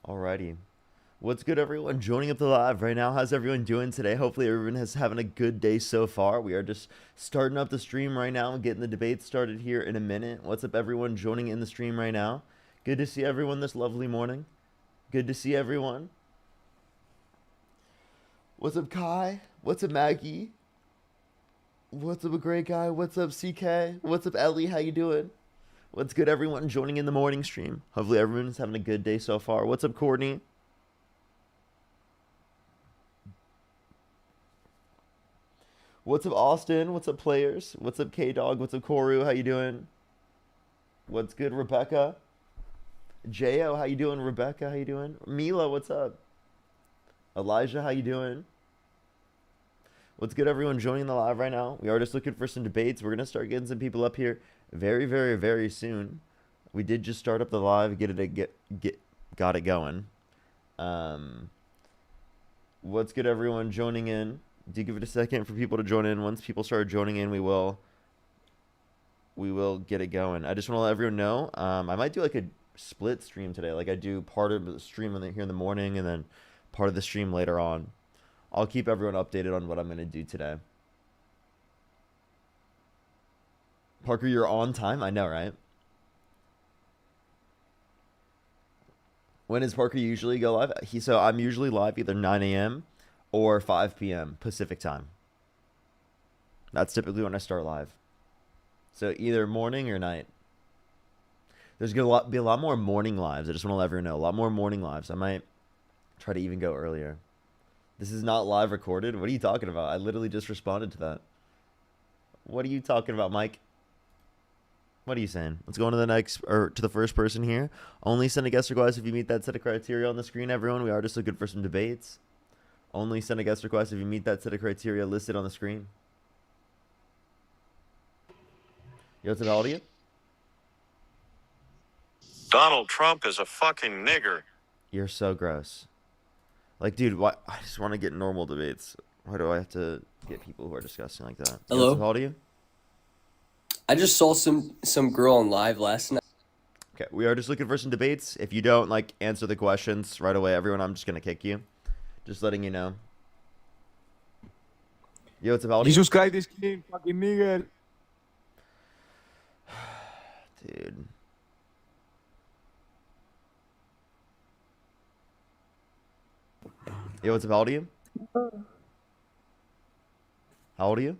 Alrighty. What's good, everyone? Joining up the live right now. How's everyone doing today? Hopefully, everyone is having a good day so far. We are just starting up the stream right now and getting the debate started here in a minute. What's up, everyone joining in the stream right now? Good to see everyone this lovely morning. Good to see everyone. What's up, Kai? What's up, Maggie? What's up, a great guy? What's up, CK? What's up, Ellie? How you doing? What's good, everyone joining in the morning stream? Hopefully, everyone's having a good day so far. What's up, Courtney? What's up, Austin? What's up, players? What's up, K-Dog? What's up, Koru? How you doing? What's good, Rebecca? Jo, how you doing? Rebecca, how you doing? Mila, what's up? Elijah, how you doing? What's good, everyone joining the live right now? We are just looking for some debates. We're gonna start getting some people up here very, very, very soon. We did just start up the live, got it going. What's good, everyone joining in? Do give it a second for people to join in. Once people start joining in, we will get it going. I just want to let everyone know. I might do like a split stream today. Like I do part of the stream here in the morning and then part of the stream later on. I'll keep everyone updated on what I'm going to do today. Parker, you're on time? I know, right? When does Parker usually go live? So I'm usually live either 9 a.m. or 5 p.m. Pacific time. That's typically when I start live. So either morning or night. There's going to be a lot more morning lives. I just want to let everyone know. A lot more morning lives. I might try to even go earlier. This is not live recorded? What are you talking about? I literally just responded to that. What are you talking about, Mike? What are you saying? Let's go on to the next, or to the first person here. Only send a guest request if you meet that set of criteria on the screen, everyone. We are just looking for some debates. Only send a guest request if you meet that set of criteria listed on the screen. Yo, what's up, audio? Donald Trump is a fucking nigger. You're so gross. Like, dude, why? I just want to get normal debates. Why do I have to get people who are disgusting like that? Hello? Yo, what's up, audio? I just saw some girl on live last night. Okay, we are just looking for some debates. If you don't, like, answer the questions right away, everyone, I'm just going to kick you. Just letting you know. Yo, what's up, audio? Jesus Christ is king, fucking nigger. Dude. Yo, what's up, how old are you? How old are you?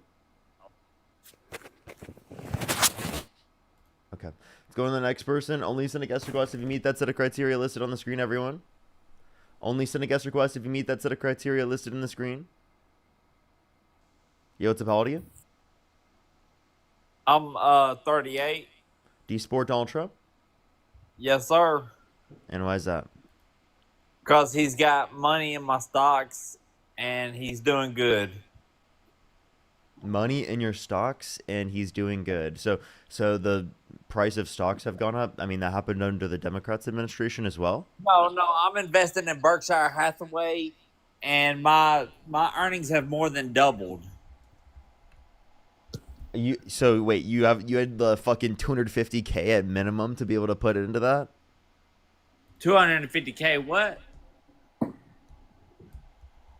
Okay. Let's go to the next person. Only send a guest request if you meet that set of criteria listed on the screen, everyone. Only send a guest request if you meet that set of criteria listed in the screen. Yo, what's up, how old are you? I'm 38. Do you support Donald Trump? Yes, sir. And why is that? Because he's got money in my stocks and he's doing good. Money in your stocks and he's doing good. So the price of stocks have gone up. I mean, that happened under the Democrats administration as well. No, I'm investing in Berkshire Hathaway and my earnings have more than doubled. So wait, you had the fucking 250K at minimum to be able to put it into that? 250K, what?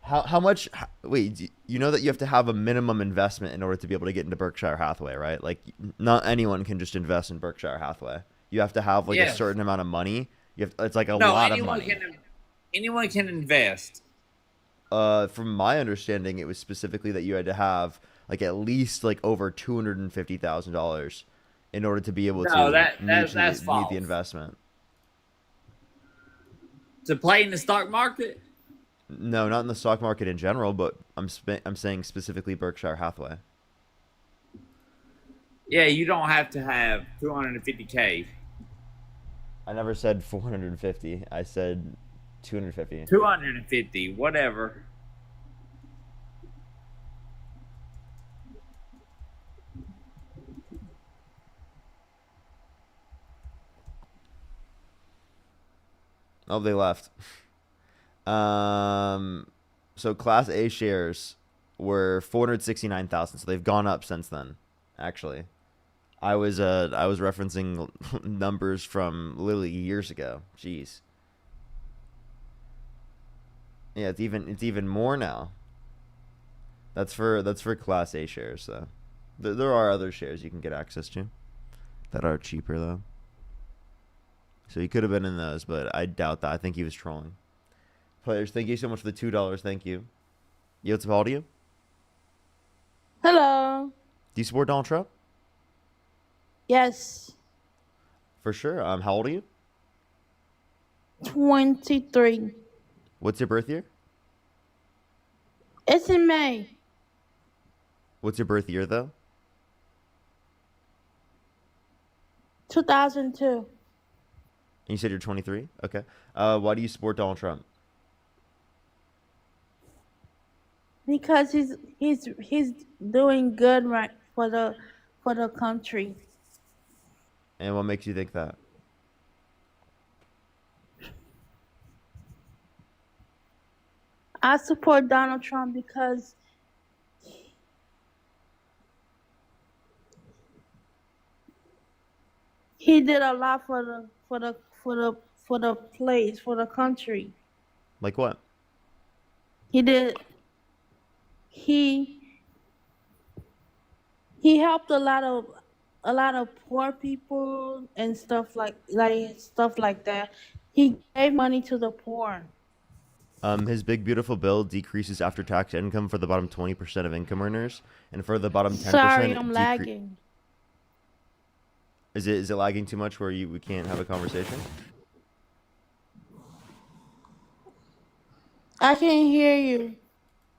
How much? Wait, you know that you have to have a minimum investment in order to be able to get into Berkshire Hathaway, right? Like, not anyone can just invest in Berkshire Hathaway. You have to have like a certain amount of money. It's like a lot of money. Anyone can invest. From my understanding, it was specifically that you had to have like at least like over $250,000 in order to be able to meet the investment. To play in the stock market? No, not in the stock market in general, but I'm saying specifically Berkshire Hathaway. Yeah, you don't have to have 250K. I never said 450. I said 250. 250, whatever. Oh, they left. So Class A shares were 469,000. So they've gone up since then. Actually, I was referencing numbers from literally years ago. Jeez. Yeah, it's even more now. That's for Class A shares though. There are other shares you can get access to that are cheaper though. So he could have been in those, but I doubt that. I think he was trolling. Players, thank you so much for the $2. Thank you. Yo, what's up, how old are you? Hello. Do you support Donald Trump? Yes. For sure. How old are you? 23. What's your birth year? It's in May. What's your birth year though? 2002. And you said you're 23. Okay. Why do you support Donald Trump? Because he's doing good right for the country. And what makes you think that? I support Donald Trump because he did a lot for the place, for the country. Like what? He did he he helped a lot of poor people and stuff like that. He gave money to the poor. His big beautiful bill decreases after-tax income for the bottom 20% of income earners, and for the bottom 10%. Sorry, I'm lagging. Is it lagging too much where we can't have a conversation? I can't hear you.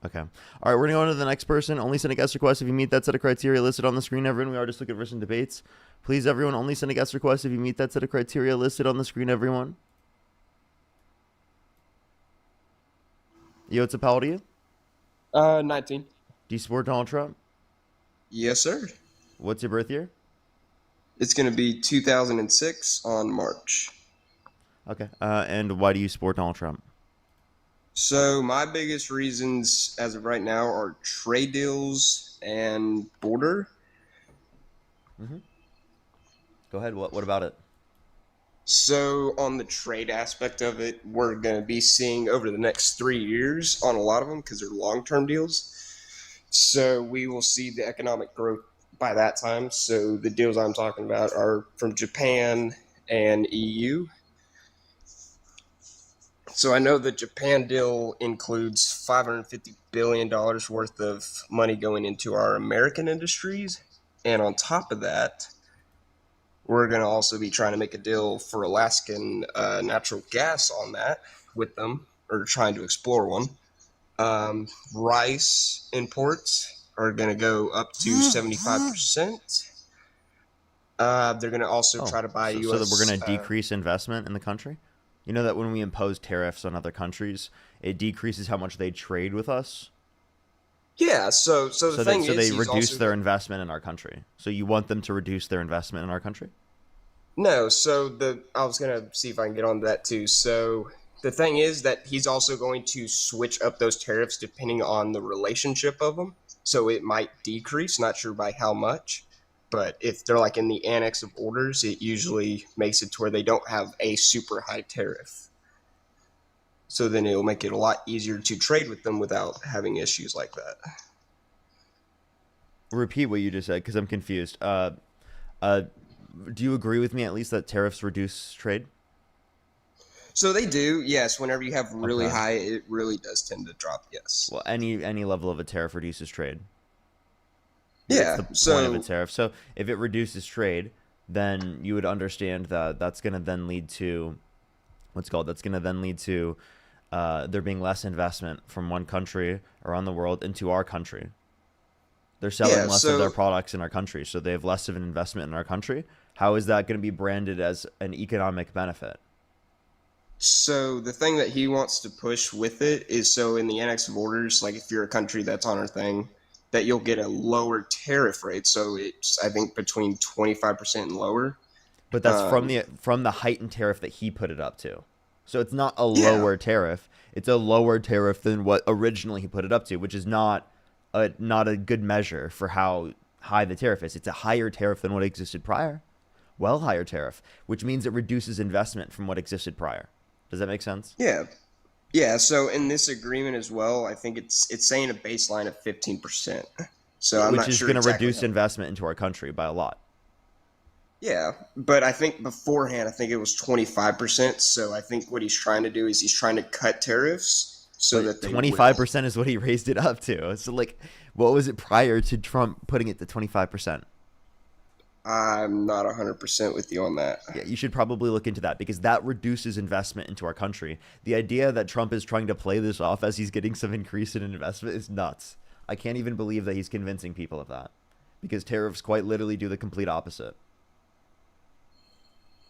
Okay. All right, we're gonna go on to the next person. Only send a guest request if you meet that set of criteria listed on the screen, everyone. We are just looking for some debates. Please, everyone, only send a guest request if you meet that set of criteria listed on the screen, everyone. Yo, what's up, how old are you? 19. Do you support Donald Trump? Yes, sir. What's your birth year? It's going to be 2006 on March. Okay. And why do you support Donald Trump? So my biggest reasons as of right now are trade deals and border. Go ahead. What about it? So on the trade aspect of it, we're going to be seeing over the next 3 years on a lot of them because they're long-term deals. So we will see the economic growth by that time. So the deals I'm talking about are from Japan and EU. So I know the Japan deal includes $550 billion worth of money going into our American industries. And on top of that, we're going to also be trying to make a deal for Alaskan natural gas on that with them, or trying to explore one. Rice imports are going to go up to 75%. They're going to also try to buy so U.S. that we're going to decrease investment in the country? You know that when we impose tariffs on other countries, it decreases how much they trade with us? Yeah, so the thing is, they he's reduce also their investment in our country. So you want them to reduce their investment in our country? No, I was gonna see if I can get on that too. So the thing is that he's also going to switch up those tariffs depending on the relationship of them. So it might decrease, not sure by how much, but if they're like in the annex of orders, it usually makes it to where they don't have a super high tariff. So then it'll make it a lot easier to trade with them without having issues like that. Repeat what you just said, because I'm confused. Do you agree with me at least that tariffs reduce trade? So they do, yes. Whenever you have really Okay. high, it really does tend to drop, yes. Well, any level of a tariff reduces trade. Yeah, That's the point of a tariff. So if it reduces trade, then you would understand that that's going to then lead to there being less investment from one country around the world into our country. They're selling less of their products in our country, so they have less of an investment in our country. How is that going to be branded as an economic benefit? So the thing that he wants to push with it is, so in the annex of orders, like if you're a country that's on our thing, that you'll get a lower tariff rate. So it's, I think, between 25% and lower. But that's from the heightened tariff that he put it up to. So it's not a lower tariff. It's a lower tariff than what originally he put it up to, which is not a good measure for how high the tariff is. It's a higher tariff than what existed prior. Well, higher tariff, which means it reduces investment from what existed prior. Does that make sense? Yeah. Yeah, so in this agreement as well, I think it's saying a baseline of 15%. So I'm which not is sure going to exactly reduce how. investment into our country by a lot. Yeah, but I think beforehand, I think it was 25%. So I think what he's trying to do is he's trying to cut tariffs so But that they will. 25% is what he raised it up to. So, like, what was it prior to Trump putting it to 25%? I'm not 100% with you on that. Yeah, you should probably look into that because that reduces investment into our country. The idea that Trump is trying to play this off as he's getting some increase in investment is nuts. I can't even believe that he's convincing people of that because tariffs quite literally do the complete opposite.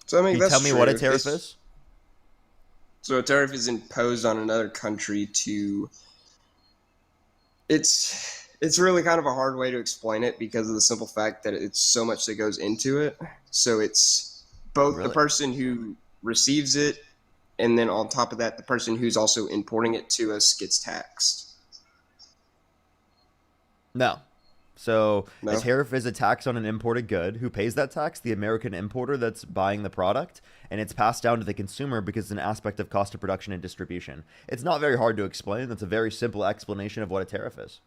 So I Can mean you that's tell me true. what a tariff is? So a tariff is imposed on another country to. It's really kind of a hard way to explain it because of the simple fact that it's so much that goes into it. So it's both the Really? person who receives it, and then on top of that, the person who's also importing it to us gets taxed. No. So a No. tariff is a tax on an imported good. Who pays that tax? The American importer that's buying the product, and it's passed down to the consumer because it's an aspect of cost of production and distribution. It's not very hard to explain. That's a very simple explanation of what a tariff is.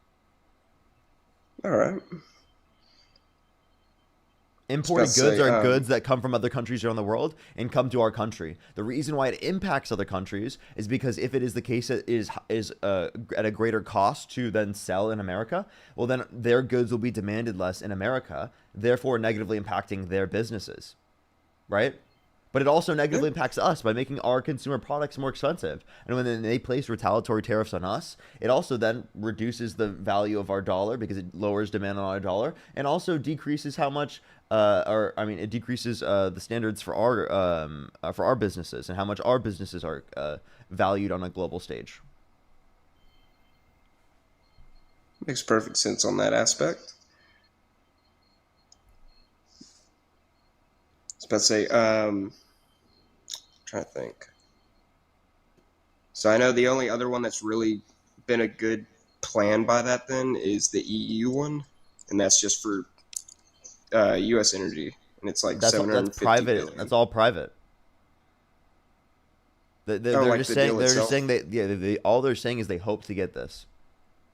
All right. Imported to goods say, are goods that come from other countries around the world and come to our country. The reason why it impacts other countries is because if it is the case that is at a greater cost to then sell in America, well then their goods will be demanded less in America, therefore negatively impacting their businesses, right? But it also negatively impacts us by making our consumer products more expensive. And when they place retaliatory tariffs on us, it also then reduces the value of our dollar because it lowers demand on our dollar and also decreases how much, it decreases the standards for our businesses and how much our businesses are valued on a global stage. Makes perfect sense on that aspect. I was about to say, trying to think. So I know the only other one that's really been a good plan by that then is the EU one, and that's just for U.S. energy, and it's like That's 750 private. billion. That's all private. Oh, They're like just the saying deal itself. all they're saying is they hope to get this.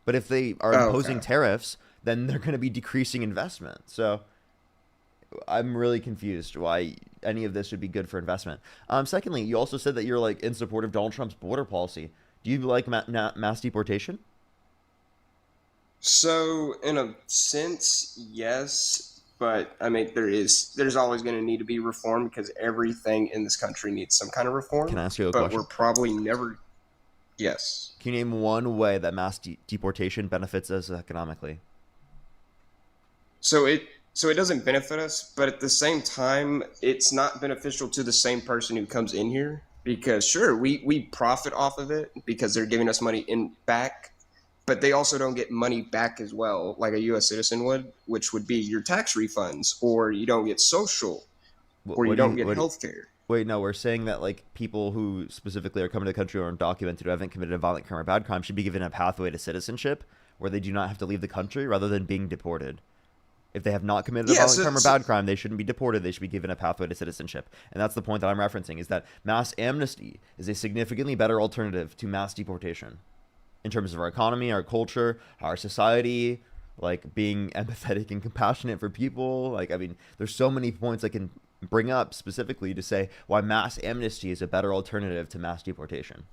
But if they are Oh, imposing okay. tariffs, then they're going to be decreasing investment. So I'm really confused why any of this would be good for investment. Secondly, you also said that you're like in support of Donald Trump's border policy. Do you like mass deportation? So in a sense, yes, but I mean there's always going to need to be reform because everything in this country needs some kind of Can reform. I ask you a But we're question? probably never. Yes. Can you name one way that mass deportation benefits us economically? So it doesn't benefit us, but at the same time, it's not beneficial to the same person who comes in here because sure, we profit off of it because they're giving us money in back, but they also don't get money back as well, like a U.S. citizen would, which would be your tax refunds, or you don't get social, or you What do don't you get what? health care. Wait, no, we're saying that like people who specifically are coming to the country or undocumented who haven't committed a violent crime or bad crime should be given a pathway to citizenship where they do not have to leave the country rather than being deported. If they have not committed a Yeah, violent crime or bad crime, they shouldn't be deported. They should be given a pathway to citizenship. And that's the point that I'm referencing is that mass amnesty is a significantly better alternative to mass deportation in terms of our economy, our culture, our society, like being empathetic and compassionate for people. Like, I mean, there's so many points I can bring up specifically to say why mass amnesty is a better alternative to mass deportation.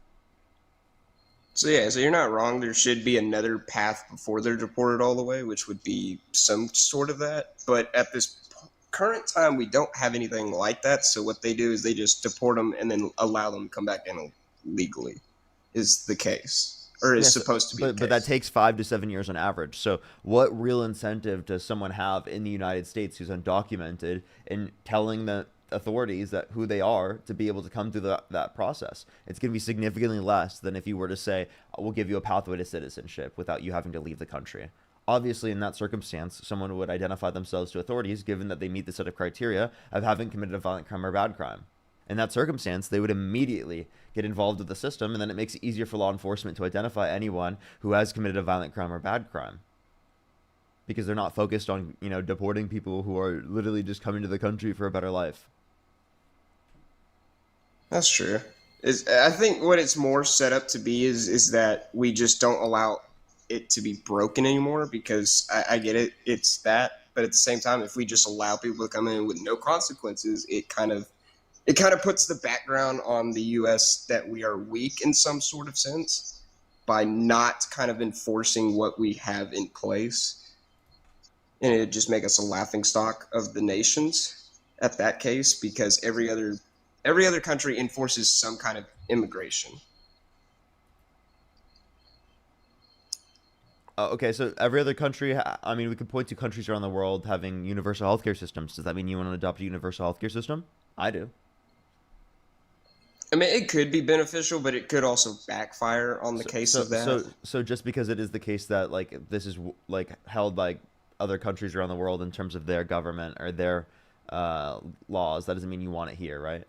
So yeah, so you're not wrong. There should be another path before they're deported all the way, which would be some sort of that. But at this current time, we don't have anything like that. So what they do is they just deport them and then allow them to come back in legally. Is the case, or is Yes, supposed to be the but that case. takes 5 to 7 years on average. So, what real incentive does someone have in the United States who's undocumented in telling the authorities that who they are to be able to come through that process? It's going to be significantly less than if you were to say, "We'll give you a pathway to citizenship without you having to leave the country." Obviously, in that circumstance, someone would identify themselves to authorities given that they meet the set of criteria of having committed a violent crime or bad crime. In that circumstance, they would immediately get involved with the system, and then it makes it easier for law enforcement to identify anyone who has committed a violent crime or bad crime. Because they're not focused on, deporting people who are literally just coming to the country for a better life. That's true. Is I think what it's more set up to be is that we just don't allow it to be broken anymore, because I get it, it's that, but at the same time, if we just allow people to come in with no consequences, it kind of puts the background on the U.S. that we are weak in some sort of sense by not kind of enforcing what we have in place, and it just make us a laughing stock of the nations at that case, because every other country enforces some kind of immigration. Okay, so every other country, I mean, we could point to countries around the world having universal healthcare systems. Does that mean you want to adopt a universal healthcare system? I do. I mean, it could be beneficial, but it could also backfire on the case of that. So just because it is the case that like this is like held by other countries around the world in terms of their government or their laws, that doesn't mean you want it here, right?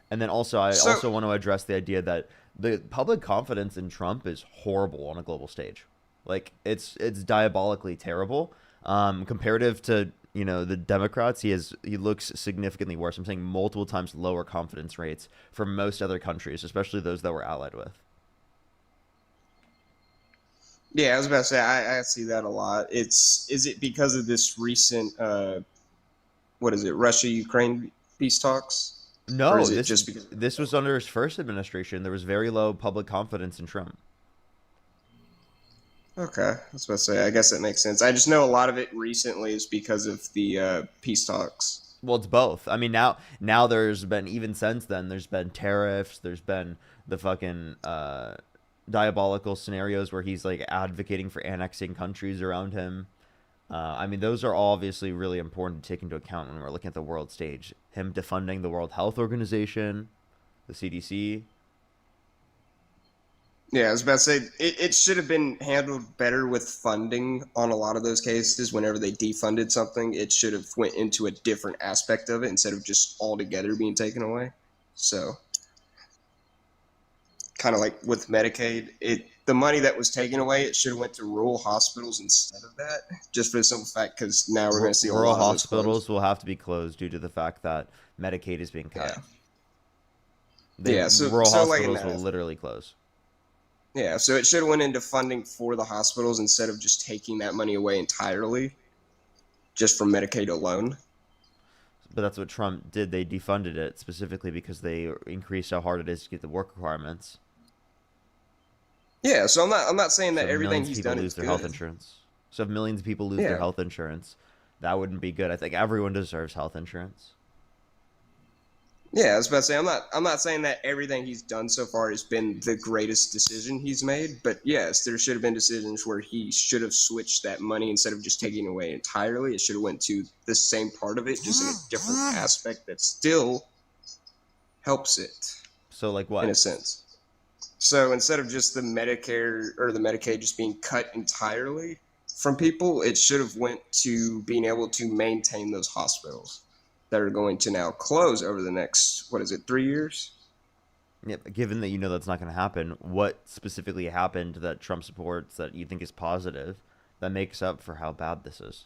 And then also, I also want to address the idea that the public confidence in Trump is horrible on a global stage. Like it's diabolically terrible. Comparative to the Democrats, he looks significantly worse. I'm saying multiple times lower confidence rates for most other countries, especially those that we're allied with. Yeah, I was about to say I see that a lot. Is it because of this recent what is it, Russia-Ukraine peace talks? No, Or is it just because this was under his first administration. There was very low public confidence in Trump. Okay, I was about to say, I guess that makes sense. I just know a lot of it recently is because of the peace talks. Well, it's both. I mean, now there's been, even since then, there's been tariffs. There's been the fucking diabolical scenarios where he's like advocating for annexing countries around him. I mean, those are all obviously really important to take into account when we're looking at the world stage. Him defunding the World Health Organization, the CDC. Yeah, I was about to say, it should have been handled better with funding on a lot of those cases. Whenever they defunded something, it should have went into a different aspect of it instead of just altogether being taken away. So, kind of like with Medicaid, the money that was taken away, it should have went to rural hospitals instead of that, just for the simple fact, because now we're going to see a rural lot of those hospitals will have to be closed due to the fact that Medicaid is being cut. Yeah. Rural so like hospitals will literally close. Yeah, so it should have went into funding for the hospitals instead of just taking that money away entirely, just from Medicaid alone. But that's what Trump did. They defunded it specifically because they increased how hard it is to get the work requirements. Yeah, so I'm not saying that So everything millions he's of people done lose is their good. health insurance. So if millions of people lose Yeah. their health insurance, that wouldn't be good. I think everyone deserves health insurance. Yeah, I was about to say, I'm not saying that everything he's done so far has been the greatest decision he's made, but yes, there should have been decisions where he should have switched that money instead of just taking it away entirely. It should have went to the same part of it, just in a different aspect that still helps it. So like what? In a sense. So instead of just the Medicare or the Medicaid just being cut entirely from people, it should have went to being able to maintain those hospitals that are going to now close over the next, 3 years? Yeah, but given that you know that's not going to happen, what specifically happened that Trump supports that you think is positive that makes up for how bad this is?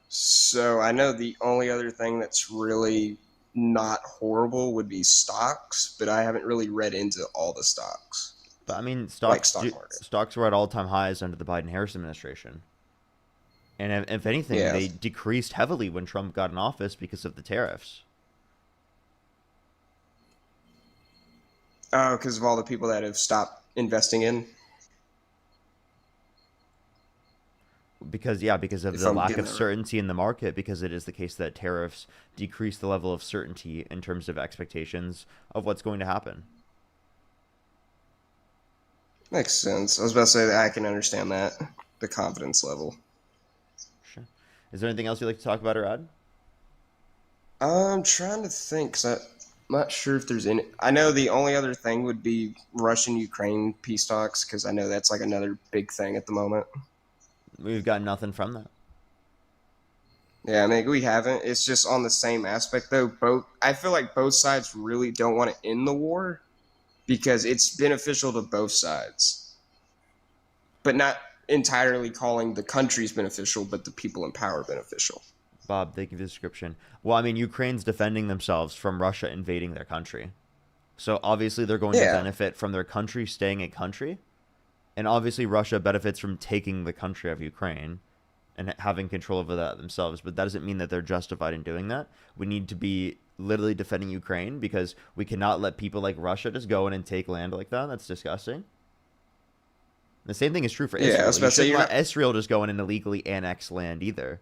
So I know the only other thing that's really not horrible would be stocks, but I haven't really read into all the stocks. But I mean, Like stock market. stocks were at all-time highs under the Biden-Harris administration. And if anything, Yeah. they decreased heavily when Trump got in office because of the tariffs. Oh, because of all the people that have stopped investing in? Because of If the I'm lack getting of that right. certainty in the market, because it is the case that tariffs decrease the level of certainty in terms of expectations of what's going to happen. Makes sense. I was about to say that I can understand that, the confidence level. Sure. Is there anything else you'd like to talk about or add? I'm trying to think, 'cause I'm not sure if there's any. I know the only other thing would be Russian-Ukraine peace talks, because I know that's like another big thing at the moment. We've got nothing from that. Yeah, I mean, we haven't. It's just on the same aspect, though. I feel like both sides really don't want to end the war because it's beneficial to both sides. But not entirely calling the countries beneficial, but the people in power beneficial. Bob, thank you for the description. Well, I mean, Ukraine's defending themselves from Russia invading their country. So obviously they're going to Yeah. benefit from their country staying a country. And obviously Russia benefits from taking the country of Ukraine and having control over that themselves. But that doesn't mean that they're justified in doing that. We need to be literally defending Ukraine because we cannot let people like Russia just go in and take land like that. That's disgusting. The same thing is true for Yeah, I Israel. was You about to say, shouldn't you're let not- Israel just go in and illegally annex land either,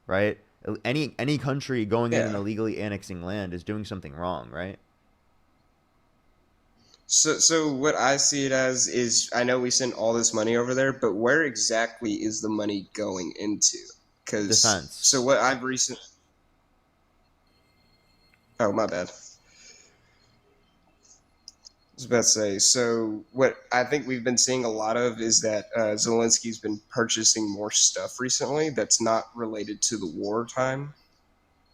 right? Any country going in and Yeah. illegally annexing land is doing something wrong, right? So what I see it as is, I know we send all this money over there, but where exactly is the money going into? Because Defense. so what I've recent. Oh, my bad. I was about to say, so what I think we've been seeing a lot of is that Zelensky's been purchasing more stuff recently that's not related to the wartime,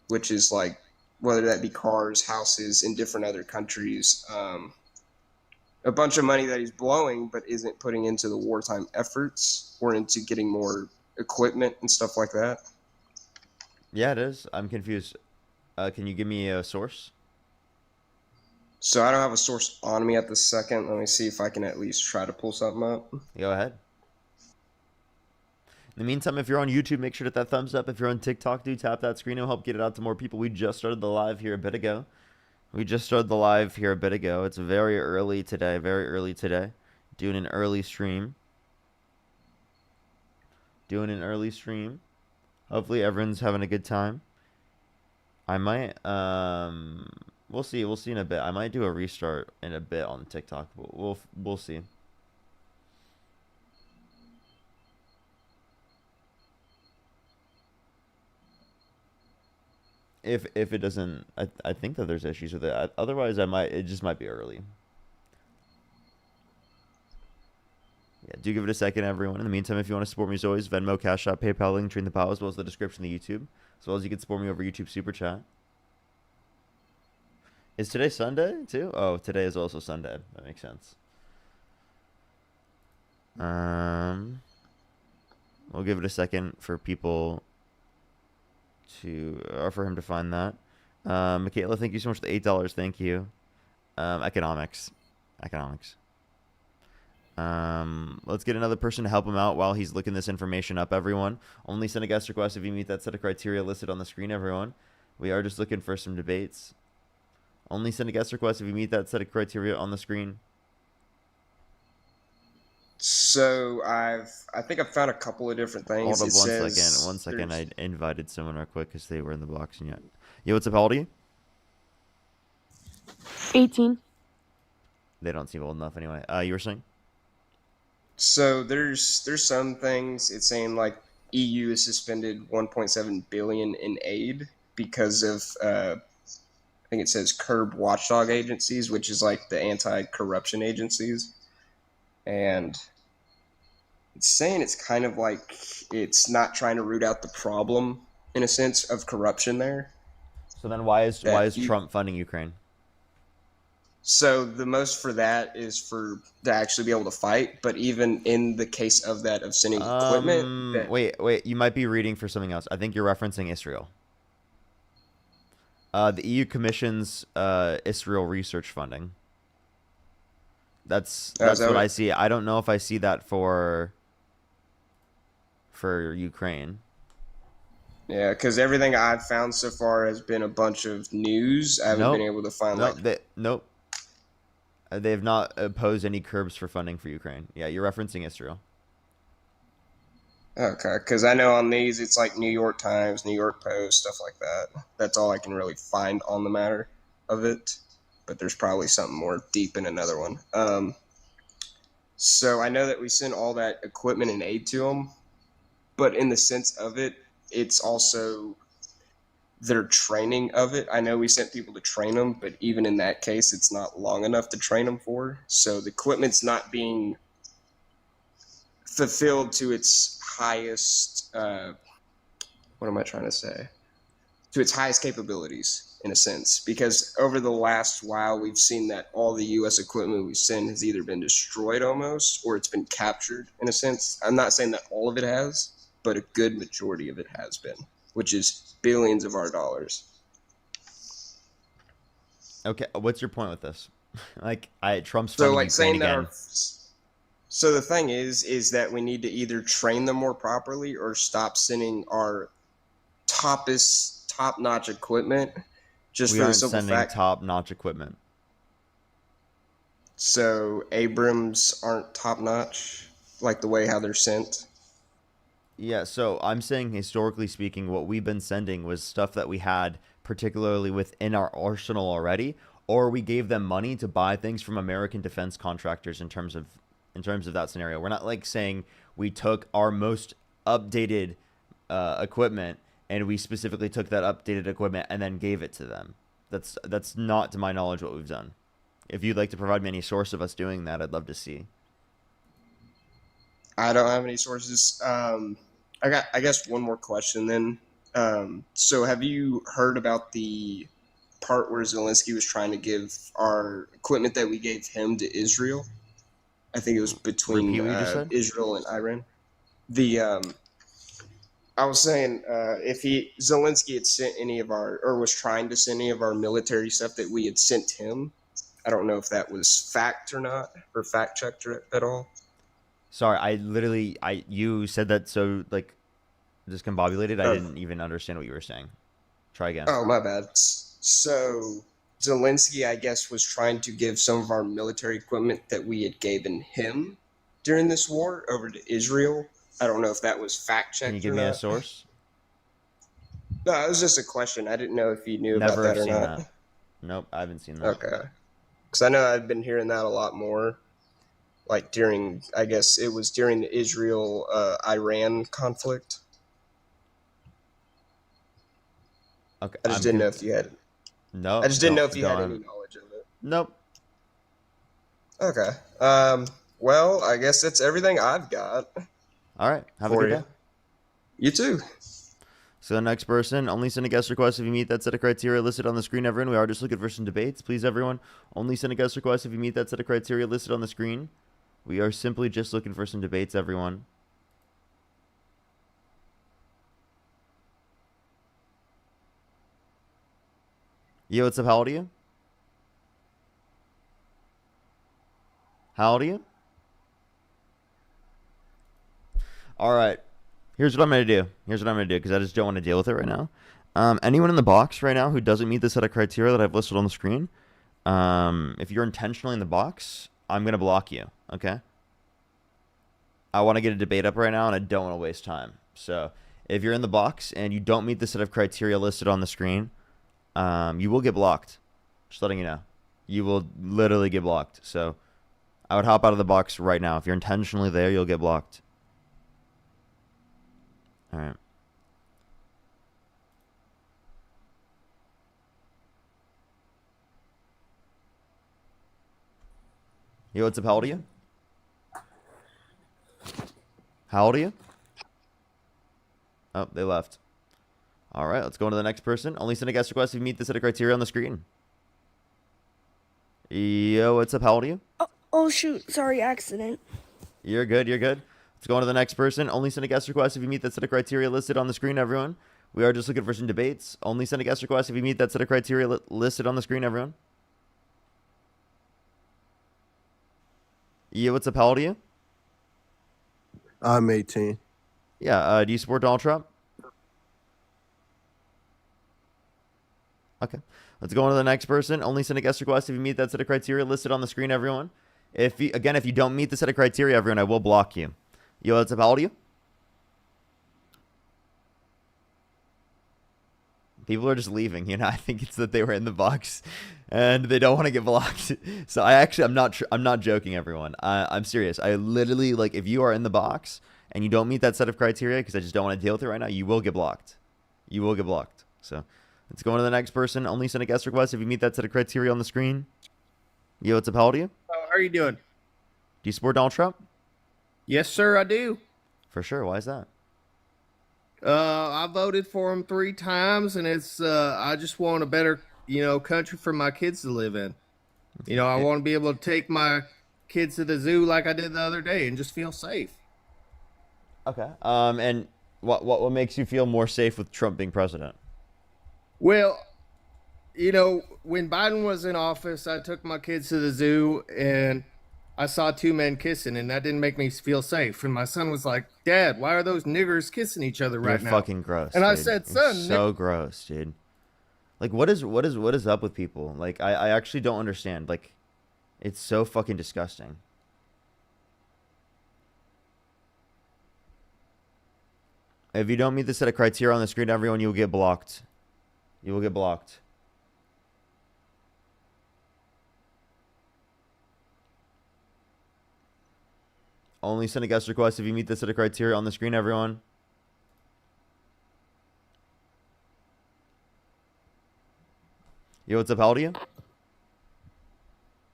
which is like whether that be cars, houses in different other countries. A bunch of money that he's blowing but isn't putting into the wartime efforts or into getting more equipment and stuff like that. Yeah, it is. I'm confused. Can you give me a source? So I don't have a source on me at the second. Let me see if I can at least try to pull something up. Go ahead. In the meantime, if you're on YouTube, make sure to hit that thumbs up. If you're on TikTok, do tap that screen. It'll help get it out to more people. We just started the live here a bit ago. It's very early today. Doing an early stream. Hopefully everyone's having a good time. I might, we'll see in a bit. I might do a restart in a bit on TikTok. But we'll see. If it doesn't, I think that there's issues with it. Otherwise, it just might be early. Yeah, do give it a second, everyone. In the meantime, if you want to support me as always, Venmo, Cash App, PayPal, link, train the pal, as well as the description of the YouTube, as well as you can support me over YouTube Super Chat. Is today Sunday too? Oh, today is also Sunday. That makes sense. We'll give it a second for people or for him to find that. Michaela, thank you so much for the $8. Thank you. Economics. Let's get another person to help him out while he's looking this information up, everyone. Only send a guest request if you meet that set of criteria listed on the screen, everyone. We are just looking for some debates. Only send a guest request if you meet that set of criteria on the screen. So I think I've found a couple of different things. Hold up one second. I invited someone real quick because they were in the box. And yet. Yo, what's up, how old are you? 18. They don't seem old enough anyway. You were saying? So there's some things. It's saying like EU has suspended 1.7 billion in aid because of I think it says curb watchdog agencies, which is like the anti-corruption agencies. And it's saying it's kind of like it's not trying to root out the problem in a sense of corruption there. So then why is Trump funding Ukraine? So the most for that is to actually be able to fight. But even in the case of that, of sending equipment. Wait. You might be reading for something else. I think you're referencing Israel. The EU commissions Israel research funding. That's what I see. I don't know if I see that for Ukraine. Yeah, because everything I've found so far has been a bunch of news. I haven't been able to find Nope. They have not opposed any curbs for funding for Ukraine. Yeah, you're referencing Israel. Okay, because I know on these it's like New York Times, New York Post, stuff like that. That's all I can really find on the matter of it. But there's probably something more deep in another one. So I know that we send all that equipment and aid to them, but in the sense of it, it's also their training of it. I know we sent people to train them, but even in that case, it's not long enough to train them for. So the equipment's not being fulfilled to its highest, what am I trying to say? To its highest capabilities, in a sense. Because over the last while, we've seen that all the U.S. equipment we send has either been destroyed almost, or it's been captured, in a sense. I'm not saying that all of it has, but a good majority of it has been, which is billions of our dollars. Okay, what's your point with this? Like, Trump's So funding like Ukraine saying that again. so the thing is that we need to either train them more properly or stop sending our top-notch equipment just We for the aren't simple sending fact. top-notch equipment. So Abrams aren't top-notch, like the way how they're sent. Yeah, so I'm saying historically speaking, what we've been sending was stuff that we had particularly within our arsenal already, or we gave them money to buy things from American defense contractors in terms of that scenario. We're not like saying we took our most updated equipment and we specifically took that updated equipment and then gave it to them. That's not, to my knowledge, what we've done. If you'd like to provide me any source of us doing that, I'd love to see. I don't have any sources. I guess one more question then. So have you heard about the part where Zelensky was trying to give our equipment that we gave him to Israel? I think it was between Repeat what you just said? Israel and Iran. I was saying if Zelensky had sent any of our, or was trying to send any of our military stuff that we had sent him, I don't know if that was fact or not, or fact checked at all. Sorry, you said that so like discombobulated. I Oh. didn't even understand what you were saying. Try again. Oh, my bad. So Zelensky, I guess, was trying to give some of our military equipment that we had given him during this war over to Israel. I don't know if that was fact checked. Can you give or me a not. source? No, it was just a question. I didn't know if you knew Never about have that or seen not. that. Nope, I haven't seen that. Okay. Because I know I've been hearing that a lot more. Like during, I guess it was during the Israel-Iran conflict. Okay. I just didn't know if you had. No. I just didn't know don't- if you had don't- any knowledge of it. Nope. Okay. Well, I guess that's everything I've got All right. Have a for good you. day. You too. So the next person, only send a guest request if you meet that set of criteria listed on the screen, everyone. We are just looking for some debates. Please, everyone, only send a guest request if you meet that set of criteria listed on the screen. We are simply just looking for some debates, everyone. Yo, what's up? How old are you? How old are you? All right. Here's what I'm going to do. Because I just don't want to deal with it right now. Anyone in the box right now who doesn't meet the set of criteria that I've listed on the screen, if you're intentionally in the box, I'm going to block you, okay? I want to get a debate up right now, and I don't want to waste time. So if you're in the box and you don't meet the set of criteria listed on the screen, you will get blocked. Just letting you know. You will literally get blocked. So I would hop out of the box right now. If you're intentionally there, you'll get blocked. All right. Yo, what's up? How old are you? How old are you? Oh, they left. All right, let's go on to the next person. Only send a guest request if you meet the set of criteria on the screen. Yo, what's up? How old are you? Oh shoot, sorry, accident. You're good. Let's go on to the next person. Only send a guest request if you meet that set of criteria listed on the screen, everyone. We are just looking for some debates. Only send a guest request if you meet that set of criteria listed on the screen, everyone. Yeah, what's up? How old are you? I'm 18. Yeah, do you support Donald Trump? Okay. Let's go on to the next person. Only send a guest request if you meet that set of criteria listed on the screen, everyone. If you don't meet the set of criteria, everyone, I will block you. Yo, what's up? How old are you? People are just leaving, I think it's that they were in the box and they don't want to get blocked. So I'm not joking, everyone. I'm serious. I literally, like, if you are in the box and you don't meet that set of criteria, because I just don't want to deal with it right now, you will get blocked. You will get blocked. So let's go on to the next person. Only send a guest request if you meet that set of criteria on the screen. Yo, what's up? How old are you? How are you doing? Do you support Donald Trump? Yes, sir, I do. For sure. Why is that? I voted for him 3 times, and it's I just want a better, country for my kids to live in. I want to be able to take my kids to the zoo like I did the other day and just feel safe. Okay. And what makes you feel more safe with Trump being president? Well, you know, when Biden was in office, I took my kids to the zoo and I saw two men kissing, and that didn't make me feel safe. And my son was like, "Dad, why are those niggers kissing each other You're right now?" fucking gross. And I dude. said, You're "Son, so gross, dude. Like, what is up with people? Like, I actually don't understand. Like, it's so fucking disgusting. If you don't meet the set of criteria on the screen, everyone, you will get blocked. You will get blocked. Only send a guest request if you meet the set of criteria on the screen, everyone. Yo, what's up? How old are you?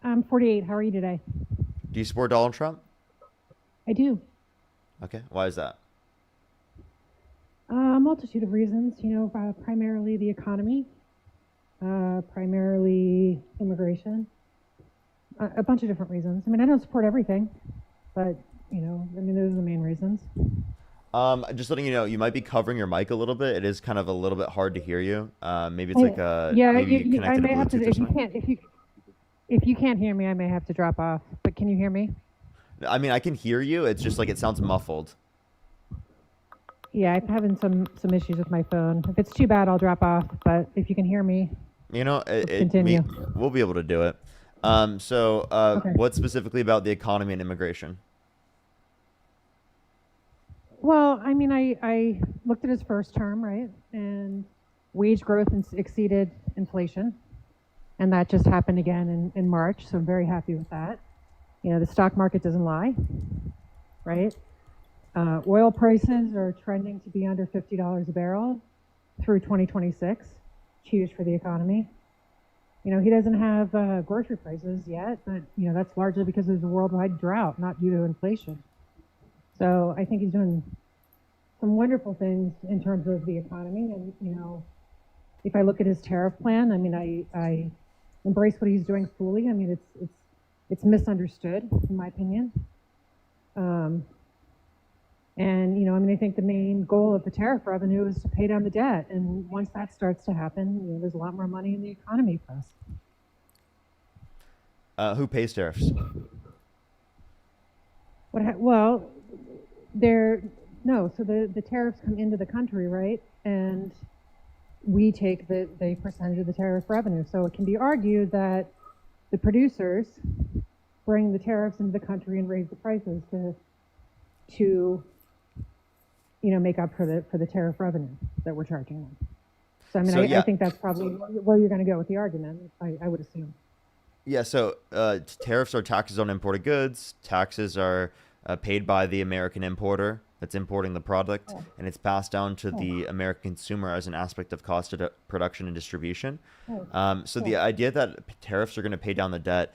I'm 48. How are you today? Do you support Donald Trump? I do. Okay. Why is that? A multitude of reasons, primarily the economy, primarily immigration, a bunch of different reasons. I mean, I don't support everything, but, those are the main reasons. Just letting you know, you might be covering your mic a little bit. It is kind of a little bit hard to hear you. Maybe it's like yeah, maybe I connected may to have to, Bluetooth or something. if you can't hear me, I may have to drop off, but can you hear me? I mean, I can hear you. It's just like it sounds muffled. Yeah, I'm having some issues with my phone. If it's too bad, I'll drop off, but if you can hear me, continue. We'll be able to do it. Okay. What specifically about the economy and immigration? Well, I mean, I looked at his first term, right? And wage growth exceeded inflation. And that just happened again in March. So I'm very happy with that. The stock market doesn't lie, right? Oil prices are trending to be under $50 a barrel through 2026. Huge for the economy. He doesn't have grocery prices yet, but, that's largely because there's a worldwide drought, not due to inflation. So I think he's doing some wonderful things in terms of the economy. And, if I look at his tariff plan, I mean, I embrace what he's doing fully. I mean, it's misunderstood, in my opinion. And, I think the main goal of the tariff revenue is to pay down the debt. And once that starts to happen, there's a lot more money in the economy for us. Who pays tariffs? Well, so the tariffs come into the country, right? And we take the percentage of the tariff revenue. So it can be argued that the producers bring the tariffs into the country and raise the prices to make up for the tariff revenue that we're charging them. So I mean, I think that's probably where you're going to go with the argument. I would assume. Yeah. So tariffs are taxes on imported goods. Taxes are paid by the American importer that's importing the product, and it's passed down to the American consumer as an aspect of cost of production and distribution. So the idea that tariffs are going to pay down the debt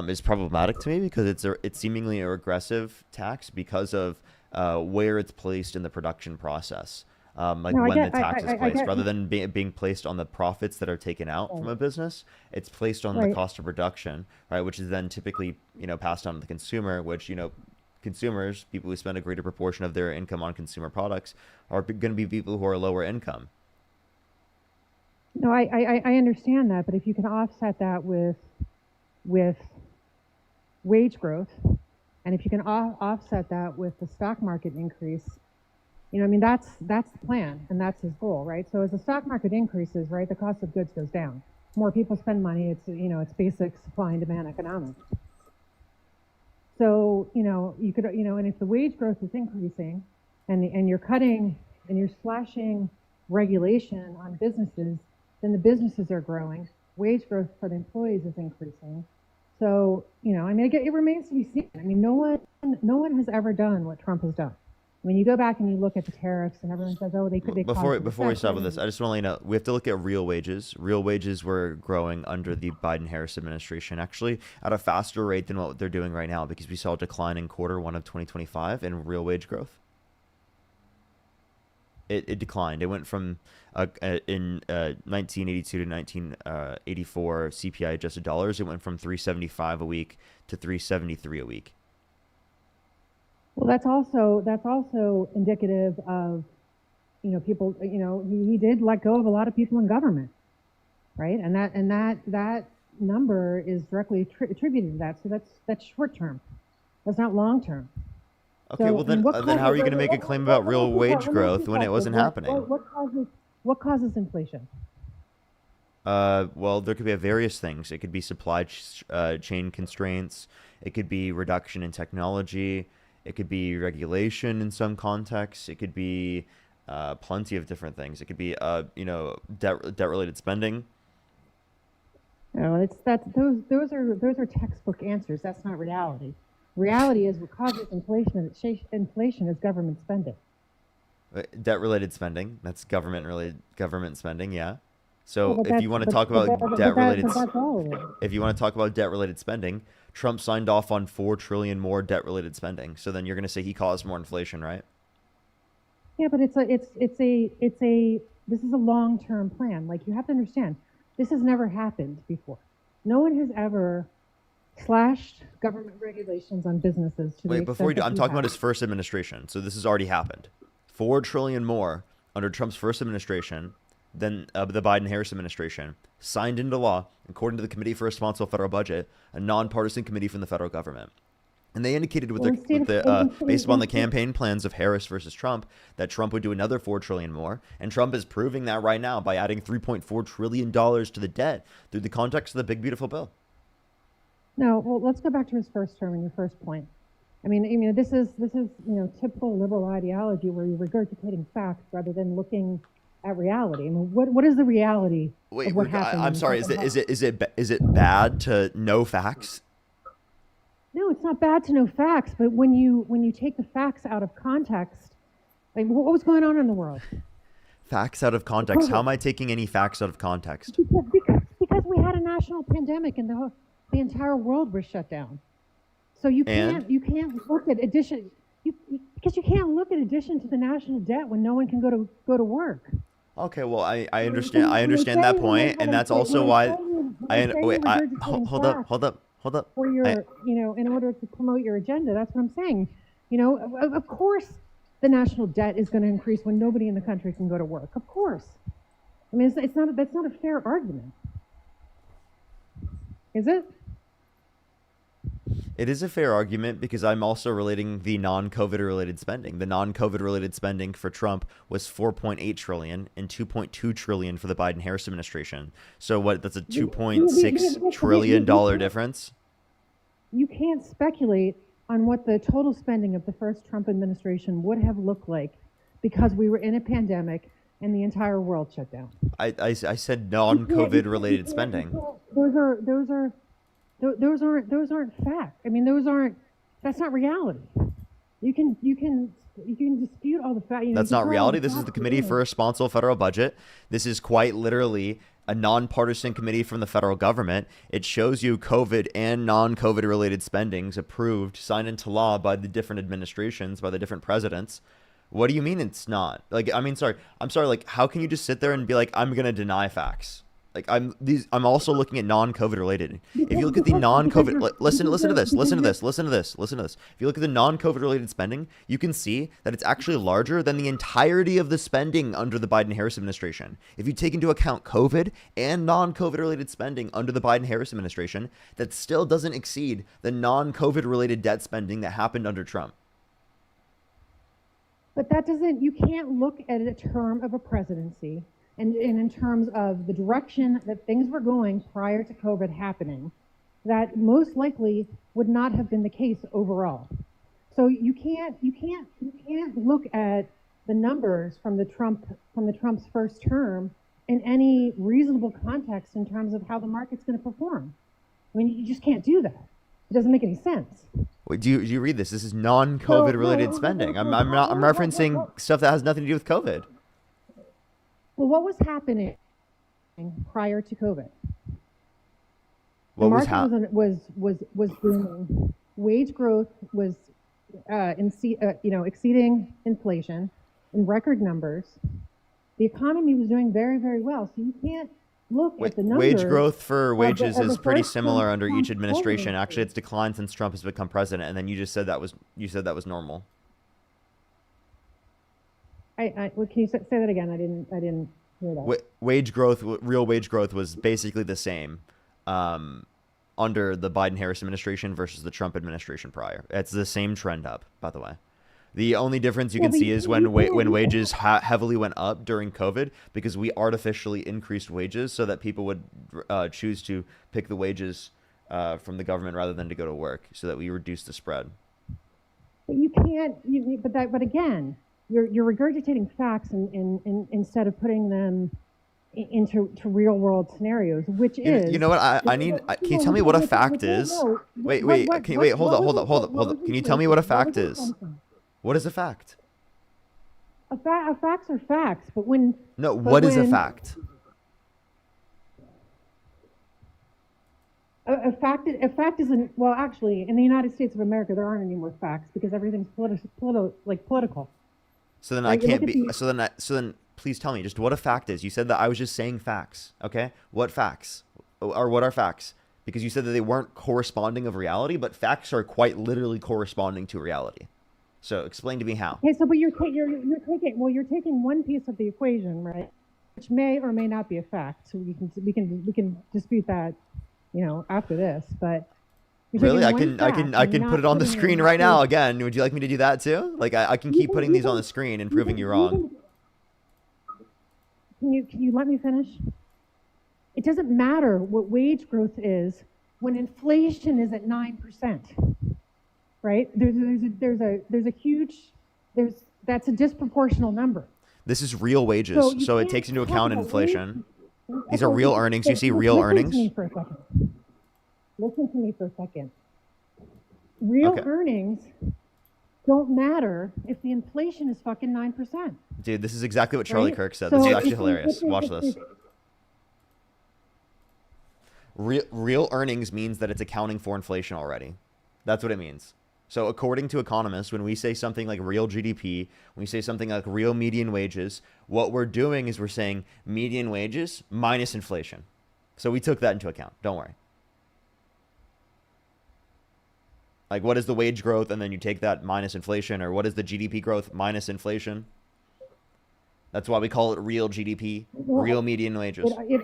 is problematic to me because it's seemingly a regressive tax because of where it's placed in the production process. The tax is placed, rather than being placed on the profits that are taken out from a business, it's placed on the cost of production, right? Which is then typically, passed on to the consumer, which, consumers, people who spend a greater proportion of their income on consumer products, are going to be people who are lower income. No, I understand that, but if you can offset that with wage growth, and if you can offset that with the stock market increase, that's the plan, and that's his goal, right? So as the stock market increases, right, the cost of goods goes down. More people spend money. It's basic supply and demand economics. So, you could, and if the wage growth is increasing and you're cutting and you're slashing regulation on businesses, then the businesses are growing. Wage growth for the employees is increasing. So, it remains to be seen. I mean, no one has ever done what Trump has done. When you go back and you look at the tariffs and everyone says, oh, they could. Before we stop with this, I just want to let you know, we have to look at real wages. Real wages were growing under the Biden-Harris administration, actually, at a faster rate than what they're doing right now, because we saw a decline in Q1 of 2025 in real wage growth. It declined. It went from in 1982 to 1984 CPI adjusted dollars. It went from $375 a week to $373 a week. Well, that's also indicative of people, he did let go of a lot of people in government, right? And that number is directly attributed to that. So that's short term. That's not long term. Okay, So, well then, what then how are you causes- going to make a claim about real wage growth when it wasn't happening? What causes inflation? Well, there could be various things. It could be supply chain constraints. It could be reduction in technology. It could be regulation in some contexts. It could be plenty of different things. It could be debt-related spending. No, those are textbook answers. That's not reality. Reality is what causes inflation is government spending. Debt-related spending. That's government spending. Yeah. So Well, but if you want to talk but about that- debt-related, but that's all of it. if you want to talk about debt-related spending, Trump signed off on 4 trillion more debt-related spending. So then you're going to say he caused more inflation, right? Yeah, but this is a long-term plan. Like, you have to understand, this has never happened before. No one has ever slashed government regulations on businesses to the Wait, before you extent do, that I'm we talking about have. his first administration. So this has already happened. 4 trillion more under Trump's first administration than the Biden-Harris administration, signed into law, according to the Committee for Responsible Federal Budget, a nonpartisan committee from the federal government. And they indicated based upon the campaign plans of Harris versus Trump, that Trump would do another 4 trillion more. And Trump is proving that right now by adding $3.4 trillion to the debt through the context of the big, beautiful bill. No, well, let's go back to his first term and your first point. I mean, this is typical liberal ideology where you're regurgitating facts rather than looking at reality. I mean, what is the reality of what happened? I'm sorry. Is it bad to know facts? No, it's not bad to know facts, but when you take the facts out of context, like what was going on in the world? Facts out of context. How am I taking any facts out of context? Because we had a national pandemic and the entire world was shut down. So you can't look at addition because you can't look at addition to the national debt when no one can go to work. Okay, well, I understand that point, and that's also why hold up. For your, in order to promote your agenda, that's what I'm saying. Of course, the national debt is going to increase when nobody in the country can go to work. Of course. I mean, that's not a fair argument, is it? It is a fair argument because I'm also relating the non-COVID related spending. The non-COVID related spending for Trump was 4.8 trillion and 2.2 trillion for the Biden-Harris administration. So that's a 2.6 trillion dollar difference. You can't speculate on what the total spending of the first Trump administration would have looked like because we were in a pandemic and the entire world shut down. I said non-COVID related spending. Those aren't facts. I mean, that's not reality. You can dispute all the facts. That's not reality. This is the Committee for Responsible Federal Budget. This is quite literally a nonpartisan committee from the federal government. It shows you COVID and non-COVID related spendings approved, signed into law by the different administrations, by the different presidents. What do you mean it's not? I'm sorry. Like, how can you just sit there and be like, I'm going to deny facts? Like, I'm also looking at non-COVID related. If you look at the non-COVID, listen to this. If you look at the non-COVID related spending, you can see that it's actually larger than the entirety of the spending under the Biden-Harris administration. If you take into account COVID and non-COVID related spending under the Biden-Harris administration, that still doesn't exceed the non-COVID related debt spending that happened under Trump. But you can't look at a term of a presidency and in terms of the direction that things were going prior to COVID happening, that most likely would not have been the case overall. So you can't look at the numbers from Trump's first term in any reasonable context in terms of how the market's going to perform. I mean, you just can't do that. It doesn't make any sense. Wait, do you read this? This is non-COVID related spending. I'm referencing stuff that has nothing to do with COVID. Well, what was happening prior to COVID? What was was booming. Wage growth was exceeding inflation in record numbers. The economy was doing very, very well. So you can't look at the numbers. Wage growth for wages is pretty similar under each administration. Actually, it's declined since Trump has become president. And then you just said that was normal. Well, can you say that again? I didn't hear that. Wage growth, real wage growth was basically the same under the Biden-Harris administration versus the Trump administration prior. It's the same trend up, by the way. The only difference you can see is when wages heavily went up during COVID, because we artificially increased wages so that people would choose to pick the wages from the government rather than to go to work, so that we reduce the spread. But you can't. But again, you're regurgitating facts instead of putting them into real world scenarios, which is. You know what? I need. Can you tell me what a fact is? Wait. Hold up. Can you tell me what a fact is? What is a fact? Facts are facts, but when. No, what is a fact? A fact isn't. Well, actually, in the United States of America, there aren't any more facts because everything's political. So then I can't be. So then, please tell me just what a fact is. You said that I was just saying facts. Okay, what facts? Or what are facts? Because you said that they weren't corresponding of reality, but facts are quite literally corresponding to reality. So explain to me how. Okay, so but you're taking one piece of the equation, right, which may or may not be a fact. So we can dispute that, after this. But really, I can put it on the screen right now. Again, would you like me to do that too? Like I can keep putting these on the screen and proving you wrong. Can you let me finish? It doesn't matter what wage growth is when inflation is at 9%. Right? That's a disproportional number. This is real wages, so it takes into account inflation. These are real earnings. You see real earnings. Listen to me for a second. Real earnings don't matter if the inflation is fucking 9%. Dude, this is exactly what Charlie Kirk said. This is actually hilarious. Watch this. Real earnings means that it's accounting for inflation already. That's what it means. So according to economists, when we say something like real GDP, when we say something like real median wages, what we're doing is we're saying median wages minus inflation. So we took that into account. Don't worry. Like, what is the wage growth? And then you take that minus inflation. Or what is the GDP growth minus inflation? That's why we call it real GDP, real median wages. It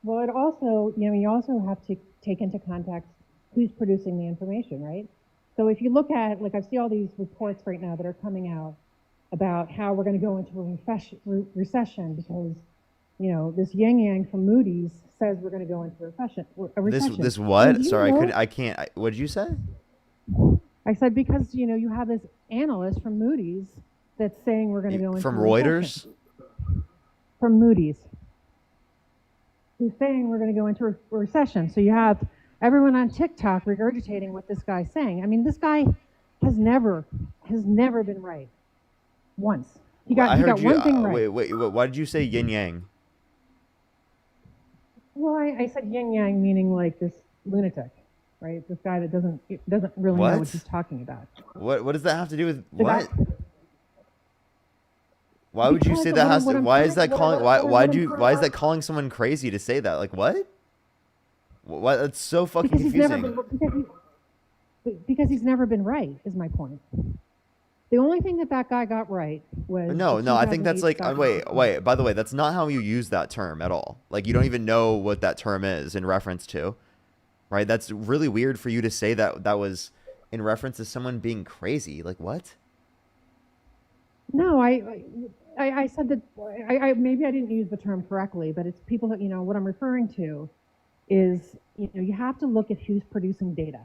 also, you also have to take into context who's producing the information, right? So if you look at, I see all these reports right now that are coming out about how we're going to go into a recession because, this Yang Yang from Moody's says we're going to go into a recession. This what? Sorry, I can't. What did you say? I said because, you have this analyst from Moody's that's saying we're going to go into from a Reuters? recession. From Moody's. Who's saying we're going to go into a recession. So you have everyone on TikTok regurgitating what this guy's saying. I mean, this guy has never been right. Once. He got one thing right. Wait, why did you say yin yang? Well, I said yin yang meaning like this lunatic, right? This guy that doesn't really know what he's talking about. What does that have to do with what? Why would you say that has to? Why is that calling? Why is that calling someone crazy to say that? Like what? What? That's so fucking confusing. Because he's never been right. Is my point. The only thing that guy got right was no. I think that's like wait. By the way, that's not how you use that term at all. Like you don't even know what that term is in reference to, right? That's really weird for you to say that was in reference to someone being crazy. Like what? No, I said that I maybe I didn't use the term correctly, but it's people that what I'm referring to is you have to look at who's producing data,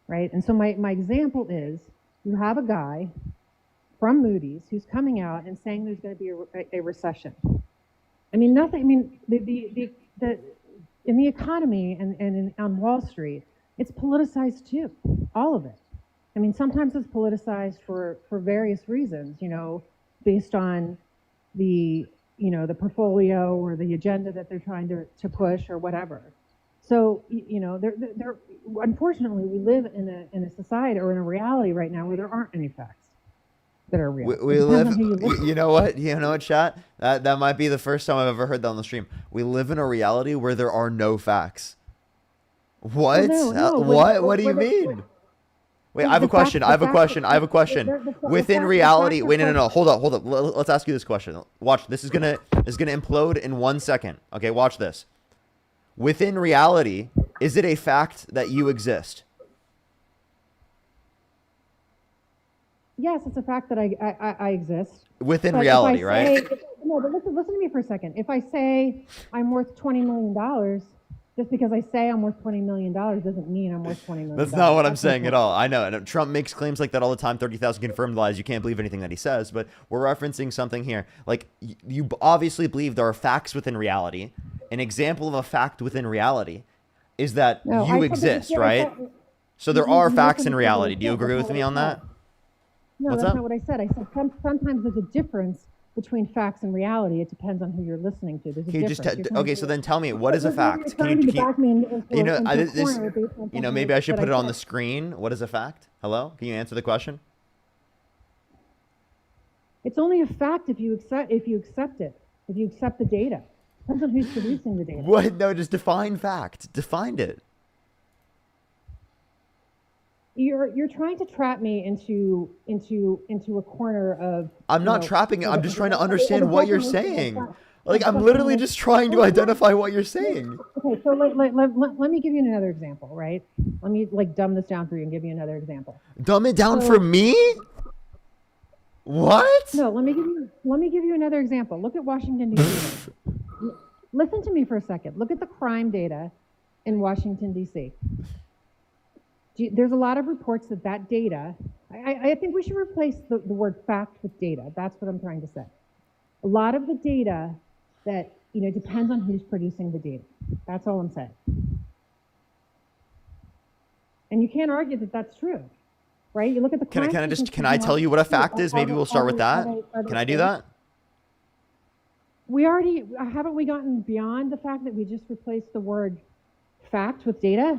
right? And so my example is you have a guy from Moody's who's coming out and saying there's going to be a recession. I mean nothing. I mean the in the economy and on Wall Street, it's politicized too, all of it. I mean, sometimes it's politicized for various reasons, based on the portfolio or the agenda that they're trying to push or whatever. So, there unfortunately, we live in a society or in a reality right now where there aren't any facts that are real. We live, you know what, chat? That might be the first time I've ever heard that on the stream. We live in a reality where there are no facts. What? No, what do you mean? Wait, I have a question. I have a question. I have a question. Within reality, wait, no. Hold up. Let's ask you this question. Watch. This is gonna implode in 1 second. Okay, watch this. Within reality, is it a fact that you exist? Yes, it's a fact that I exist. Within But if reality, I right? say- no, but listen to me for a second. If I say I'm worth $20 million, just because I say I'm worth $20 million doesn't mean I'm worth $20 million. That's not what I'm saying at all. I know. And Trump makes claims like that all the time. 30,000 confirmed lies. You can't believe anything that he says. But we're referencing something here. Like, you obviously believe there are facts within reality. An example of a fact within reality is that No, I you said that exist, before. I right? said- So there you- are you facts in misunderstood reality. what I Do you said. agree That's with not me what on I that? said. No, What's that's up? not what I said. I said sometimes there's a difference between facts and reality. It depends on who you're listening to. There's a Can you just difference. You're okay? trying So to- then tell me, what is a you're fact? trying to back me into You know, into I, a this, corner based on you know, something maybe I should that put it on the said. screen. What is a fact? Hello? Can you answer the question? It's only a fact if you accept it. If you accept the data. Depends on who's producing the data. What? No, just define fact. Define it. You're trying to trap me into a corner of. I'm not trapping it. I'm just trying to understand what you're saying. Like, I'm literally just trying to identify what you're saying. Okay, so let me give you another example, right? Let me dumb this down for you and give you another example. Dumb it down So- for me? What? No, let me give you another example. Look at Washington D.C. Listen to me for a second. Look at the crime data in Washington D.C. There's a lot of reports that data. I think we should replace the word fact with data. That's what I'm trying to say. A lot of the data that depends on who's producing the data. That's all I'm saying. And you can't argue that that's true, right? You look at the. Can I tell you what a fact is? Maybe we'll start with that. Can I do that? We already haven't we gotten beyond the fact that we just replaced the word fact with data?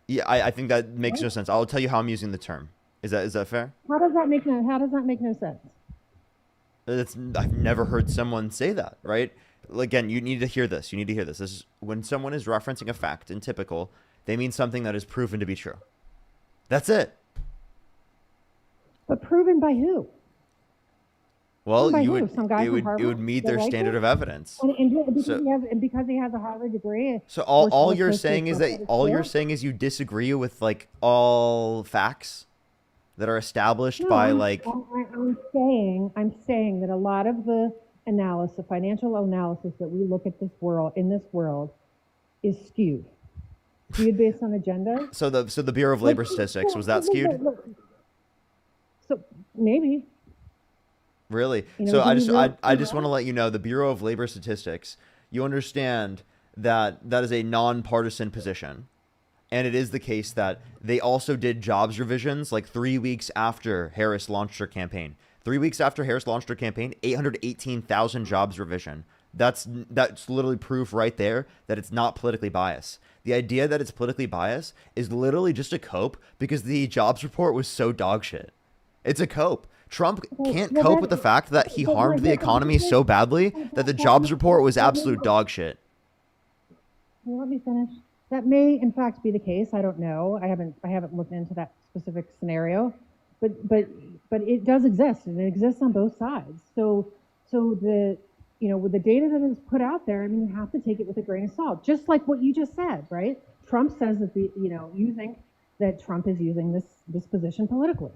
Yeah, I think that makes no sense. I'll tell you how I'm using the term. Is that fair? How does that make no sense? I've never heard someone say that, right? Again, you need to hear this. You need to hear this. This is when someone is referencing a fact in typical, they mean something that is proven to be true. That's But proven by who? Well, By you who? would Some guy it from would Harvard meet that their liked standard it? of evidence. And because he has a Harvard degree. So all we're you're supposed to saying is accept that it as all you're true? saying is you disagree with like all facts that are established No, by I'm- like I'm saying that a lot of the analysis, financial analysis that we look at in this world, is skewed based on agenda. so the Bureau of Labor Statistics, was that skewed? So maybe. Really? You know, So do I you just really I see just that? want to let you know the Bureau of Labor Statistics, you understand that that is a nonpartisan position. And it is the case that they also did jobs revisions like 3 weeks after Harris launched her campaign. 3 weeks after Harris launched her campaign, 818,000 jobs revision. That's literally proof right there that it's not politically biased. The idea that it's politically biased is literally just a cope because the jobs report was so dog shit. It's a cope. Trump can't cope with the fact that he harmed the economy so badly that the jobs report was absolute dog shit. Can you let me finish? That may, in fact, be the case. I don't know. I haven't looked into that specific scenario, but it does exist, and it exists on both sides. So the with the data that is put out there, I mean, you have to take it with a grain of salt. Just like what you just said, right? Trump says that you think that Trump is using this position politically,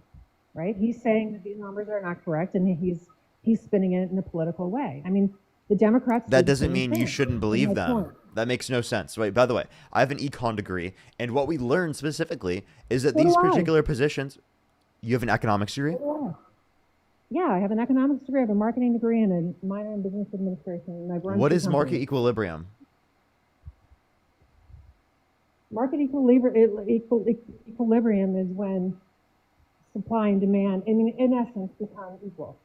right? He's saying that these numbers are not correct, and he's spinning it in a political way. I mean, the Democrats. That do the doesn't same mean you thing. shouldn't And believe that's them. one. That makes no sense. Wait, by the way, I have an econ degree, and what we learned specifically is that So these do I. particular positions. You have an economics degree? Yeah, I have an economics degree, I have a marketing degree, and a minor in business administration. And I've run What two is market companies. equilibrium? Market equilibrium is when supply and demand, I mean, in essence, become equal.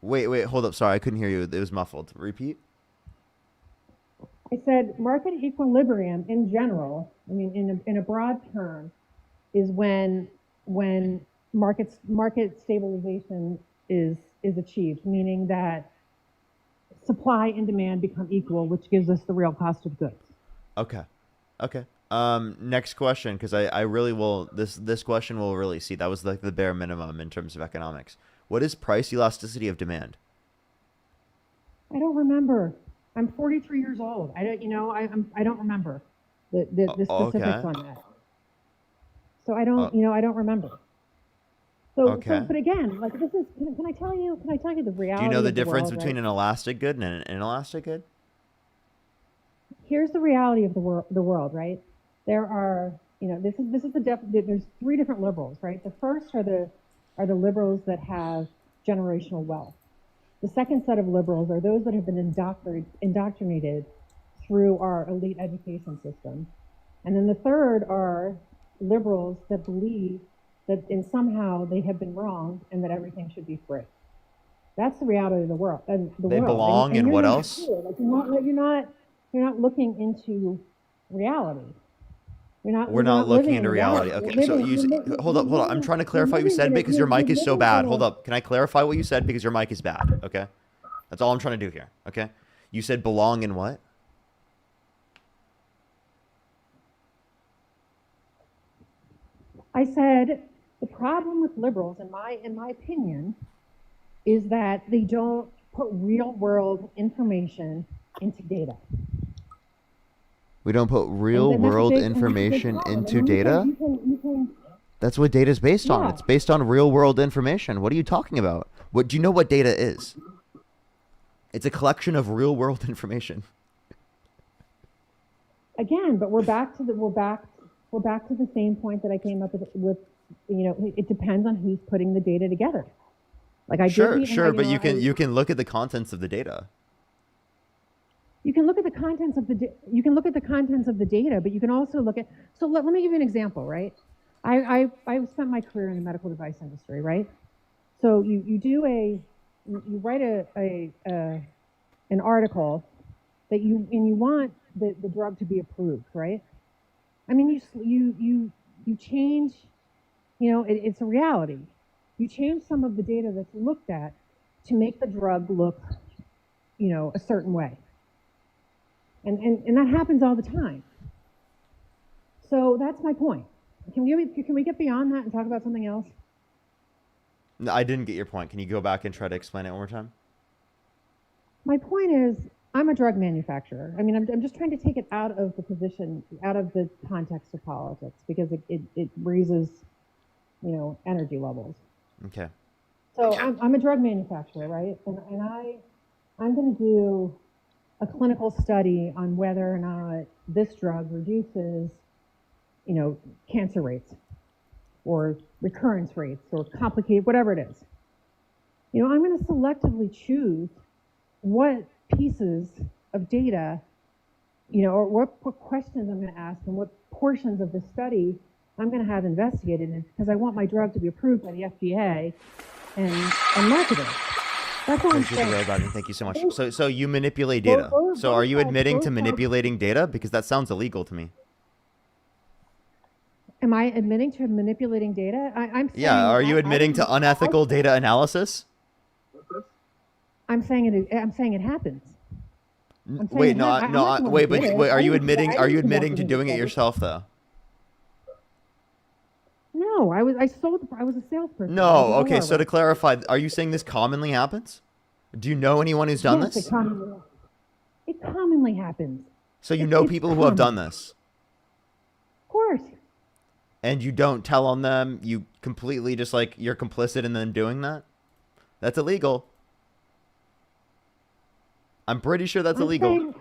Wait, hold up. Sorry, I couldn't hear you. It was muffled. Repeat. I said market equilibrium in general, I mean, in a broad term, is when market stabilization is achieved, meaning that supply and demand become equal, which gives us the real cost of goods. Okay. Next question, because I really will. This question will really see. That was like the bare minimum in terms of economics. What is price elasticity of demand? I don't remember. I'm 43 years old. I don't, I don't remember the specifics on that. So I don't, I don't remember. So, but again, like this is, can I tell you the reality? Do you know the of difference world, between right? an elastic good and an inelastic good? Here's the reality of the world, right? There are, this is there's three different liberals, right? The first are the liberals that have generational wealth. The second set of liberals are those that have been indoctrinated through our elite education system. And then the third are liberals that believe that somehow they have been wrong and that everything should be free. That's the reality of the world. They belong in what else? Like you're not looking into reality. We're not looking into reality. Okay, so hold up. I'm trying to clarify what you said because your mic is so bad. Hold up. Can I clarify what you said because your mic is bad? Okay, that's all I'm trying to do here. Okay, you said belong in what? I said the problem with liberals, in my opinion, is that they don't put real world information into data. We don't put real world information into data? That's what data is based on. It's based on real world information. What are you talking about? Do you know what data is? It's a collection of real world information. Again, but we're back to the same point that I came up with. It depends on who's putting the data together. Like sure, but you can look at the contents of the data. You can look at the contents of the data, but you can also look at. So let me give you an example, right? I spent my career in the medical device industry, right? So you write an article that you want the drug to be approved, right? I mean, you change, it's a reality. You change some of the data that's looked at to make the drug look, a certain way. And that happens all the time. So that's my point. Can we get beyond that and talk about something else? No, I didn't get your point. Can you go back and try to explain it one more time? My point is, I'm a drug manufacturer. I mean, I'm just trying to take it out of the context of politics because it raises, energy levels. Okay. So I'm a drug manufacturer, right? And I'm going to do a clinical study on whether or not this drug reduces, cancer rates or recurrence rates or complicated, whatever it is. I'm going to selectively choose what pieces of data, or what questions I'm going to ask and what portions of the study I'm going to have investigated because I want my drug to be approved by the FDA and marketed. That's what I'm saying. Thank you so much. So you manipulate data. So are you admitting to manipulating data? Because that sounds illegal to me. Am I admitting to manipulating data? I'm saying. Yeah. Are you admitting to unethical data analysis? I'm saying it happens. Wait, wait. Are you admitting to doing it yourself though? No, I was a salesperson. No, okay. So to clarify, are you saying this commonly happens? Do you know anyone who's done this? It commonly happens. So you know people who have done this? Of course. And you don't tell on them? You completely just you're complicit in them doing that? That's illegal. I'm pretty sure that's illegal.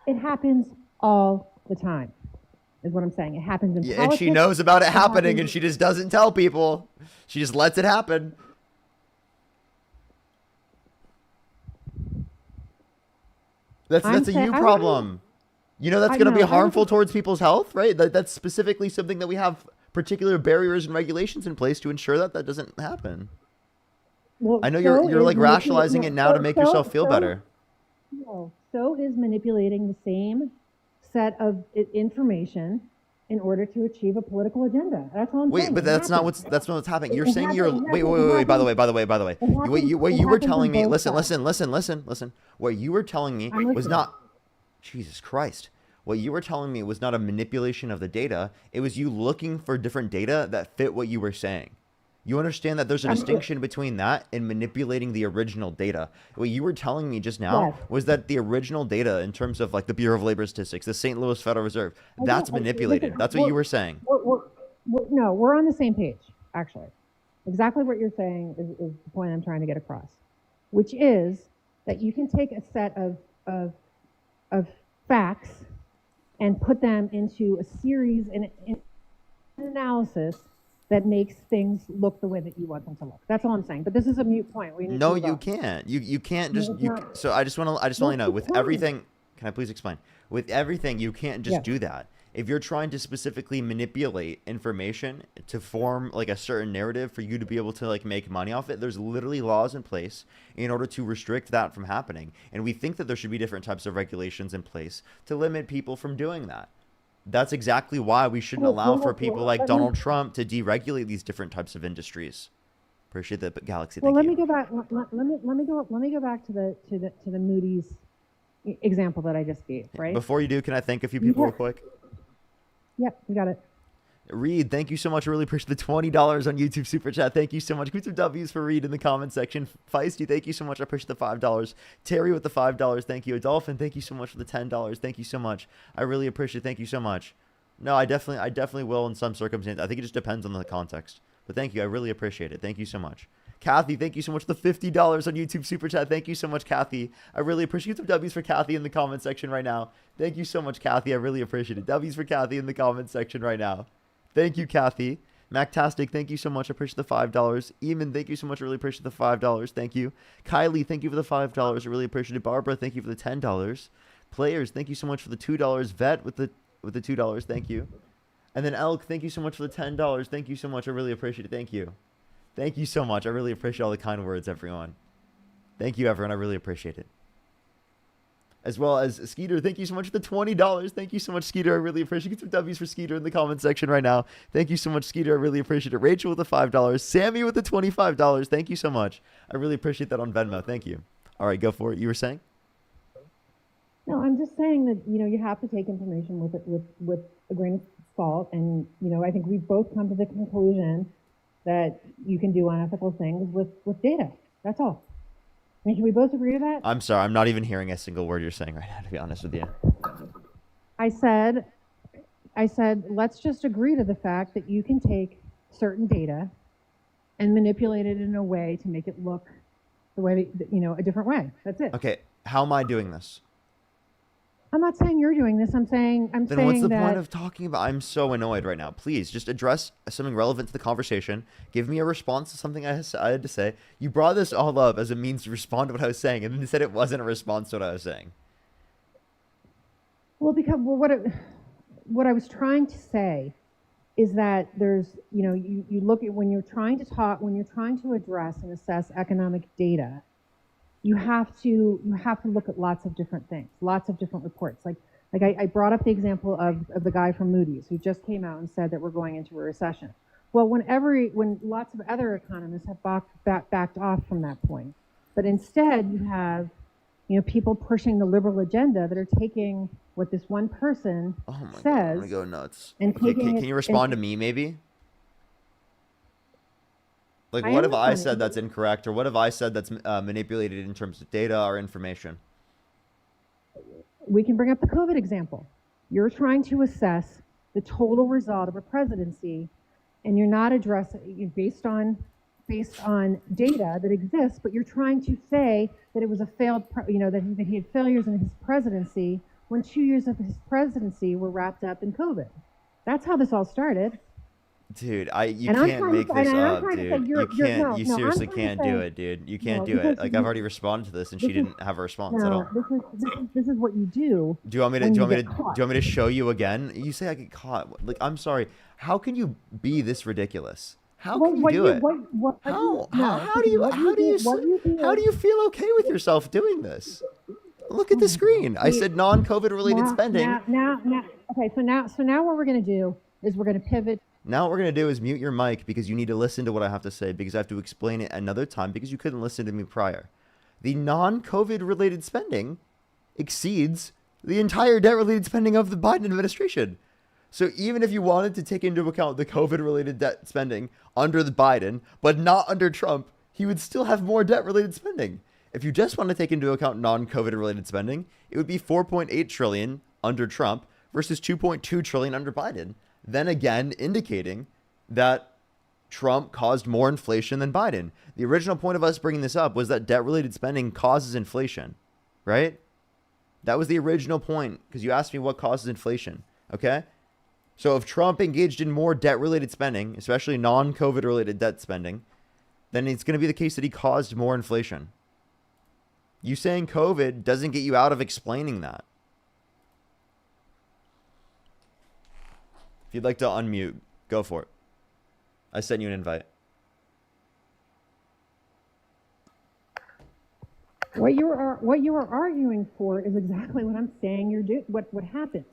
It happens all the time, is what I'm saying. It happens in politics. And she knows about it happening, and she just doesn't tell people. She just lets it happen. That's a you problem. That's going to be harmful towards people's health, right? That's specifically something that we have particular barriers and regulations in place to ensure that doesn't happen. Well, I know you're rationalizing it now to make yourself feel better. No, so is manipulating the same set of information in order to achieve a political agenda. That's all I'm saying. Wait, but that's not what's happening. You're saying wait. By the way. What you were telling me. Listen. What you were telling me was not. Jesus Christ. What you were telling me was not a manipulation of the data. It was you looking for different data that fit what you were saying. You understand that there's a distinction between that and manipulating the original data. What you were telling me just now Yes. was that the original data, in terms of like the Bureau of Labor Statistics, the St. Louis Federal Reserve, that's manipulated. That's what you were saying. No, we're on the same page, actually. Exactly what you're saying is the point I'm trying to get across, which is that you can take a set of facts and put them into a series and an analysis that makes things look the way that you want them to look. That's all I'm saying. But this is a moot point. We need No, to move you on. can't. You can't just. No, it's You, not. so I just want to know with it's fine. everything. Can I please explain? With everything, you can't just Yes. do that. If you're trying to specifically manipulate information to form like a certain narrative for you to be able to like make money off it, there's literally laws in place in order to restrict that from happening. And we think that there should be different types of regulations in place to limit people from doing that. That's exactly why we shouldn't allow for people like Donald Trump to deregulate these different types of industries. Appreciate that, Galaxy. Well, Thank let you. me go back. Let me go back to the Moody's example that I just gave. Right. Before you do, can I thank a few people real quick? Yep, you got it. Reed, thank you so much. I really appreciate the $20 on YouTube Super Chat. Thank you so much. Put some W's for Reed in the comment section. Feisty, thank you so much. I appreciate the $5. Terry with the $5. Thank you. Adolphin, thank you so much for the $10. Thank you so much. I really appreciate it. Thank you so much. No, I definitely will in some circumstances. I think it just depends on the context. But thank you. I really appreciate it. Thank you so much. Kathy, thank you so much for the $50 on YouTube Super Chat. Thank you so much, Kathy. I really appreciate some W's for Kathy in the comment section right now. Thank you so much, Kathy. I really appreciate it. W's for Kathy in the comment section right now. Thank you, Kathy. Mactastic, thank you so much. I appreciate the $5. Eamon, thank you so much. I really appreciate the $5. Thank you. Kylie, thank you for the $5. I really appreciate it. Barbara, thank you for the $10. Players, thank you so much for the $2. Vet with the $2. Thank you. And then Elk, thank you so much for the $10. Thank you so much. I really appreciate it. Thank you. Thank you so much. I really appreciate all the kind words, everyone. Thank you, everyone. I really appreciate it. As well as Skeeter, thank you so much for the $20. Thank you so much, Skeeter. I really appreciate it. Get some W's for Skeeter in the comment section right now. Thank you so much, Skeeter. I really appreciate it. Rachel with the $5. Sammy with the $25. Thank you so much. I really appreciate that on Venmo. Thank you. All right, go for it. You were saying? No, I'm just saying that you have to take information with a grain of salt, and I think we've both come to the conclusion that you can do unethical things with data. That's all. I mean, can we both agree to that? I'm sorry. I'm not even hearing a single word you're saying right now, to be honest with you. I said, let's just agree to the fact that you can take certain data and manipulate it in a way to make it look the way that, a different way. That's it. Okay, how am I doing this? I'm not saying you're doing this. I'm saying Then what's the that point of talking about? I'm so annoyed right now. Please just address something relevant to the conversation. Give me a response to something I had to say. You brought this all up as a means to respond to what I was saying, and then you said it wasn't a response to what I was saying. what I was trying to say is that there's, you look at when you're trying to address and assess economic data, you have to look at lots of different things, lots of different reports. Like I brought up the example of the guy from Moody's who just came out and said that we're going into a recession. Well, when lots of other economists have backed off from that point, but instead you have, people pushing the liberal agenda that are taking what this one person Oh my god, says I'm gonna go nuts. and Okay, taking can it you respond and- to me, maybe? Like, I what am have I responding. said that's incorrect, or what have I said that's manipulated in terms of data or information? We can bring up the COVID example. You're trying to assess the total result of a presidency, and you're not addressing based on data that exists, but you're trying to say that it was a failed, that he had failures in his presidency when 2 years of his presidency were wrapped up in COVID. That's how this all started. Dude, you And I'm can't trying to make say- this and I'm up, trying to dude. say You you're- can't. no, You no, I'm seriously trying to can't do say- it, dude. You can't No, do it. because Like, I've already responded to this, and she this is- didn't have a response at all. No, this is what you do. Do you want me to? when Do you you want me to? get caught. Do you want me to show you again? You say I get caught. Like, I'm sorry. How can you be this ridiculous? How can you do it? How do you feel okay with yourself doing this? Look at the screen. I said non-COVID related spending. Okay, so now what we're going to do is we're going to pivot. Now what we're going to do is mute your mic because you need to listen to what I have to say, because I have to explain it another time because you couldn't listen to me prior. The non-COVID related spending exceeds the entire debt-related spending of the Biden administration. So even if you wanted to take into account the COVID-related debt spending under the Biden, but not under Trump, he would still have more debt-related spending. If you just want to take into account non-COVID-related spending, it would be 4.8 trillion under Trump versus 2.2 trillion under Biden. Then again, indicating that Trump caused more inflation than Biden. The original point of us bringing this up was that debt-related spending causes inflation, right? That was the original point, because you asked me what causes inflation, okay? So if Trump engaged in more debt-related spending, especially non-COVID-related debt spending, then it's going to be the case that he caused more inflation. You saying COVID doesn't get you out of explaining that. If you'd like to unmute, go for it. I sent you an invite. What you are arguing for is exactly what I'm saying. What happens?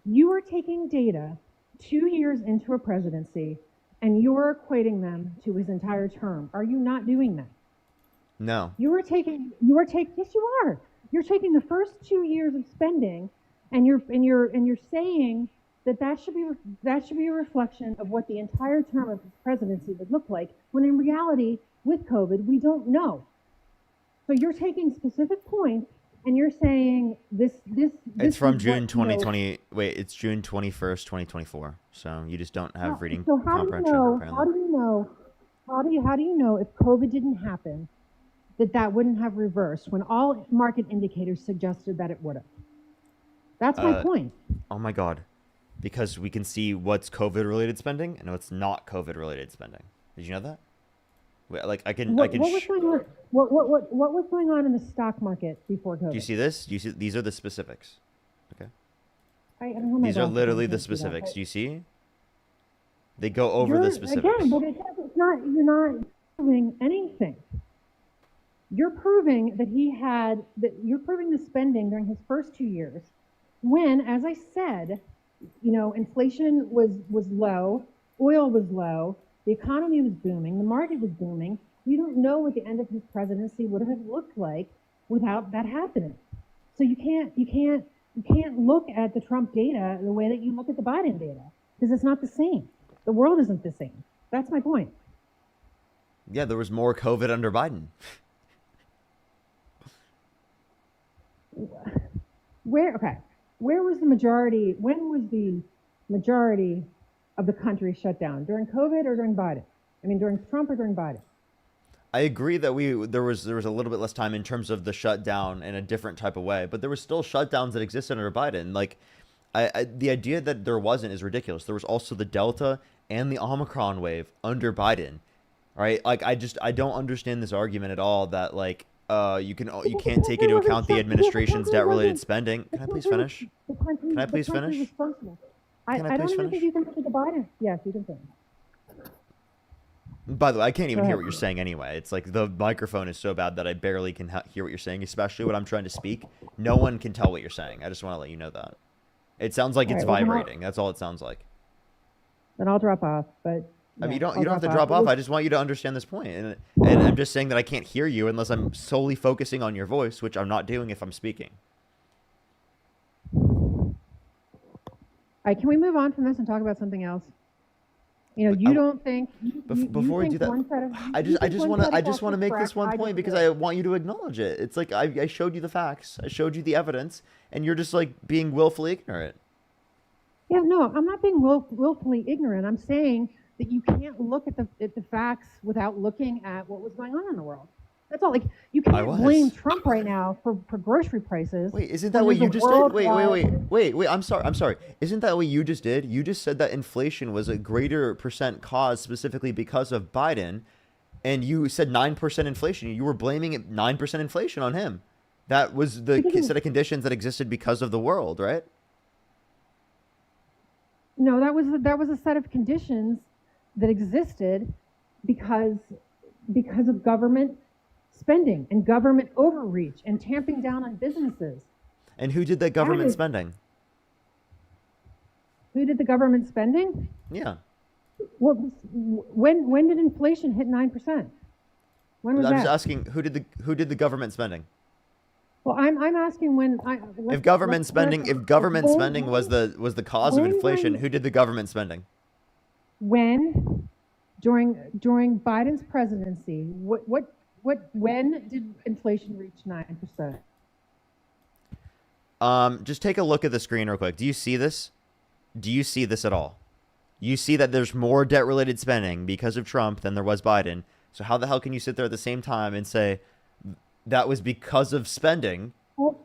You are taking data 2 years into a presidency, and you're equating them to his entire term. Are you not doing that? No. Yes, you are. You're taking the first 2 years of spending, and you're saying that should be a reflection of what the entire term of his presidency would look like, when in reality, with COVID, we don't know. So you're taking specific points and you're saying this It's from is June what, 2020. Wait, it's June 21st, 2024. So you just don't have reading So how do you comprehension. know? Apparently. How do you know if COVID didn't happen, that wouldn't have reversed when all market indicators suggested that it would have? That's my point. Oh my God. Because we can see what's COVID-related spending and what's not COVID-related spending. Did you know that? Like I can. What was going on? What was going on in the stock market before COVID? Do you see this? Do you see? These are the specifics. Okay. I don't know my These are glasses, literally I the can't see that, specifics. but Do you see? They go over the specifics. Again, but it's not. You're not proving anything. You're proving that you're proving the spending during his first 2 years, when, as I said, inflation was low, oil was low, the economy was booming, the market was booming. You don't know what the end of his presidency would have looked like without that happening. So you can't look at the Trump data the way that you look at the Biden data, because it's not the same. The world isn't the same. That's my point. Yeah, there was more COVID under Biden. Where was the majority? When was the majority of the country shut down? During COVID or during Biden? I mean, during Trump or during Biden? I agree that there was a little bit less time in terms of the shutdown in a different type of way, but there were still shutdowns that existed under Biden. Like, the idea that there wasn't is ridiculous. There was also the Delta and the Omicron wave under Biden, right? Like, I don't understand this argument at all that you can't take into account the administration's debt-related spending. Can I please finish? Can I please finish? I Can I don't please even finish? think you can look at the Biden. Yes, you can finish. By the way, I can't even Go hear ahead. what you're saying anyway. It's like the microphone is so bad that I barely can hear what you're saying, especially when I'm trying to speak. No one can tell what you're saying. I just want to let you know that. It sounds like it's All right, well, vibrating. That's all it sounds like. Then I'll drop off. But I mean, yeah, you don't I'll have to off. drop off. I just want you to understand this point. And I'm just saying that I can't hear you unless I'm solely focusing on your voice, which I'm not doing if I'm speaking. All right, can we move on from this and talk about something else? You don't think Before we think do that, one set of- I you think just one want set to of facts is make this correct, one I point because disagree. I want you to acknowledge it. It's like I showed you the facts. I showed you the evidence, and you're just like being willfully ignorant. Yeah, no, I'm not being willfully ignorant. I'm saying that you can't look at the facts without looking at what was going on in the world. That's all. Like, you I can't was. blame Trump right now for grocery prices. Wait, isn't that when what there's you a just did? worldwide- Wait. I'm sorry. Isn't that what you just did? You just said that inflation was a greater percent cause specifically because of Biden, and you said 9% inflation. You were blaming 9% inflation on him. That was the set of conditions that existed because of the world, right? No, that was a set of conditions that existed because of government spending and government overreach and tamping down on businesses. And who did that government is- spending? Who did the government spending? Yeah. When did inflation hit 9%? When was I'm that? just asking who did the government spending? Well, I'm asking when If government spending was when, the cause of inflation, who did the government spending? when during Biden's presidency, when did inflation reach 9%? Just take a look at the screen real quick. Do you see this? Do you see this at all? You see that there's more debt-related spending because of Trump than there was Biden. So how the hell can you sit there at the same time and say that was because of spending? Well,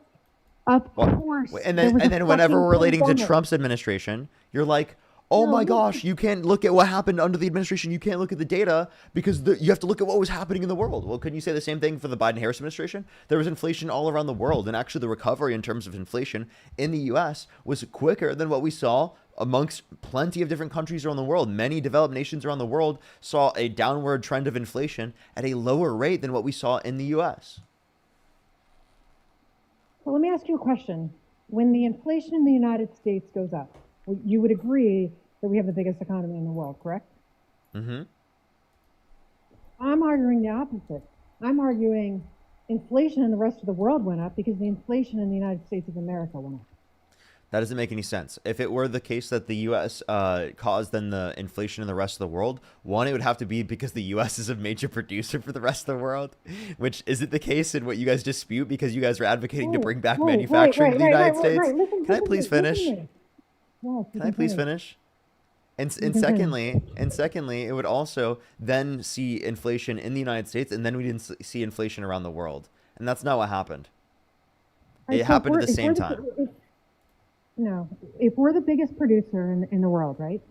of course. And there was a then whenever fucking we're relating to pandemic. Trump's administration, you're like, oh No, my look- gosh, you can't look at what happened under the administration. You can't look at the data because you have to look at what was happening in the world. Well, couldn't you say the same thing for the Biden-Harris administration? There was inflation all around the world, and actually the recovery in terms of inflation in the U.S. was quicker than what we saw amongst plenty of different countries around the world. Many developed nations around the world saw a downward trend of inflation at a lower rate than what we saw in the U.S. Well, let me ask you a question. When the inflation in the United States goes up, you would agree that we have the biggest economy in the world, correct? Mm-hmm. I'm arguing the opposite. I'm arguing inflation in the rest of the world went up because the inflation in the United States of America went up. That doesn't make any sense. If it were the case that the U.S. Caused then the inflation in the rest of the world, one, it would have to be because the U.S. is a major producer for the rest of the world, which isn't the case in what you guys dispute because you guys are advocating to bring back manufacturing to the United States. Can I please finish? Can I please finish? And secondly, it would also then see inflation in the United States, and then we didn't see inflation around the world, and that's not what happened. It happened at the same time. No, if we're the biggest producer in the world, right?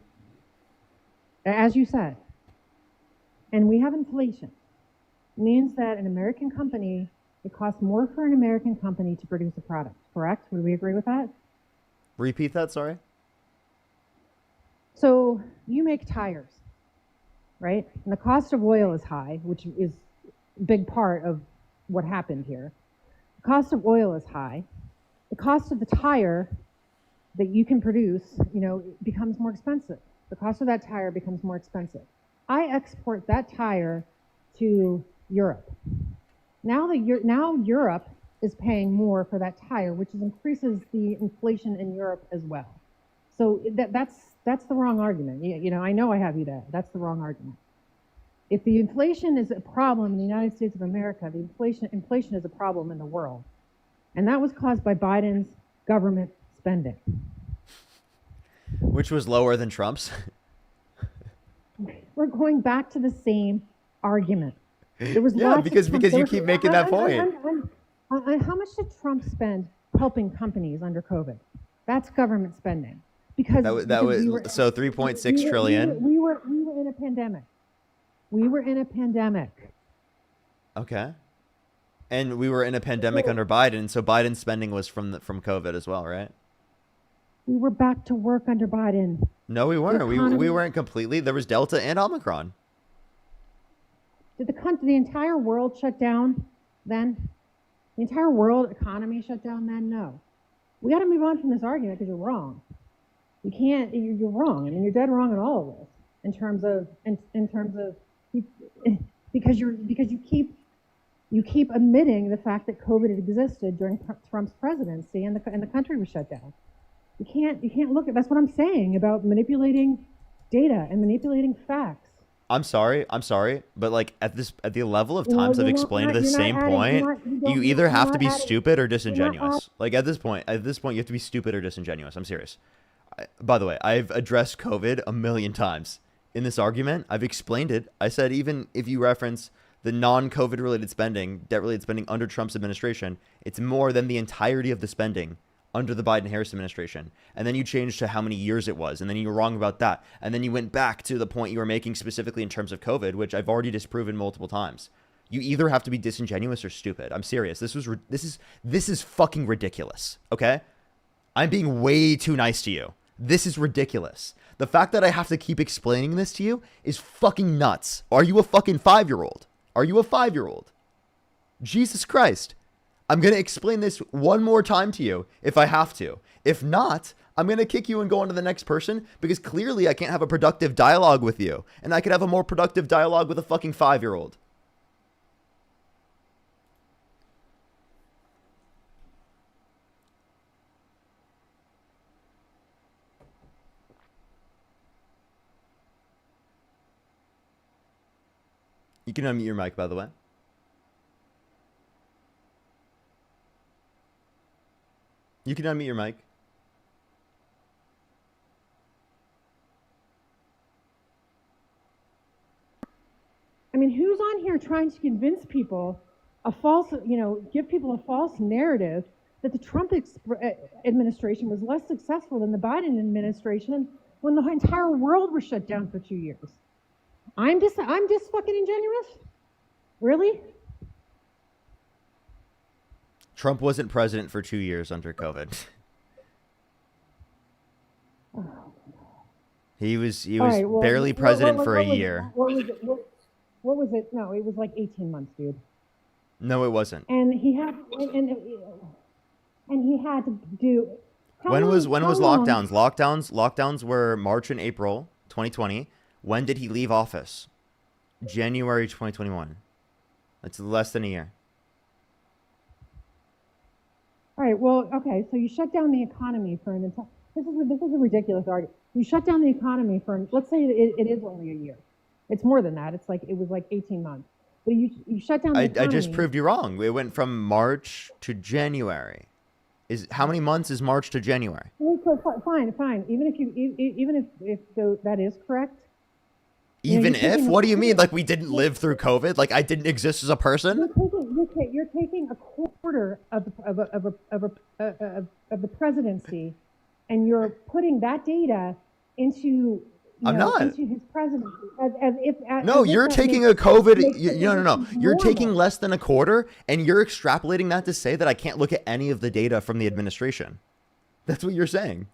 As you said, and we have inflation, means that an American company, it costs more for an American company to produce a product, correct? Would we agree with that? Repeat that, sorry. So you make tires, right? And the cost of oil is high, which is a big part of what happened here. The cost of oil is high. The cost of the tire that you can produce, becomes more expensive. The cost of that tire becomes more expensive. I export that tire to Europe. Now Europe is paying more for that tire, which increases the inflation in Europe as well. So that's the wrong argument. I know I have you there. That's the wrong argument. If the inflation is a problem in the United States of America, the inflation is a problem in the world. And that was caused by Biden's government spending. Which was lower than Trump's. We're going back to the same argument. There was Yeah, lots of because Trump- you there keep was- making that point. How much did Trump spend helping companies under COVID? That's government spending. Because we were, so 3.6 trillion. We were in a pandemic. We were in a pandemic. Okay. And we were in a pandemic under Biden, so Biden's spending was from COVID as well, right? We were back to work under Biden. No, we weren't. We economy- weren't completely. There was Delta and Omicron. Did the entire world shut down then? The entire world economy shut down then? No. We got to move on from this argument because you're wrong. You can't. You're wrong. I mean, you're dead wrong on all of this in terms of because you keep omitting the fact that COVID had existed during Trump's presidency and the country was shut down. You can't look at. That's what I'm saying about manipulating data and manipulating facts. I'm sorry, but like at the level of times I've explained the same point, you either have to be stupid or disingenuous. Like at this point, you have to be stupid or disingenuous. I'm serious. By the way, I've addressed COVID a million times in this argument. I've explained it. I said even if you reference the non-COVID related spending, debt-related spending under Trump's administration, it's more than the entirety of the spending under the Biden-Harris administration. And then you changed to how many years it was, and then you were wrong about that. And then you went back to the point you were making specifically in terms of COVID, which I've already disproven multiple times. You either have to be disingenuous or stupid. I'm serious. This is fucking ridiculous. Okay? I'm being way too nice to you. This is ridiculous. The fact that I have to keep explaining this to you is fucking nuts. Are you a fucking 5-year-old? Are you a 5-year-old? Jesus Christ. I'm going to explain this one more time to you if I have to. If not, I'm going to kick you and go on to the next person because clearly I can't have a productive dialogue with you. And I could have a more productive dialogue with a fucking 5-year-old. You can unmute your mic, by the way. You can unmute your mic. I mean, who's on here trying to convince people a false, give people a false narrative that the Trump administration was less successful than the Biden administration when the entire world was shut down for 2 years? I'm just fucking ingenuous? Really? Trump wasn't president for 2 years under COVID. He was All right, well, barely president for a year. What was it? No, it was like 18 months, dude. No, it wasn't. And he had to do. When was how long? lockdowns? Lockdowns were March and April 2020. When did he leave office? January 2021. That's less than a year. All right. Well, okay. So you shut down the economy for an entire. This is a ridiculous argument. You shut down the economy for. Let's say it is only a year. It's more than that. It was like 18 months. But you shut down the economy. I just proved you wrong. It went from March to January. How many months is March to January? Fine. Even if that is correct. Even if? What do you mean? Like we didn't live through COVID? Like I didn't exist as a person? You're taking a quarter of the presidency, and you're putting that data into. Into his presidency, You're taking a COVID. No. You're taking less than a quarter, and you're extrapolating that to say that I can't look at any of the data from the administration. That's what you're saying.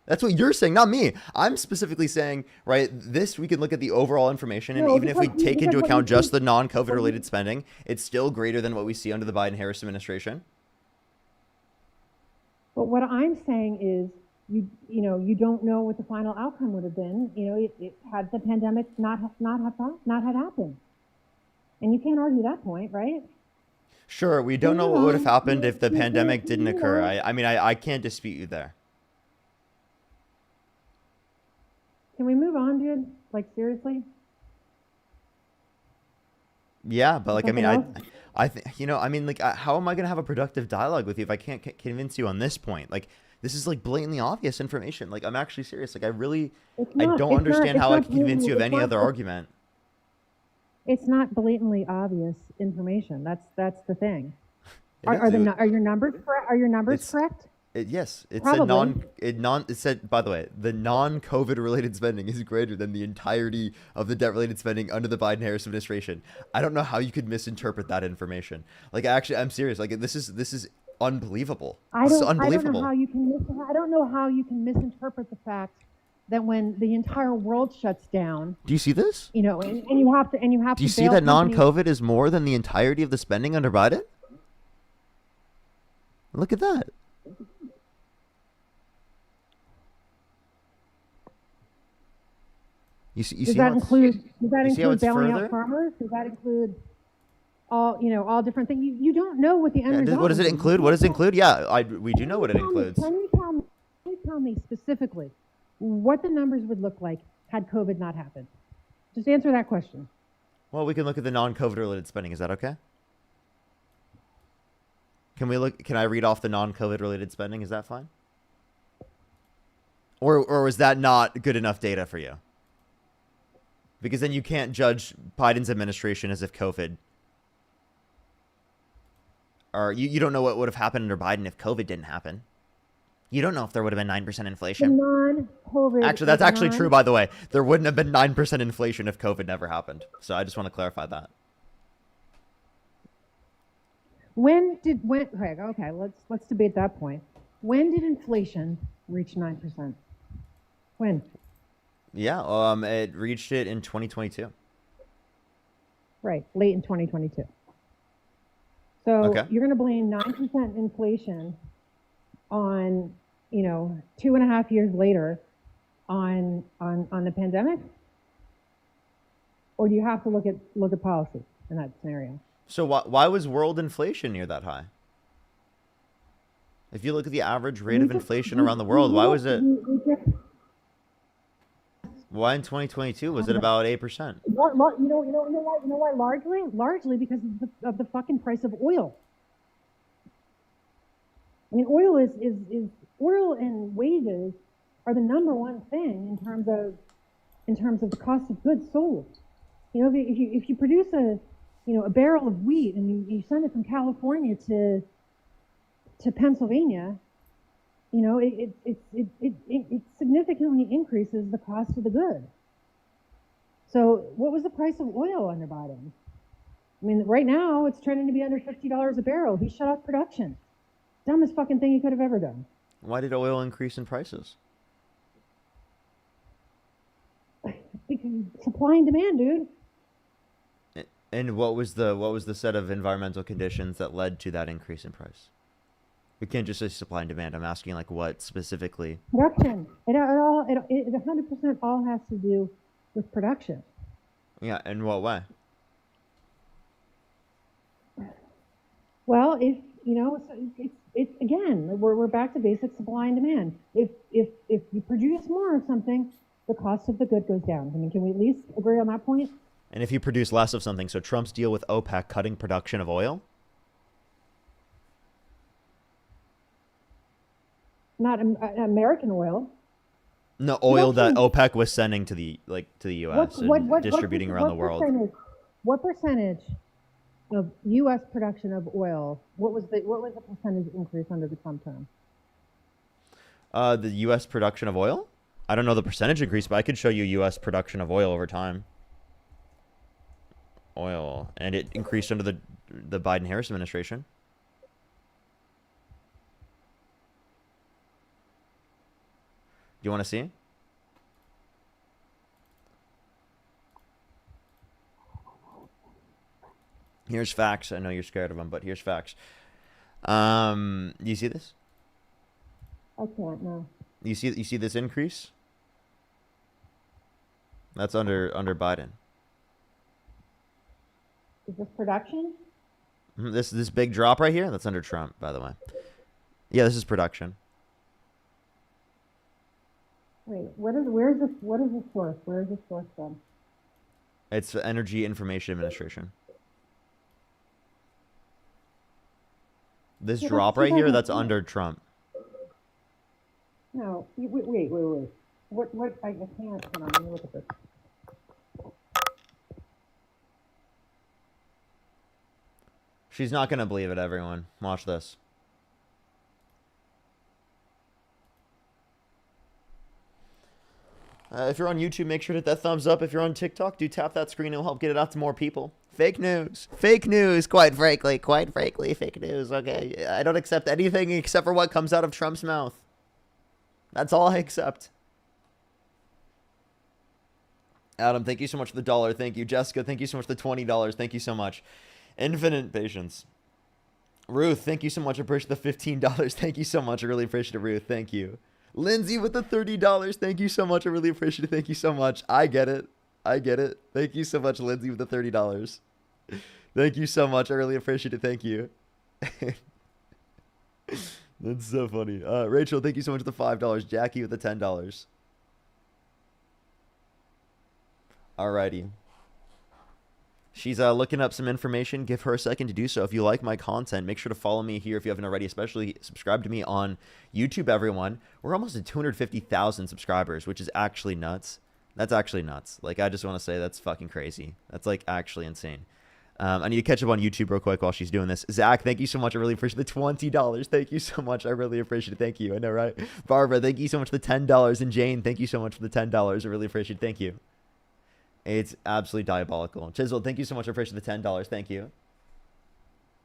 That's what you're saying, not me. I'm specifically saying, right, we can look at the overall information, and even if we take into account just the non-COVID related spending, it's still greater than what we see under the Biden-Harris administration. But what I'm saying is, you don't know what the final outcome would have been. It had the pandemic not had happened, and you can't argue that point, right? Sure, we don't know what would have happened if the pandemic didn't occur. I can't dispute you there. Can we move on, dude? Like seriously? Yeah, but Something else? how am I gonna have a productive dialogue with you if I can't convince you on this point? Like, this is like blatantly obvious information. Like, I'm actually serious. Like, I don't understand how I can convince you of any other argument. It's not blatantly obvious information. That's the thing. Are your numbers correct? Are your numbers correct? Yes, it Probably. it said, by the way, the non-COVID related spending is greater than the entirety of the debt related spending under the Biden-Harris administration. I don't know how you could misinterpret that information. Like, I'm serious. Like, this is unbelievable. It's unbelievable. I don't know how you can misinterpret the fact that when the entire world shuts down. Do you see this? And you have to Do you see that non-COVID is more than the entirety of the spending under Biden? Look at that. Does that include bailing further? out farmers? Does that include all different things? You don't know what the end result. What does it include? What does it include? Yeah, we do know what it includes. Can you tell me specifically what the numbers would look like had COVID not happened? Just answer that question. Well, we can look at the non-COVID related spending. Is that okay? Can I read off the non-COVID related spending? Is that fine? Or was that not good enough data for you? Because then you can't judge Biden's administration as if COVID, or you don't know what would have happened under Biden if COVID didn't happen. You don't know if there would have been 9% inflation. Non-COVID. Actually, that's actually true, by the way. There wouldn't have been 9% inflation if COVID never happened. So I just want to clarify that. Okay, let's debate that point. When did inflation reach 9%? When? Yeah, it reached it in 2022. Right, late in 2022. So You're going to blame 9% inflation on, 2.5 years later on the pandemic? Or do you have to look at policy in that scenario? So why was world inflation near that high? If you look at the average rate of inflation around the world, why was it? Why in 2022 was it about 8%? You know why? Largely because of the fucking price of oil. I mean, oil oil and wages are the number one thing in terms of the cost of goods sold. You know, if you produce a barrel of wheat and you send it from California to Pennsylvania, you know, it significantly increases the cost of the good. So what was the price of oil under Biden? I mean, right now it's trending to be under $50 a barrel. He shut off production. Dumbest fucking thing he could have ever done. Why did oil increase in prices? Because supply and demand, dude. And what was the set of environmental conditions that led to that increase in price? We can't just say supply and demand. I'm asking like what specifically. Production. It 100% all has to do with production. Yeah, in what way? Well, if you know, it's again, we're back to basic supply and demand. If you produce more of something, the cost of the good goes down. I mean, can we at least agree on that point? And if you produce less of something, so Trump's deal with OPEC cutting production of oil? Not American oil. No, oil that OPEC was sending to the U.S. and distributing around the world. What percentage of U.S. production of oil? What was the percentage increase under the Trump term? The U.S. production of oil? I don't know the percentage increase, but I could show you U.S. production of oil over time. Oil, and it increased under the Biden-Harris administration. Do you want to see? Here's facts. I know you're scared of them, but here's facts. Do you see this? I can't, no. You see this increase? That's under Biden. Is this production? This big drop right here, that's under Trump, by the way. Yeah, this is production. Wait, what is the source? Where is the source from? It's the Energy Information Administration. This drop right here, that's under Trump. No, wait. What? I can't. Hold on, let me look at this. She's not going to believe it, everyone. Watch this. If you're on YouTube, make sure to hit that thumbs up. If you're on TikTok, do tap that screen. It'll help get it out to more people. Fake news. Fake news, quite frankly, fake news. Okay, I don't accept anything except for what comes out of Trump's mouth. That's all I accept. Adam, thank you so much for the $1. Thank you. Jessica, thank you so much for the $20. Thank you so much. Infinite patience. Ruth, thank you so much. I appreciate the $15. Thank you so much. I really appreciate it, Ruth. Thank you. Lindsay with the $30. Thank you so much. I really appreciate it. Thank you so much. I get it. Thank you so much, Lindsay with the $30. Thank you so much. I really appreciate it. Thank you. That's so funny. Rachel, thank you so much for the $5. Jackie with the $10. Alrighty. She's looking up some information. Give her a second to do so. If you like my content, make sure to follow me here if you haven't already, especially subscribe to me on YouTube, everyone. We're almost at 250,000 subscribers, which is actually nuts. That's actually nuts. Like, I just want to say that's fucking crazy. That's, like, actually insane. I need to catch up on YouTube real quick while she's doing this. Zach, thank you so much. I really appreciate the $20. Thank you so much. I really appreciate it. Thank you. I know, right? Barbara, thank you so much for the $10. And Jane, thank you so much for the $10. I really appreciate it. Thank you. It's absolutely diabolical. Chisel, thank you so much. I appreciate the $10. Thank you.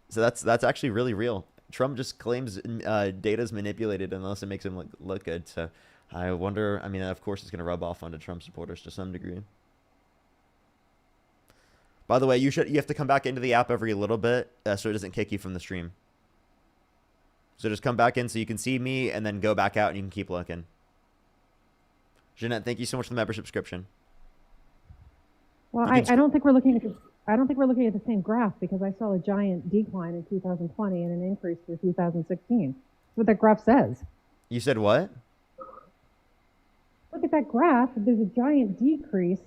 So that's actually really real. Trump just claims data is manipulated unless it makes him look good. So I wonder, I mean, of course it's going to rub off onto Trump supporters to some degree. By the way, you have to come back into the app every little bit so it doesn't kick you from the stream. So just come back in so you can see me and then go back out and you can keep looking. Jeanette, thank you so much for the membership subscription. Well, I don't think we're looking at the same graph because I saw a giant decline in 2020 and an increase for 2016. That's what that graph says. You said what? Look at that graph, there's a giant decrease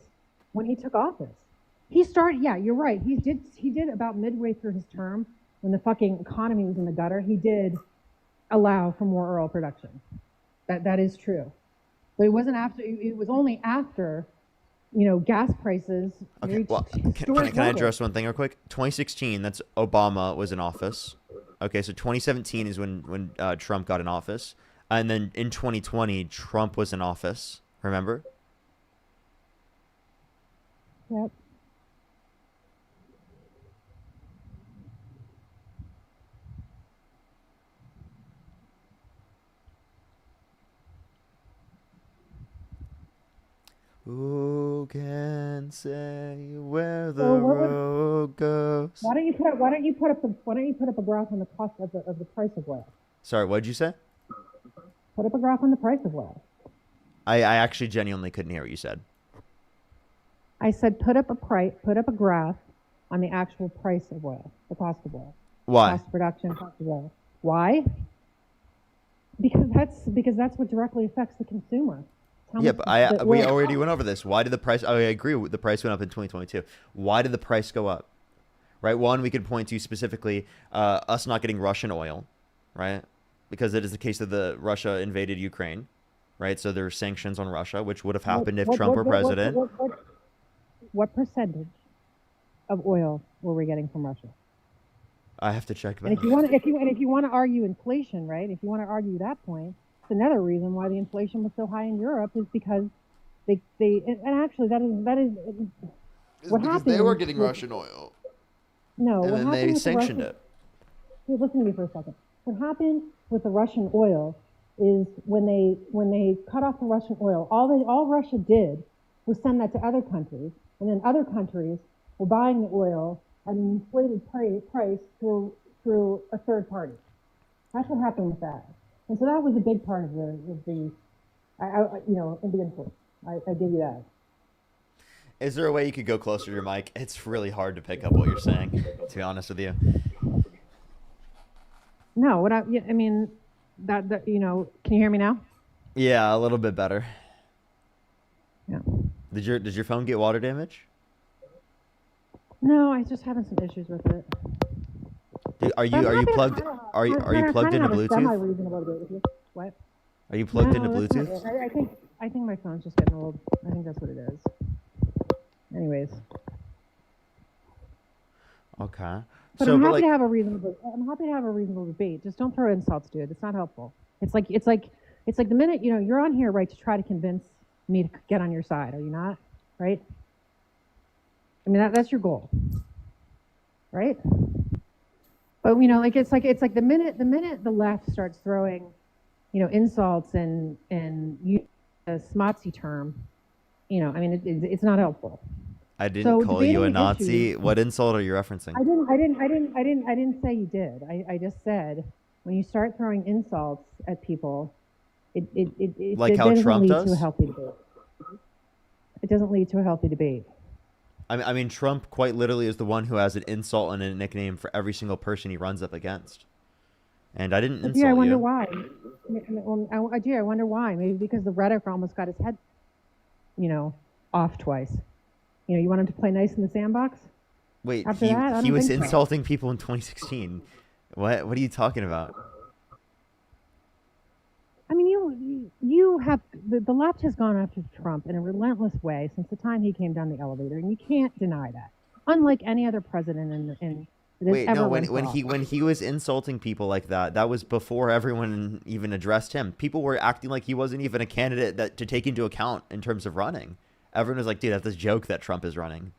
when he took office. He started, yeah, you're right. He did about midway through his term, when the fucking economy was in the gutter, he did allow for more oil production. That is true. But it wasn't after, it was only after, gas prices Okay, reached well, historic can I levels. address one thing real quick? 2016, that's Obama was in office. Okay, so 2017 is when Trump got in office. And then in 2020, Trump was in office. Remember? Yep. Who can say where the So what would- road goes? Why don't you put up a graph on the cost of the price of oil? Sorry, what did you say? Put up a graph on the price of oil. I actually genuinely couldn't hear what you said. I said put up a graph on the actual price of oil, the cost of oil. Why? Cost of production, cost of oil. Why? Because that's what directly affects the consumer. How Yeah, much but the we oil already costs. went over this. Why did the price? I agree. The price went up in 2022. Why did the price go up? Right. One, we could point to specifically us not getting Russian oil, right? Because it is the case that the Russia invaded Ukraine, right? So there are sanctions on Russia, which would have happened if Trump were president. What percentage of oil were we getting from Russia? I have to check And that. if you want to argue inflation, right? If you want to argue that point, it's another reason why the inflation was so high in Europe is because they and actually that is what because happened. they were getting with- Russian oil, No, and what then happened they with the sanctioned Russian- it. Hey, listen to me for a second. What happened with the Russian oil is when they cut off the Russian oil, all Russia did was send that to other countries, and then other countries were buying the oil at an inflated price through a third party. That's what happened with that, and so that was a big part of the in the influence. I give you that. Is there a way you could go closer to your mic? It's really hard to pick up what you're saying, to be honest with you. No, I mean that can you hear me now? Yeah, a little bit better. Yeah. Did your phone get water damage? No, I just having some issues with it. Are you plugged? Are you plugged into Bluetooth? Semi-reasonable debate with you. What? Are you plugged No, into that's not Bluetooth? it. I think my phone's just getting old. I think that's what it is. Anyways, Okay. but So, I'm but happy like, to have a reasonable debate. Just don't throw insults, dude. It's not helpful. It's like the minute you're on here, right, to try to convince me to get on your side. Are you not? Right? I mean that's your goal, right? But it's like the minute the left starts throwing, insults and use a smotsy term, I mean it's not helpful. I didn't so call you a debating Nazi. issues- What insult are you referencing? I didn't say you did. I just said when you start throwing insults at people, it Like how doesn't Trump lead does? to a healthy debate. It doesn't lead to a healthy debate. I mean, Trump quite literally is the one who has an insult and a nickname for every single person he runs up against. And I didn't insult Gee, I wonder you. why. I wonder why. Maybe because the rhetoric almost got his head, off twice. You want him to play nice in the sandbox? Wait, After that, I he don't was think so. insulting people in 2016. What are you talking about? I mean, you have the left has gone after Trump in a relentless way since the time he came down the elevator, and you can't deny that. Unlike any other president in that has Wait, ever no, run for when he was insulting people like that, that was before everyone even addressed him. People were acting like he wasn't even a candidate to take into account in terms of running. Everyone was like, dude, that's this joke that Trump is running.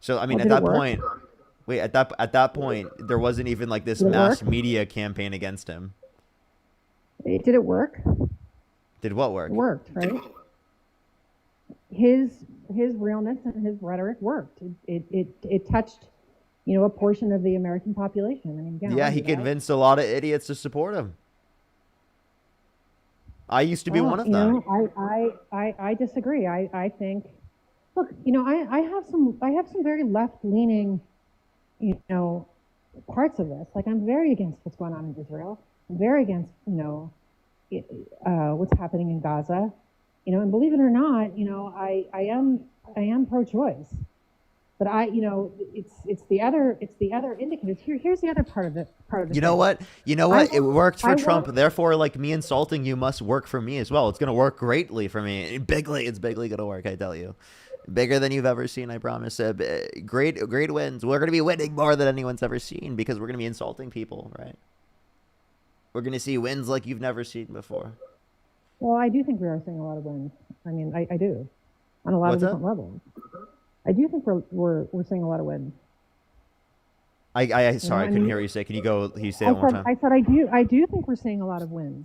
So I mean, Well, at did it that work? point, wait, at that point, there wasn't even like this Did it mass work? media campaign against him. Did it work? Did what work? It worked, right? His realness and his rhetoric worked. It touched, a portion of the American population. I mean, again, Yeah, he convinced a lot of idiots to support him. I used to be one of them. I disagree. I think, look, I have some very left leaning, parts of this. Like I'm very against what's going on in Israel. I'm very against, what's happening in Gaza. And believe it or not, I am pro-choice, but it's the other indicators. Here's the other part of it. You know what? It worked for I Trump. work- Therefore, like, me insulting you must work for me as well. It's gonna work greatly for me. It's bigly gonna work. I tell you, bigger than you've ever seen. I promise. Great wins. We're gonna be winning more than anyone's ever seen because we're gonna be insulting people, right? We're gonna see wins like you've never seen before. Well, I do think we are seeing a lot of wins. I mean, I do, on a lot What's of that? different levels. I do think we're seeing a lot of wins. Sorry, I couldn't hear what you say. Can you say it one more time? I said I do think we're seeing a lot of wins.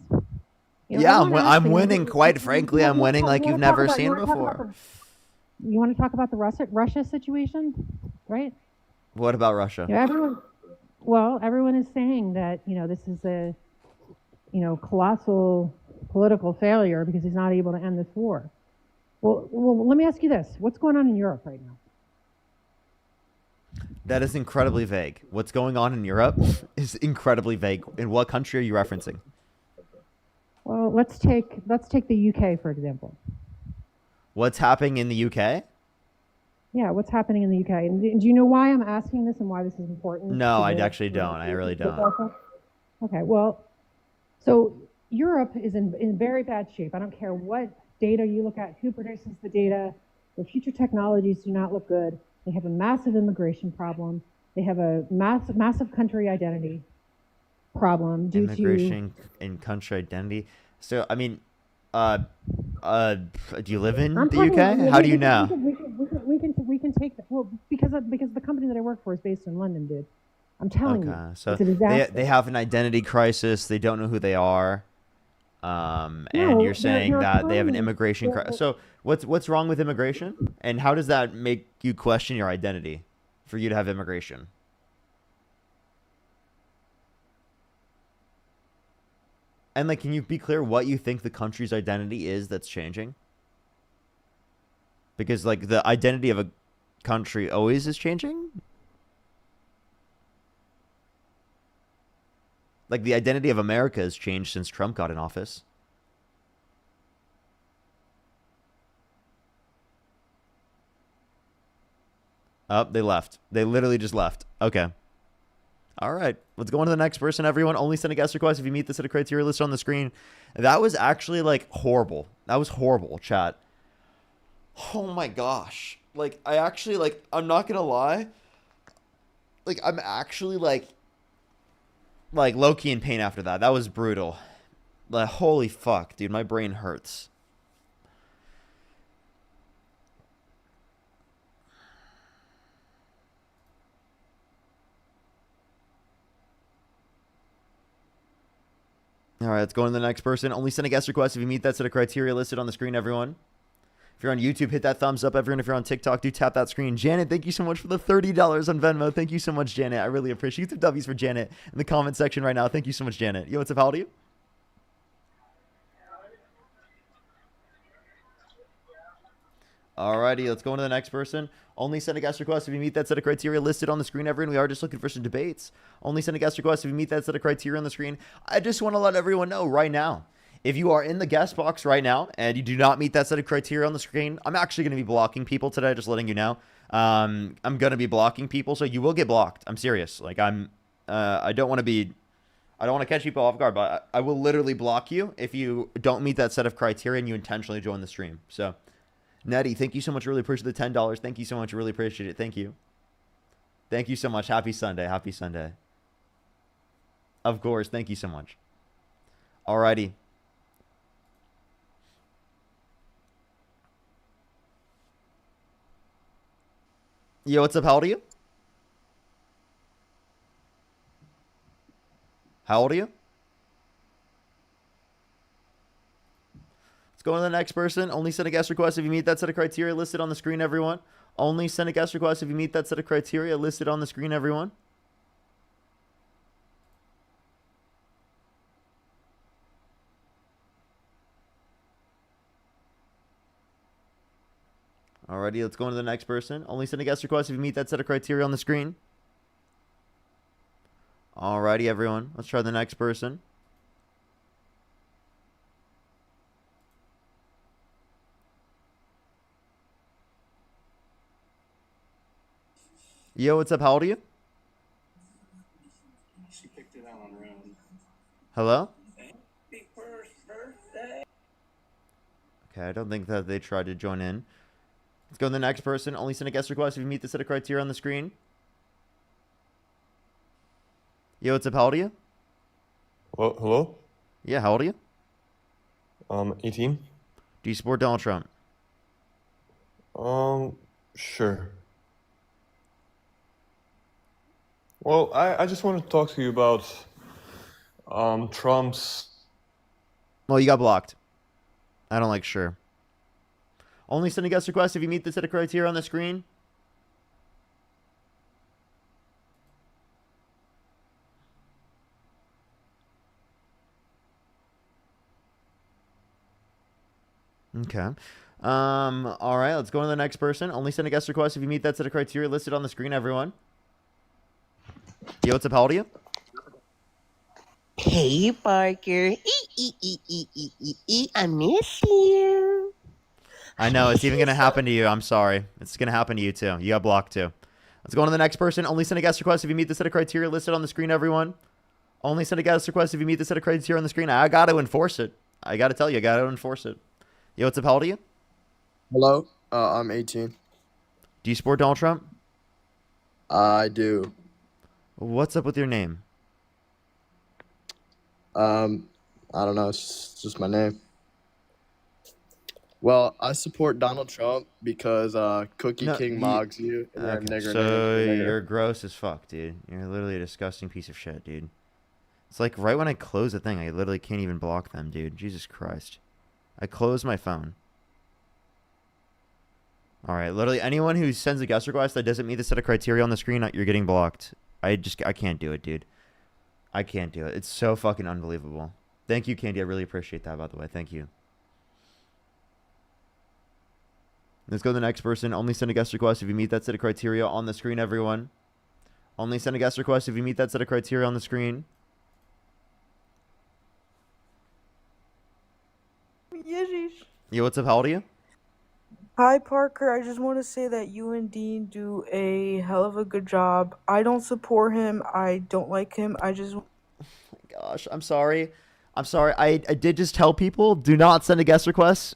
Yeah, everyone I'm asks, winning. Quite frankly, I'm winning like you've never seen You before. want to talk about the Russia situation, right? What about Russia? Everyone is saying that this is a colossal political failure because he's not able to end this war. Well, let me ask you this: what's going on in Europe right now? That is incredibly vague. What's going on in Europe is incredibly vague. In what country are you referencing? Well, let's take the UK for example. What's happening in the UK? Yeah, what's happening in the UK? And do you know why I'm asking this and why this is important? No, I actually don't. I really don't. Okay, well, so Europe is in very bad shape. I don't care what data you look at, who produces the data. Their future technologies do not look good. They have a massive immigration problem. They have a massive country identity problem due Immigration and country identity. So, I mean, do you live in the UK? How do you know? We can take that. Well, because the company that I work for is based in London, dude. I'm telling you. So it's a disaster. they have an identity crisis. They don't know who they are. And No, you're saying they're that they have an fine. immigration crisis. So what's wrong with immigration? And how does that make you question your identity for you to have immigration? And like, can you be clear what you think the country's identity is that's changing? Because like the identity of a country always is changing. Like the identity of America has changed since Trump got in office. Oh, they left. They literally just left. Okay. All right. Let's go on to the next person, everyone. Only send a guest request if you meet the set of criteria listed on the screen. That was actually like horrible. That was horrible, chat. Oh my gosh. Like, I actually, like, I'm not gonna lie. Like, I'm actually like low-key in pain after that. That was brutal. Like, holy fuck, dude. My brain hurts. All right, let's go on to the next person. Only send a guest request if you meet that set of criteria listed on the screen, everyone. If you're on YouTube, hit that thumbs up. Everyone, if you're on TikTok, do tap that screen. Janet, thank you so much for the $30 on Venmo. Thank you so much, Janet. I really appreciate it. Some W's for Janet in the comment section right now. Thank you so much, Janet. Yo, what's up? How old are you? Alrighty, let's go on to the next person. Only send a guest request if you meet that set of criteria listed on the screen, everyone. We are just looking for some debates. Only send a guest request if you meet that set of criteria on the screen. I just want to let everyone know right now, if you are in the guest box right now and you do not meet that set of criteria on the screen, I'm actually going to be blocking people today, just letting you know. I'm going to be blocking people, so you will get blocked. I'm serious. Like, I don't want to catch people off guard, but I will literally block you if you don't meet that set of criteria and you intentionally join the stream. So, Nettie, thank you so much. Really appreciate the $10. Thank you so much. Really appreciate it. Thank you. Thank you so much. Happy Sunday. Happy Sunday. Of course. Thank you so much. Alrighty. Yo, what's up? How old are you? How old are you? Let's go on to the next person. Only send a guest request if you meet that set of criteria listed on the screen, everyone. Only send a guest request if you meet that set of criteria listed on the screen, everyone. Alrighty, let's go on to the next person. Only send a guest request if you meet that set of criteria on the screen. Alrighty, everyone. Let's try the next person. Yo, what's up? How old are you? She picked it out on her own. Hello? Okay, I don't think that they tried to join in. Let's go to the next person. Only send a guest request if you meet the set of criteria on the screen. Yo, what's up? How old are you? Well, hello? Yeah, how old are you? 18. Do you support Donald Trump? Sure. Well, I just want to talk to you about Trump's. Well, you got blocked. I don't like sure. Only send a guest request if you meet the set of criteria on the screen. Okay. All right, let's go to the next person. Only send a guest request if you meet that set of criteria listed on the screen, everyone. Yo, what's up? How old are you? Hey, Parker. I miss you. I know, it's even going to happen to you. I'm sorry. It's going to happen to you, too. You got blocked, too. Let's go on to the next person. Only send a guest request if you meet the set of criteria listed on the screen, everyone. Only send a guest request if you meet the set of criteria on the screen. I got to enforce it. I got to tell you, I got to enforce it. Yo, what's up? How old are you? Hello, I'm 18. Do you support Donald Trump? I do. What's up with your name? I don't know. It's just my name. Well, I support Donald Trump because Cookie No, King you- mogs you. And you're a Okay, nigger, so nigger. you're gross as fuck, dude. You're literally a disgusting piece of shit, dude. It's like right when I close the thing, I literally can't even block them, dude. Jesus Christ. I closed my phone. All right, literally anyone who sends a guest request that doesn't meet the set of criteria on the screen, you're getting blocked. I can't do it, dude. I can't do it. It's so fucking unbelievable. Thank you, Candy. I really appreciate that, by the way. Thank you. Let's go to the next person. Only send a guest request if you meet that set of criteria on the screen, everyone. Only send a guest request if you meet that set of criteria on the screen. Yo, what's up? How old are you? Hi, Parker. I just want to say that you and Dean do a hell of a good job. I don't support him. I don't like him. I just. Gosh, I'm sorry. I'm sorry. I did just tell people, do not send a guest request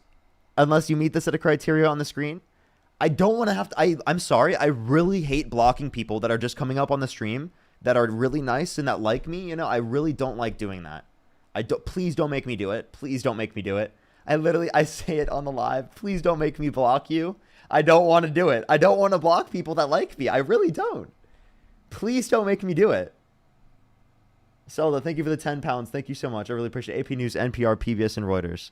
unless you meet the set of criteria on the screen. I don't want to have to. I'm sorry. I really hate blocking people that are just coming up on the stream that are really nice and that like me. You know, I really don't like doing that. Please don't make me do it. Please don't make me do it. I say it on the live. Please don't make me block you. I don't want to do it. I don't want to block people that like me. I really don't. Please don't make me do it. Zelda, thank you for the 10 pounds. Thank you so much. I really appreciate it. AP News, NPR, PBS, and Reuters.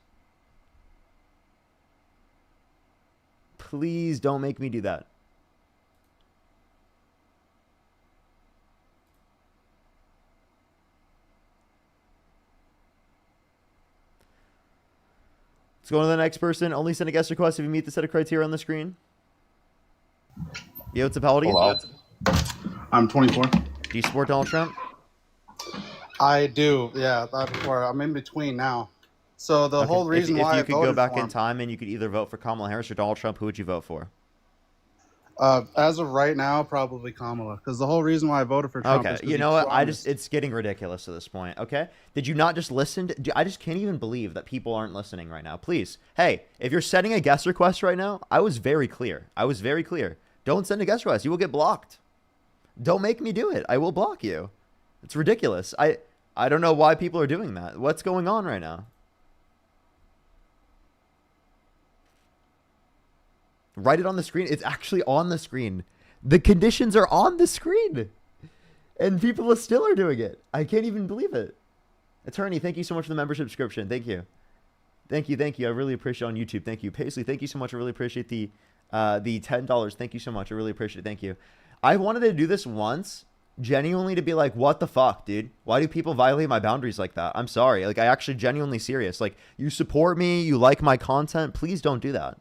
Please don't make me do that. Let's go on to the next person. Only send a guest request if you meet the set of criteria on the screen. Yo, what's up? How old are you? Hello. I'm 24. Do you support Donald Trump? I do, yeah. I'm in between now. So the whole reason why if I you could voted go back for in him, time and you could either vote for Kamala Harris or Donald Trump, who would you vote for? as of right now, probably Kamala, because the whole reason why I voted for Trump. Okay, is 'cause you he know what? promised- It's getting ridiculous at this point. Okay, did you not just listen? I just can't even believe that people aren't listening right now. Please, hey, if you're sending a guest request right now, I was very clear. Don't send a guest request. You will get blocked. Don't make me do it. I will block you. It's ridiculous. I don't know why people are doing that. What's going on right now? Write it on the screen. It's actually on the screen. The conditions are on the screen. And people still are doing it. I can't even believe it. Attorney, thank you so much for the membership subscription. Thank you. Thank you. I really appreciate it on YouTube. Thank you. Paisley, thank you so much. I really appreciate the $10. Thank you so much. I really appreciate it. Thank you. I wanted to do this once, genuinely to be like, what the fuck, dude? Why do people violate my boundaries like that? I'm sorry. Like, I actually genuinely serious. Like, you support me, you like my content. Please don't do that.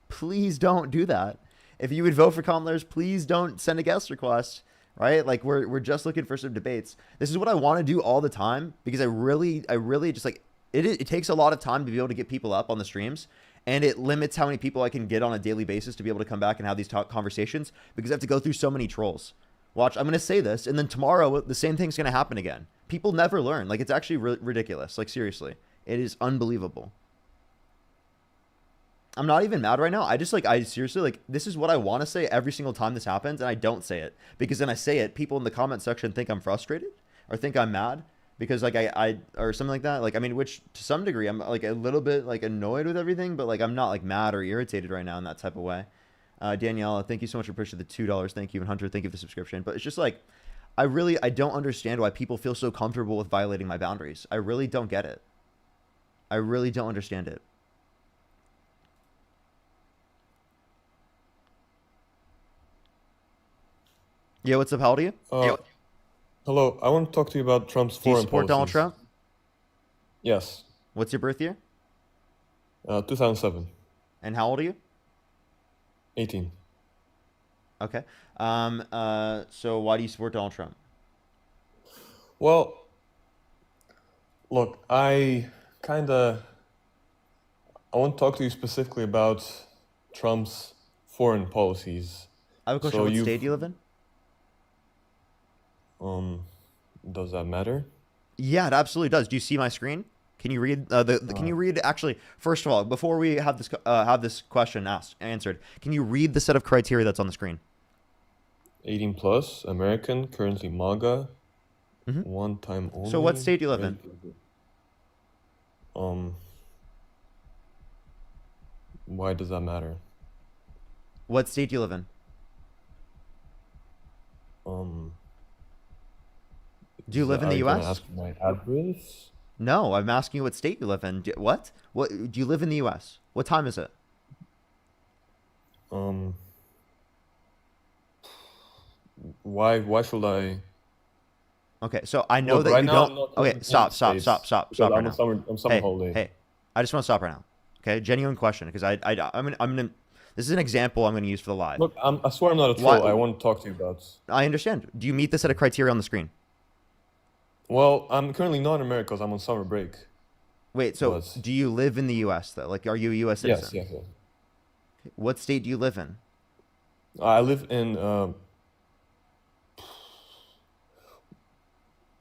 Please don't do that. If you would vote for Kamala Harris, please don't send a guest request, right? Like, we're just looking for some debates. This is what I want to do all the time because I really just like it takes a lot of time to be able to get people up on the streams. And it limits how many people I can get on a daily basis to be able to come back and have these conversations because I have to go through so many trolls. Watch, I'm going to say this, and then tomorrow the same thing's going to happen again. People never learn. Like, it's actually ridiculous. Like, seriously. It is unbelievable. I'm not even mad right now. I seriously, like, this is what I want to say every single time this happens, and I don't say it. Because then I say it, people in the comment section think I'm frustrated or think I'm mad because, like, I or something like that. Like, I mean, which to some degree, I'm, like, a little bit, like, annoyed with everything, but, like, I'm not, like, mad or irritated right now in that type of way. Daniela, thank you so much for pushing the $2. Thank you. And Hunter, thank you for the subscription. But it's just, like, I don't understand why people feel so comfortable with violating my boundaries. I really don't get it. I really don't understand it. Yeah, what's up? How old are you? Hello, I want to talk to you about Trump's Do you foreign support Donald policies. Trump? Yes. What's your birth year? 2007. And how old are you? 18. Okay. So why do you support Donald Trump? Well, look, I want to talk to you specifically about Trump's foreign policies. I have a question. So What you've- state do you live in? Does that matter? Yeah, it absolutely does. Do you see my screen? Can you read can you read actually, first of all, before we have this question answered, can you read the set of criteria that's on the screen? 18 plus, American, currently MAGA, Mhm. one time only. So what state do you live in? Why does that matter? What state do you live in? Do you live in Are the you gonna US? ask my address? No, I'm asking you what state you live in. What? What do you live in the US? What time is it? Why should I? Okay, so I know Look, that right you now, don't. I'm not Okay, talking stop States because right I'm now. on summer Hey, holiday. hey, I just want to stop right now. Okay, genuine question because I'm gonna. This is an example I'm gonna use for the live. Look, I swear I'm not a Why- troll. I want to talk to you about. I understand. Do you meet the set of criteria on the screen? Well, I'm currently not in America because I'm on summer break. Wait, so But- do you live in the U.S. though? Like, are you a U.S. Yes, citizen? yes, yes. What state do you live in? I live in.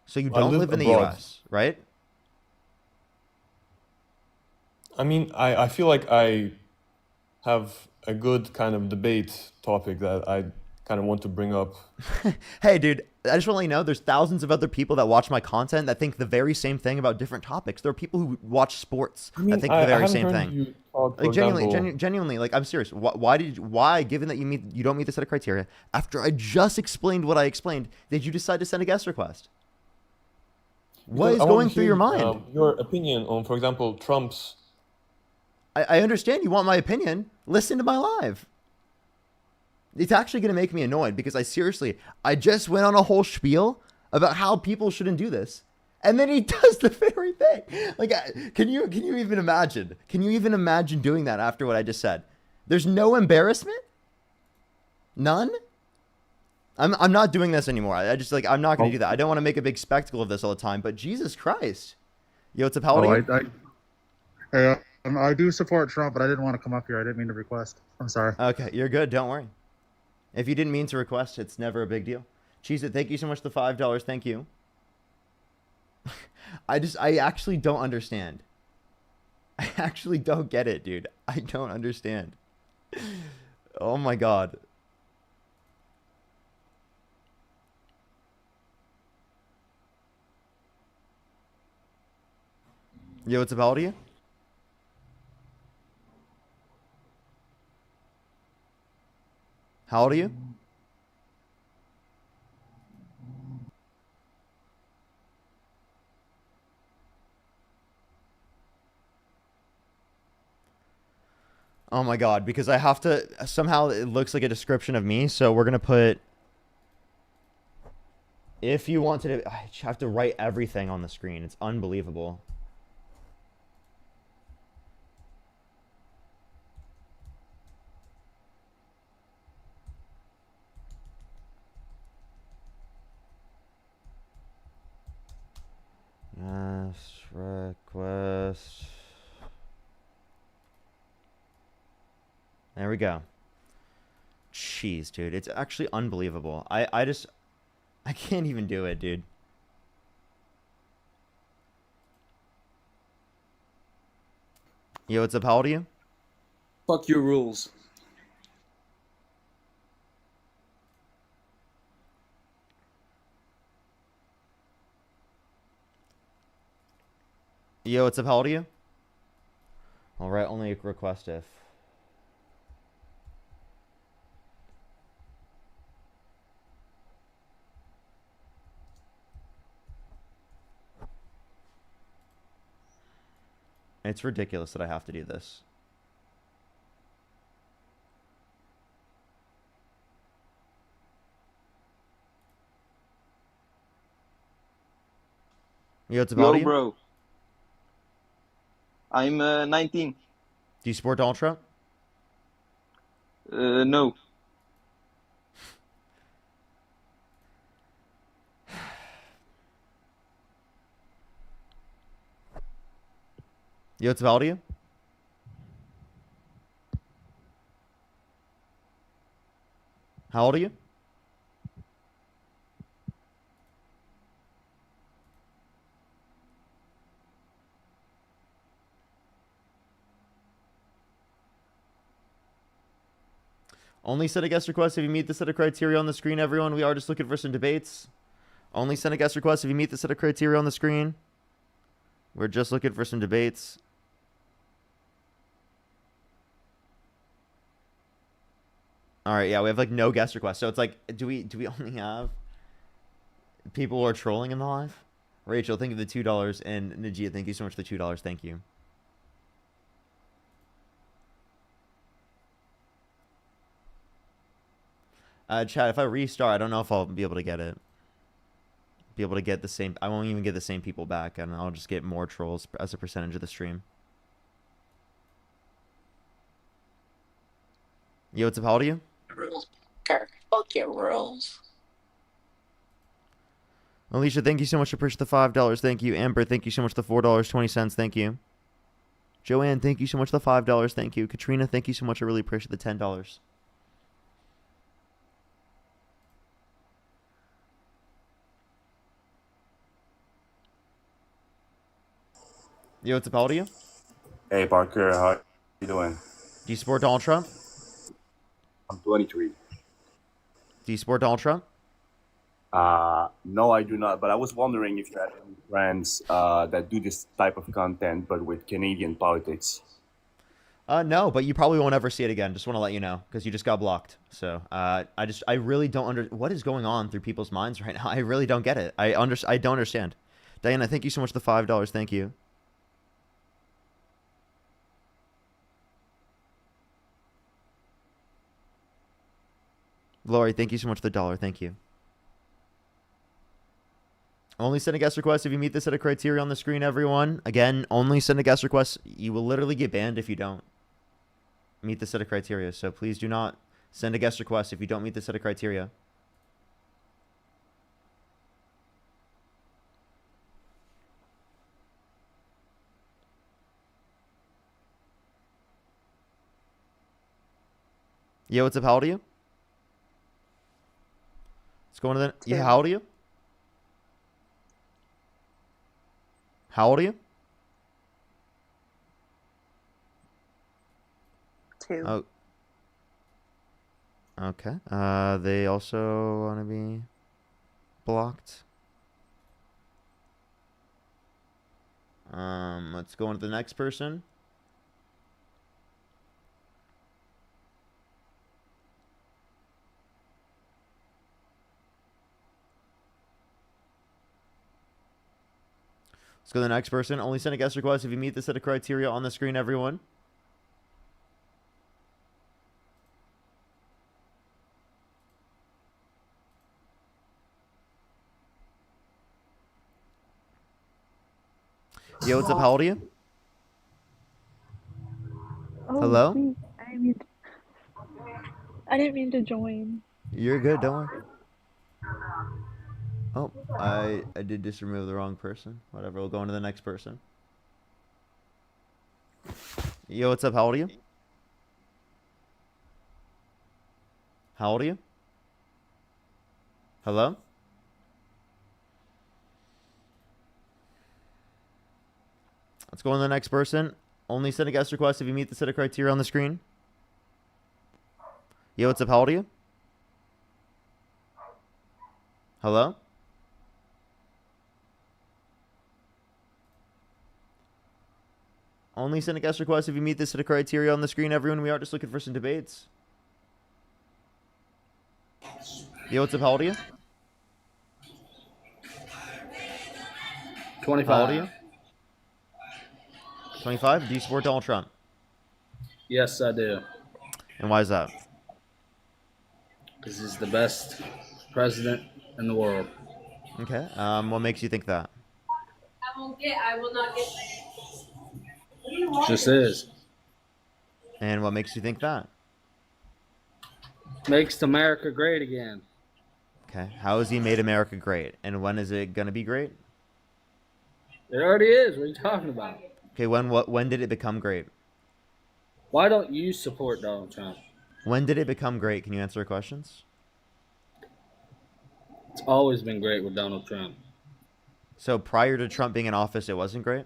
So you I don't live live in the abroad. U.S., right? I mean, I feel like I have a good kind of debate topic that I kind of want to bring up. Hey, dude, I just want to let you know there's thousands of other people that watch my content that think the very same thing about different topics. There are people who watch sports that think the I very haven't same heard thing. you talk, for Like genuinely, example- genuinely, like I'm serious. Why, given that you don't meet the set of criteria, after I just explained what I explained, did you decide to send a guest request? What Because is I wanna going through hear, your mind? your opinion on, for example, Trump's. I understand you want my opinion. Listen to my live. It's actually going to make me annoyed because I just went on a whole spiel about how people shouldn't do this. And then he does the very thing. Like, can you even imagine? Can you even imagine doing that after what I just said? There's no embarrassment? None? I'm not doing this anymore. I'm not going to do that. I don't want to make a big spectacle of this all the time, but Jesus Christ. Yo, what's up, how old are you? I do support Trump, but I didn't want to come up here. I didn't mean to request. I'm sorry. Okay, you're good. Don't worry. If you didn't mean to request, it's never a big deal. Cheese it. Thank you so much for the $5. Thank you. I actually don't understand. I actually don't get it, dude. I don't understand. Oh my God. Yo, what's up? How old are you? How old are you? Oh my God, because I have to, somehow it looks like a description of me, so we're going to put, if you wanted to, I have to write everything on the screen. It's unbelievable. Yes, request. There we go. Jeez, dude. It's actually unbelievable. I can't even do it, dude. Yo, what's up? How old are you? Fuck your rules. Yo, what's up? How old are you? Alright, only request if. It's ridiculous that I have to do this. Yo, what's up? How old are Yo, you? bro. I'm 19. Do you support Donald Trump? No. Yo, what's up? How old are you? How old are you? Only send a guest request if you meet the set of criteria on the screen, everyone. We are just looking for some debates. Only send a guest request if you meet the set of criteria on the screen. We're just looking for some debates. All right, yeah, we have like no guest requests. So it's like, do we only have people who are trolling in the live? Rachel, thank you for the $2, and Najia, thank you so much for the $2. Thank you. Chad, if I restart, I don't know if I'll be able to get it. Be able to get the same. I won't even get the same people back, and I'll just get more trolls as a percentage of the stream. Yo, what's up? How old are you? Rules, Kirk. Fuck your rules. Alicia, thank you so much for pushing the $5. Thank you. Amber, thank you so much for the $4.20. Thank you. Joanne, thank you so much for the $5. Thank you. Katrina, thank you so much. I really appreciate the $10. Yo, what's up? How old are you? Hey Parker, how you doing? Do you support Donald Trump? I'm 23. Do you support Donald Trump? No, I do not. But I was wondering if you had any friends that do this type of content, but with Canadian politics. No, but you probably won't ever see it again. Just want to let you know because you just got blocked. So, I really don't what is going on through people's minds right now. I really don't get it. I don't understand. Diana, thank you so much for the $5. Thank you. Lori, thank you so much for the $1. Thank you. Only send a guest request if you meet the set of criteria on the screen, everyone. Again, only send a guest request. You will literally get banned if you don't meet the set of criteria. So please do not send a guest request if you don't meet the set of criteria. Yo, what's up? How old are you? Let's go into the... Yeah, how old are you? How old are you? 2. Oh. Okay. They also want to be blocked. Let's go on to the next person. Let's go to the next person. Only send a guest request if you meet the set of criteria on the screen, everyone. Yo, what's up? How old are you? Oh, Hello? please. I didn't mean to join. You're good, don't worry. Oh, I did just remove the wrong person. Whatever, we'll go on to the next person. Yo, what's up? How old are you? How old are you? Hello? Let's go on to the next person. Only send a guest request if you meet the set of criteria on the screen. Yo, what's up? How old are you? Hello? Only send a guest request if you meet this set of criteria on the screen, everyone. We are just looking for some debates. Yo, what's up? How old are you? 25. How old are you? 25? Do you support Donald Trump? Yes, I do. And why is that? Because he's the best president in the world. Okay. What makes you think that? I will not get. Just is. And what makes you think that? Makes America great again. Okay. How has he made America great? And when is it going to be great? It already is. What are you talking about? Okay, when did it become great? Why don't you support Donald Trump? When did it become great? Can you answer questions? It's always been great with Donald Trump. So prior to Trump being in office, it wasn't great?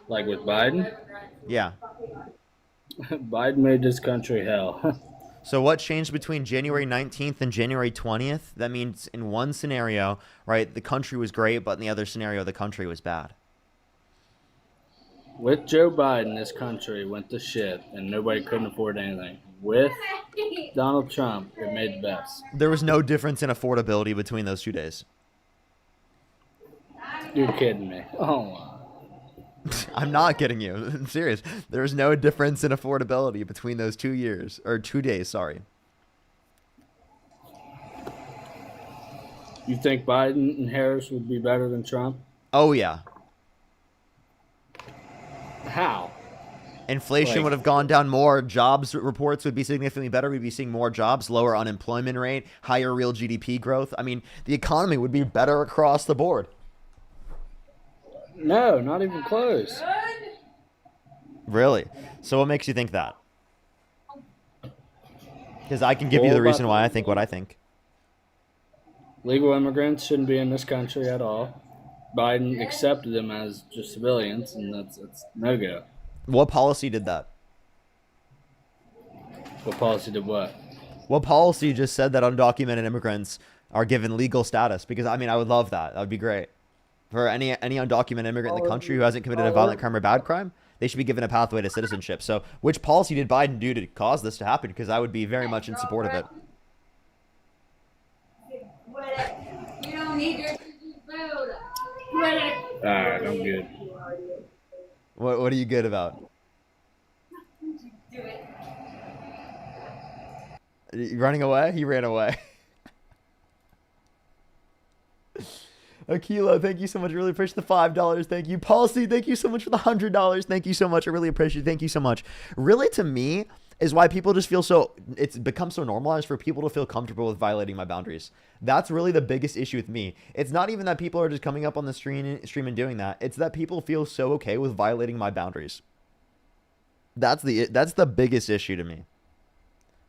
Like with Biden? Yeah. Biden made this country hell. So what changed between January 19th and January 20th? That means in one scenario, right, the country was great, but in the other scenario, the country was bad. With Joe Biden, this country went to shit, and nobody couldn't afford anything. With Donald Trump, it made the best. There was no difference in affordability between those 2 days. You're kidding me. Oh, my. I'm not kidding you. I'm serious. There's no difference in affordability between those 2 years, or 2 days, sorry. You think Biden and Harris would be better than Trump? Oh, yeah. How? Inflation Like- would have gone down more. Jobs reports would be significantly better. We'd be seeing more jobs, lower unemployment rate, higher real GDP growth. I mean, the economy would be better across the board. No, not even close. Really? So what makes you think that? Because I can give you Well, the reason but- why I think what I think. Legal immigrants shouldn't be in this country at all. Biden accepted them as just civilians, and that's no go. What policy did that? What policy did what? What policy just said that undocumented immigrants are given legal status? Because, I mean, I would love that. That would be great. For any undocumented immigrant in the country who hasn't committed a violent crime or bad crime, they should be given a pathway to citizenship. So which policy did Biden do to cause this to happen? Because I would be very much in support of it. You don't need your food. Alright, I'm good. What are you good about? Do it. You running away? He ran away. Aquila, thank you so much. I really appreciate the $5. Thank you. Policy, thank you so much for the $100. Thank you so much. I really appreciate it. Thank you so much. Really, to me, is why people just feel so, it's become so normalized for people to feel comfortable with violating my boundaries. That's really the biggest issue with me. It's not even that people are just coming up on the stream and doing that. It's that people feel so okay with violating my boundaries. That's the biggest issue to me.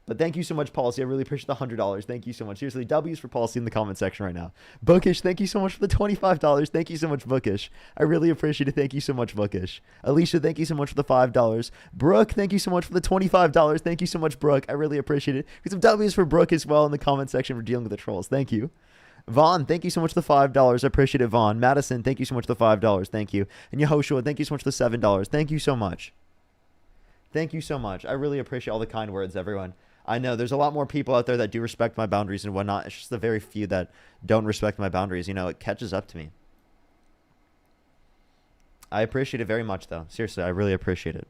But thank you so much, Policy. I really appreciate the $100. Thank you so much. Seriously, W's for Policy in the comment section right now. Bookish, thank you so much for the $25. Thank you so much, Bookish. I really appreciate it. Thank you so much, Bookish. Alicia, thank you so much for the $5. Brooke, thank you so much for the $25. Thank you so much, Brooke. I really appreciate it. Get some W's for Brooke as well in the comment section for dealing with the trolls. Thank you. Vaughn, thank you so much for the $5. I appreciate it, Vaughn. Madison, thank you so much for the $5. Thank you. And Yehoshua, thank you so much for the $7. Thank you so much. Thank you so much. I really appreciate all the kind words, everyone. I know there's a lot more people out there that do respect my boundaries and whatnot. It's just the very few that don't respect my boundaries. You know, it catches up to me. I appreciate it very much, though. Seriously, I really appreciate it.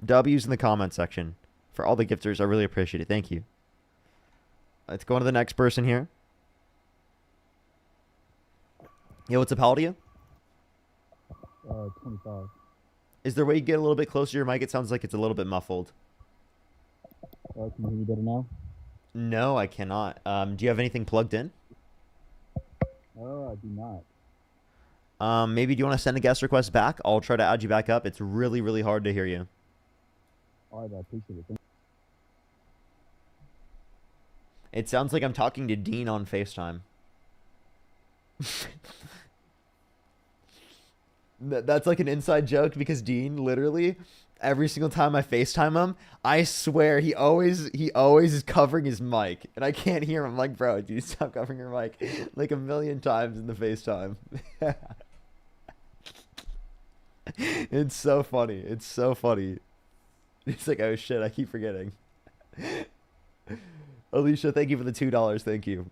W's in the comment section. For all the gifters, I really appreciate it. Thank you. Let's go on to the next person here. Yo, what's up? How old are you? 25. Is there a way you get a little bit closer to your mic? It sounds like it's a little bit muffled. Can you hear me better now? No, I cannot. Do you have anything plugged in? Oh, I do not. Maybe do you want to send a guest request back? I'll try to add you back up. It's really, really hard to hear you. All right, I appreciate it. It sounds like I'm talking to Dean on FaceTime. That's like an inside joke because Dean literally every single time I FaceTime him, I swear he always is covering his mic and I can't hear him. I'm like, bro, dude, stop covering your mic like a million times in the FaceTime. It's so funny. It's so funny. It's like, oh shit, I keep forgetting. Alicia, thank you for the $2. Thank you.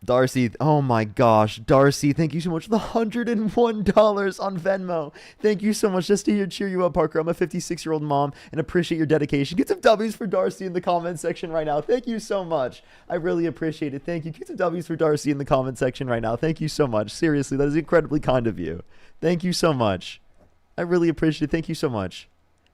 Darcy, oh my gosh, Darcy, thank you so much for the $101 on Venmo. Thank you so much. Just to cheer you up, Parker. I'm a 56-year-old mom and appreciate your dedication. Get some W's for Darcy in the comment section right now. Thank you so much. I really appreciate it. Thank you. Get some W's for Darcy in the comment section right now. Thank you so much. Seriously, that is incredibly kind of you. Thank you so much. I really appreciate it. Thank you so much.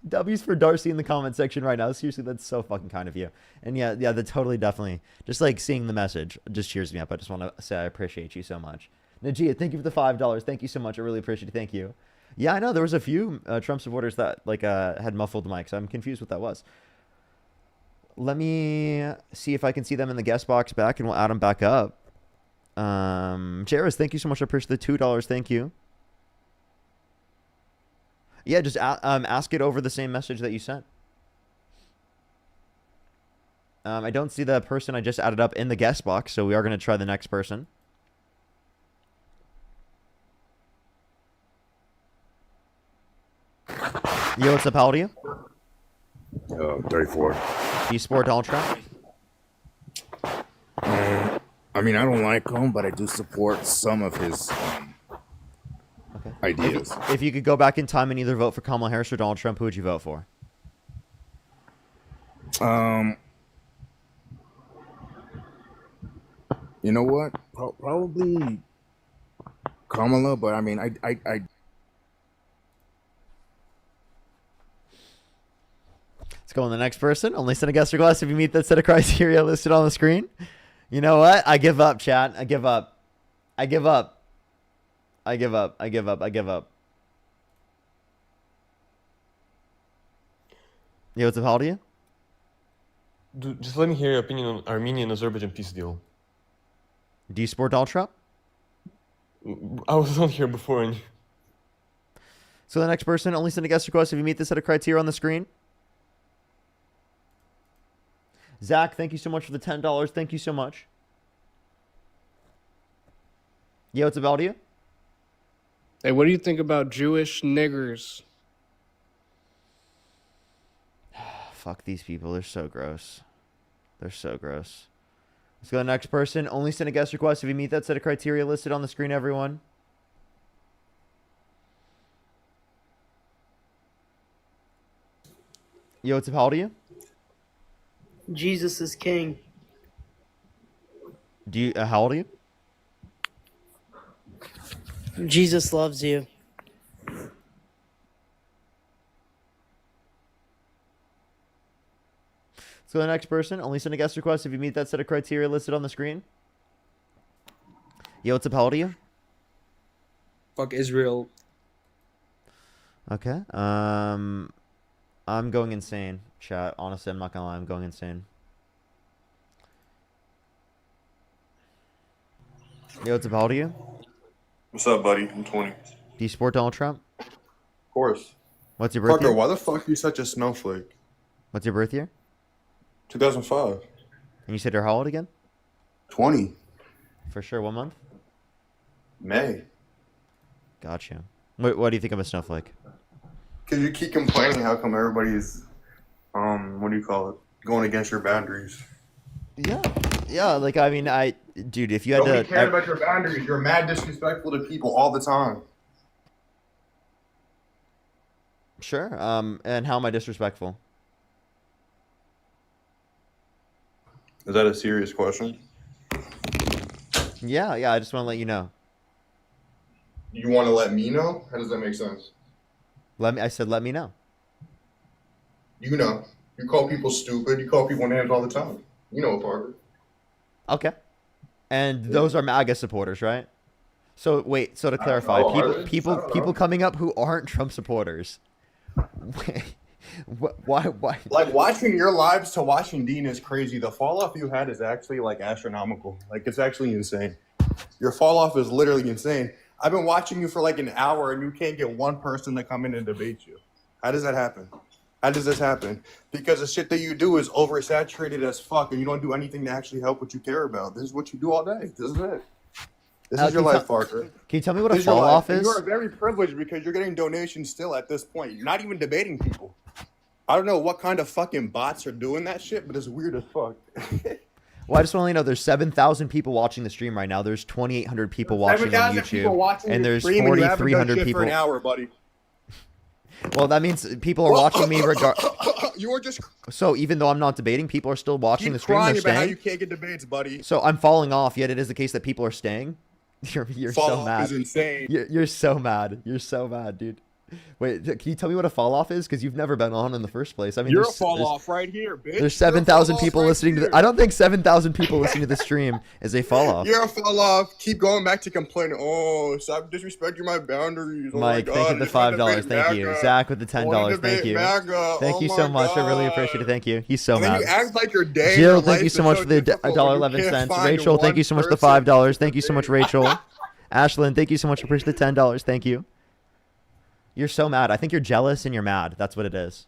W's for Darcy in the comment section right now. Seriously, that's so fucking kind of you. And yeah, that totally, definitely. Just like seeing the message just cheers me up. I just want to say I appreciate you so much. Najia, thank you for the $5. Thank you so much. I really appreciate it. Thank you. Yeah, I know there was a few Trump supporters that like had muffled mics. I'm confused what that was. Let me see if I can see them in the guest box back, and we'll add them back up. Jairus, thank you so much. I appreciate the $2. Thank you. Yeah, just ask it over the same message that you sent. I don't see the person I just added up in the guest box, so we are going to try the next person. Yo, what's up? How old are you? 34. Do you support Donald Trump? I mean, I don't like him, but I do support some of his ideas. If you could go back in time and either vote for Kamala Harris or Donald Trump, who would you vote for? You know what? Probably Kamala, but I mean, I Let's go on the next person. Only send a guest request if you meet that set of criteria listed on the screen. You know what? I give up, chat. I give up. I give up. I give up. I give up. I give up. Yo, what's up? How old are you? Dude, just let me hear your opinion on Armenian-Azerbaijan peace deal. Do you support Donald Trump? I was on here before. And... So the next person, only send a guest request if you meet this set of criteria on the screen. Zach, thank you so much for the $10. Thank you so much. Yo, what's about you? Hey, what do you think about Jewish niggers? Fuck these people. They're so gross. They're so gross. Let's go to the next person. Only send a guest request if you meet that set of criteria listed on the screen, everyone. Yo, what's up? How old are you? Jesus is king. Do you? How old are you? Jesus loves you. Let's go to the next person. Only send a guest request if you meet that set of criteria listed on the screen. Yo, what's up? How old are you? Fuck Israel. Okay. I'm going insane, chat. Honestly, I'm not gonna lie. I'm going insane. Yo, what's up? How old are you? What's up, buddy? I'm 20. Do you support Donald Trump? Of course. What's your birth Parker, year? why the fuck are you such a snowflake? What's your birth year? 2005. And you said you're how old again? 20. For sure. What month? May. Gotcha. What do you think of a snowflake? Because you keep complaining how come everybody's, what do you call it, going against your boundaries. Yeah. Yeah, like, I mean, dude, if you had Nobody to... cared about your boundaries. You're mad disrespectful to people all the time. Sure. And how am I disrespectful? Is that a serious question? Yeah, I just want to let you know. You want to let me know? How does that make sense? I said let me know. You know. You call people stupid. You call people names all the time. You know, Parker. Okay. And those are MAGA supporters, right? So wait, so to clarify, know, people coming up who aren't Trump supporters. Why? Like watching your lives to watching Dean is crazy. The fall off you had is actually like astronomical. Like it's actually insane. Your fall off is literally insane. I've been watching you for like an hour and you can't get one person to come in and debate you. How does that happen? How does this happen? Because the shit that you do is oversaturated as fuck and you don't do anything to actually help what you care about. This is what you do all day. This is it. This is your life, Parker. Can you tell me what This a is your fall life. off And is? you are very privileged because you're getting donations still at this point. You're not even debating people. I don't know what kind of fucking bots are doing that shit, but it's weird as fuck. Well, I just want to let you know there's 7,000 people watching the stream right now. There's 2,800 people watching on 7,000 people YouTube, watching and your there's stream and you haven't done 4,300 shit people. for an hour, buddy. Well, that means people are watching me regard. You are just So even though I'm not debating, people are still watching the stream. crying They're about how staying. you can't get debates, buddy. So I'm falling off. Yet it is the case that people are staying. You're Fall so off mad. is insane. You're so mad. You're so mad, dude. Wait, can you tell me what a fall off is? Because you've never been on in the first place. I mean, You're a there's- fall there's- off right here, bitch. There's You're a 7,000 fall people off right listening to here. the. I don't think 7,000 people listening to the stream is a fall off. You're a fall off. Keep going back to complaining. Oh, stop disrespecting my boundaries. Oh Mike, my thank God, you I for the just wanna $5. debate Thank you. MAGA. Zach with the I wanna $10. Thank debate you. MAGA. Thank Oh you my so much. I really God. appreciate it. Thank you. He's so And then mad. you act like your day. in Jill, your thank life you is so much for the difficult when you $1.11. can't find Rachel, thank one you so much for the person. $5. Thank you so much, Rachel. Ashlyn, thank you so much for pushing the $10. Thank you. You're so mad. I think you're jealous and you're mad. That's what it is.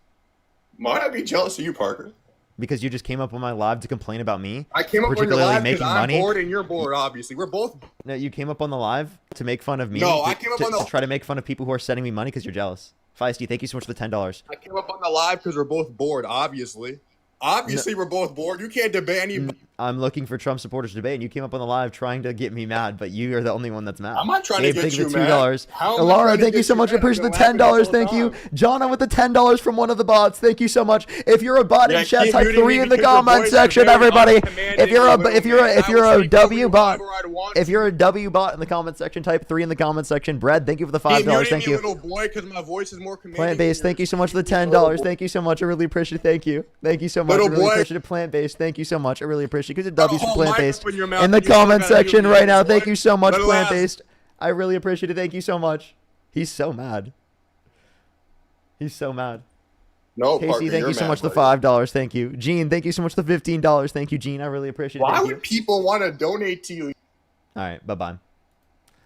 Might I be jealous of you, Parker? Because you just came up on my live to complain about me. I came up on your particularly live because making I'm money. bored and you're bored, obviously. We're both. No, you came up on the live to make fun of me. No, to, I came up to, on the- to try to make fun of people who are sending me money because you're jealous. Feisty, thank you so much for the $10. I came up on the live because we're both bored, obviously. Obviously, we're both bored. You can't debate any. I'm looking for Trump supporters to debate, and you came up on the live trying to get me mad, but you are the only one that's mad. I'm not trying to Gabe, get thank you for mad. $2. How am I Laura, trying to thank you get so you much for mad? pushing the I've been laughing $10. this whole Thank you. time. Jonna with the $10 from one of the bots. Thank you so much. If you're a bot Yeah, in chat, keep type muting 3 me in the because your comment voice is section, very everybody. uncommanding, If you're a little if you're man. if I you're will a say W you bot, whatever I want if you're a W bot in the comment section, type 3 in the comment section. Brad, thank you for the $5. Keep muting Thank me, you. little boy, because my voice is more commanding. Plant based, thank you so much for the $10. Thank you so much. I really appreciate it. Thank you. Thank you so much. Little I really boy. appreciate it. Plant based, thank you so much. I really appreciate it. Because Got a W's for whole plant mic based. up in your mouth In the and you still comment gotta section mute me, right now. little Thank boy. you so much, Little plant ass. based. I really appreciate it. Thank you so much. He's so mad. He's so mad. No, Casey, Parker, thank you're you so mad, much for the buddy. $5. Thank you. Gene, thank you so much for the $15. Thank you, Gene. I really appreciate it. Why Thank would you. people want to donate to you? All right, bye-bye.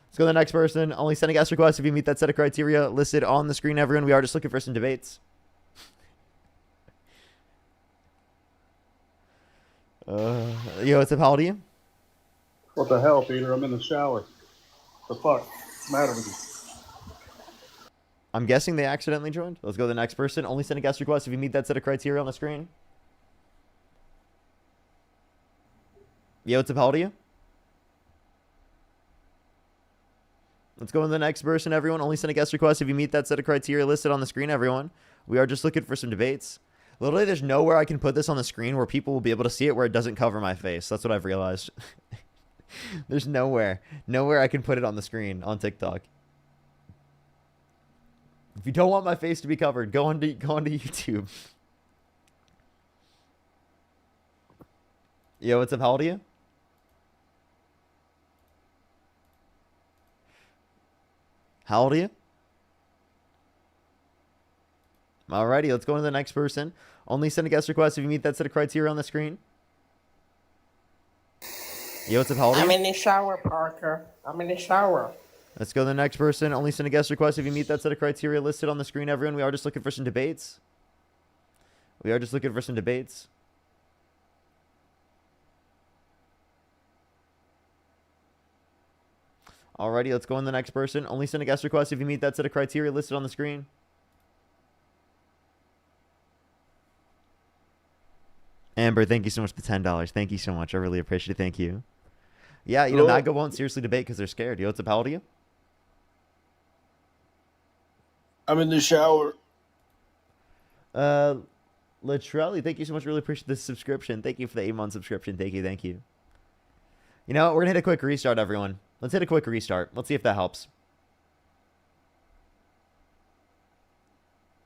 Let's go to the next person. Only send a guest request if you meet that set of criteria listed on the screen, everyone. We are just looking for some debates. Yo, what's up? How old are you? What the hell, Peter? I'm in the shower. The fuck? What's the matter with you? I'm guessing they accidentally joined. Let's go to the next person. Only send a guest request if you meet that set of criteria on the screen. Yo, what's up? How old are you? Let's go to the next person, everyone. Only send a guest request if you meet that set of criteria listed on the screen, everyone. We are just looking for some debates. Literally, there's nowhere I can put this on the screen where people will be able to see it where it doesn't cover my face. That's what I've realized. There's nowhere I can put it on the screen on TikTok. If you don't want my face to be covered, go onto YouTube. Yo, what's up? How old are you? How old are you? Alrighty, let's go on to the next person. Only send a guest request if you meet that set of criteria on the screen. Yo, what's up? How old are you? I'm in the shower, Parker. I'm in the shower. Let's go to the next person. Only send a guest request if you meet that set of criteria listed on the screen, everyone. We are just looking for some debates. We are just looking for some debates. Alrighty, let's go on to the next person. Only send a guest request if you meet that set of criteria listed on the screen. Amber, thank you so much for the $10. Thank you so much. I really appreciate it. Thank you. Yeah, you know, Cool. MAGA won't seriously debate because they're scared. Yo, what's up? How old are you? I'm in the shower. Latrelli, thank you so much. Really appreciate the subscription. Thank you for the 8-month subscription. Thank you. Thank you. You know what? We're going to hit a quick restart, everyone. Let's hit a quick restart. Let's see if that helps.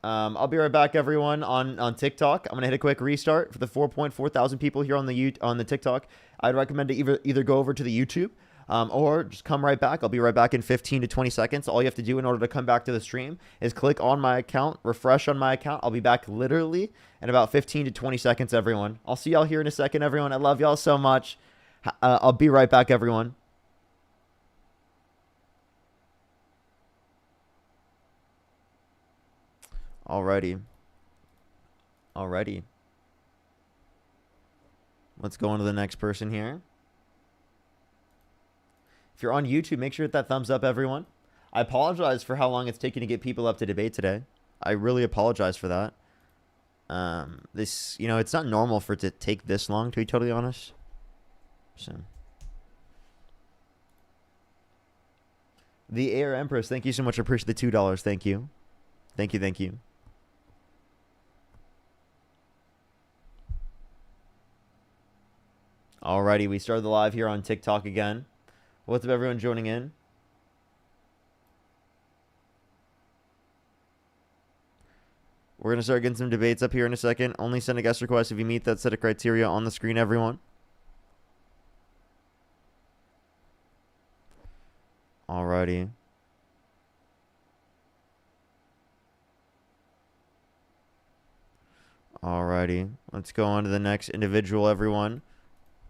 I'll be right back, everyone, on TikTok. I'm going to hit a quick restart for the 4.4 thousand people here on the TikTok. I'd recommend to either go over to the YouTube or just come right back. I'll be right back in 15 to 20 seconds. All you have to do in order to come back to the stream is click on my account, refresh on my account. I'll be back literally in about 15 to 20 seconds, everyone. I'll see y'all here in a second, everyone. I love y'all so much. I'll be right back, everyone. Alrighty. Let's go on to the next person here. If you're on YouTube, make sure to hit that thumbs up, everyone. I apologize for how long it's taken to get people up to debate today. I really apologize for that. It's not normal for it to take this long, to be totally honest. So, the Air Empress, thank you so much. I appreciate the $2. Thank you. Thank you. Alrighty, we started the live here on TikTok again. What's up, everyone joining in? We're going to start getting some debates up here in a second. Only send a guest request if you meet that set of criteria on the screen, everyone. Alrighty. Let's go on to the next individual, everyone.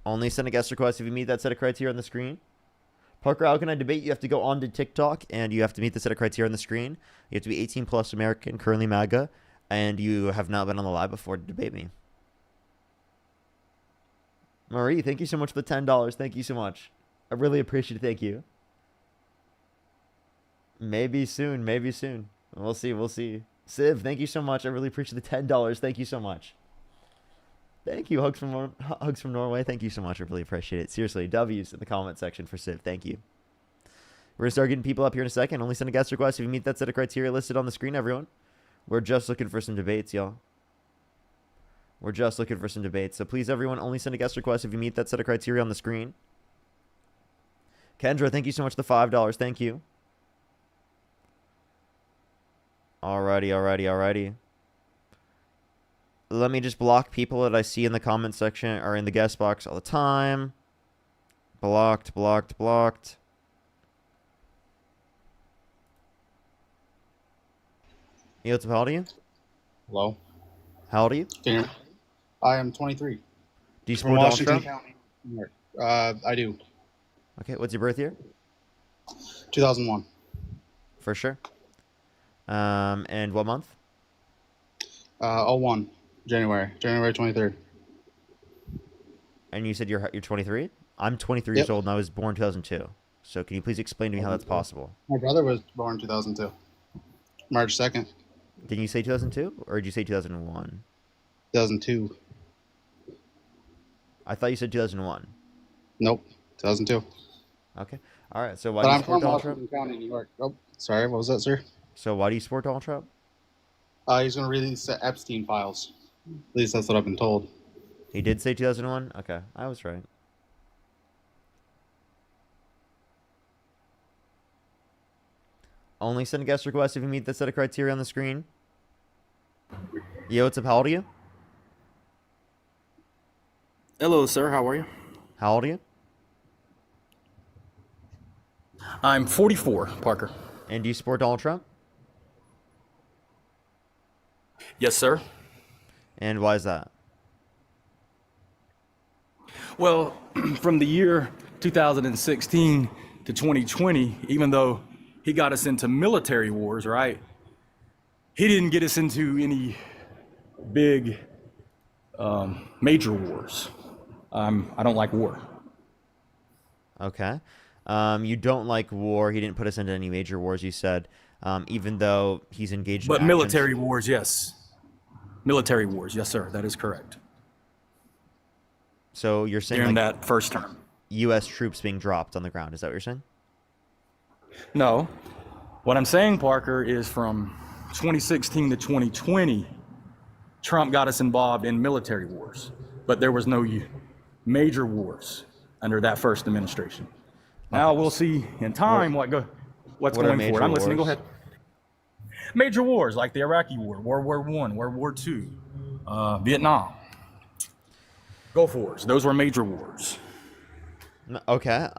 Only send a guest request if you meet that set of criteria on the screen. Parker, how can I debate? You have to go on to TikTok, and you have to meet the set of criteria on the screen. You have to be 18 plus American, currently MAGA, and you have not been on the live before to debate me. Marie, thank you so much for the $10. Thank you so much. I really appreciate it. Thank you. Maybe soon. We'll see. Civ, thank you so much. I really appreciate the $10. Thank you so much. Thank you. Hugs from Norway. Thank you so much. I really appreciate it. Seriously, W's in the comment section for Civ. Thank you. We're going to start getting people up here in a second. Only send a guest request if you meet that set of criteria listed on the screen, everyone. We're just looking for some debates, y'all. So please, everyone, only send a guest request if you meet that set of criteria on the screen. Kendra, thank you so much for the $5. Thank you. Alrighty. Let me just block people that I see in the comment section or in the guest box all the time. Blocked. Yo, what's up, how old are you? Hello. How old are you? I am 23. Do you From support Donald Washington Trump? County, New York. I do. Okay, what's your birth year? 2001. For sure. And what month? 01. January 23rd. And you said you're 23? I'm 23 years Yep. old and I was born 2002. So can you please explain to me how that's possible? My brother was born 2002. March 2nd. Did you say 2002 or did you say 2001? 2002. I thought you said 2001. Nope. 2002. Okay. All right. So why But do you I'm support from Donald Trump? Washington County, New York. Oh, sorry. What was that, sir? So why do you support Donald Trump? He's going to release the Epstein files. At least that's what I've been told. He did say 2001? Okay. I was right. Only send a guest request if you meet the set of criteria on the screen. Yo, what's up? How old are you? Hello, sir. How are you? How old are you? I'm 44, Parker. And do you support Donald Trump? Yes, sir. And why is that? Well, from the year 2016 to 2020, even though he got us into military wars, right? He didn't get us into any big, major wars. I don't like war. Okay. You don't like war. He didn't put us into any major wars, you said, even though he's engaged But in military wars, yes. Military wars, yes, sir. That is correct. So you're saying During like that first term. U.S. troops being dropped on the ground. Is that what you're saying? No. What I'm saying, Parker, is from 2016 to 2020, Trump got us involved in military wars, but there was no major wars under that first administration. Now we'll see in time what's what are going major forward. I'm listening. Go wars? ahead. Major wars like the Iraqi War, World War I, World War II, Vietnam. Gulf Wars. Those were major wars. Okay.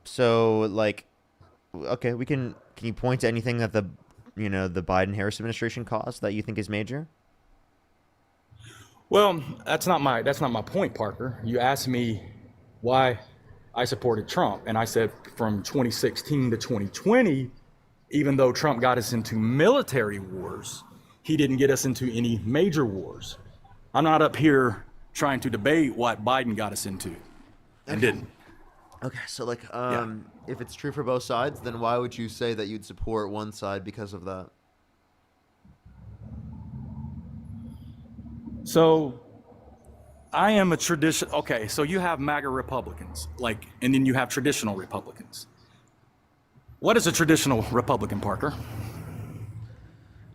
So like, okay, can you point to anything that the Biden Harris administration caused that you think is major? Well, that's not my point, Parker. You asked me why I supported Trump, and I said from 2016 to 2020, even though Trump got us into military wars, he didn't get us into any major wars. I'm not up here trying to debate what Biden got us into and didn't. Okay, so like, if it's true for both sides, then why would you say that you'd support one side because of that? So I am a tradition. Okay, so you have MAGA Republicans, and then you have traditional Republicans. What is a traditional Republican, Parker?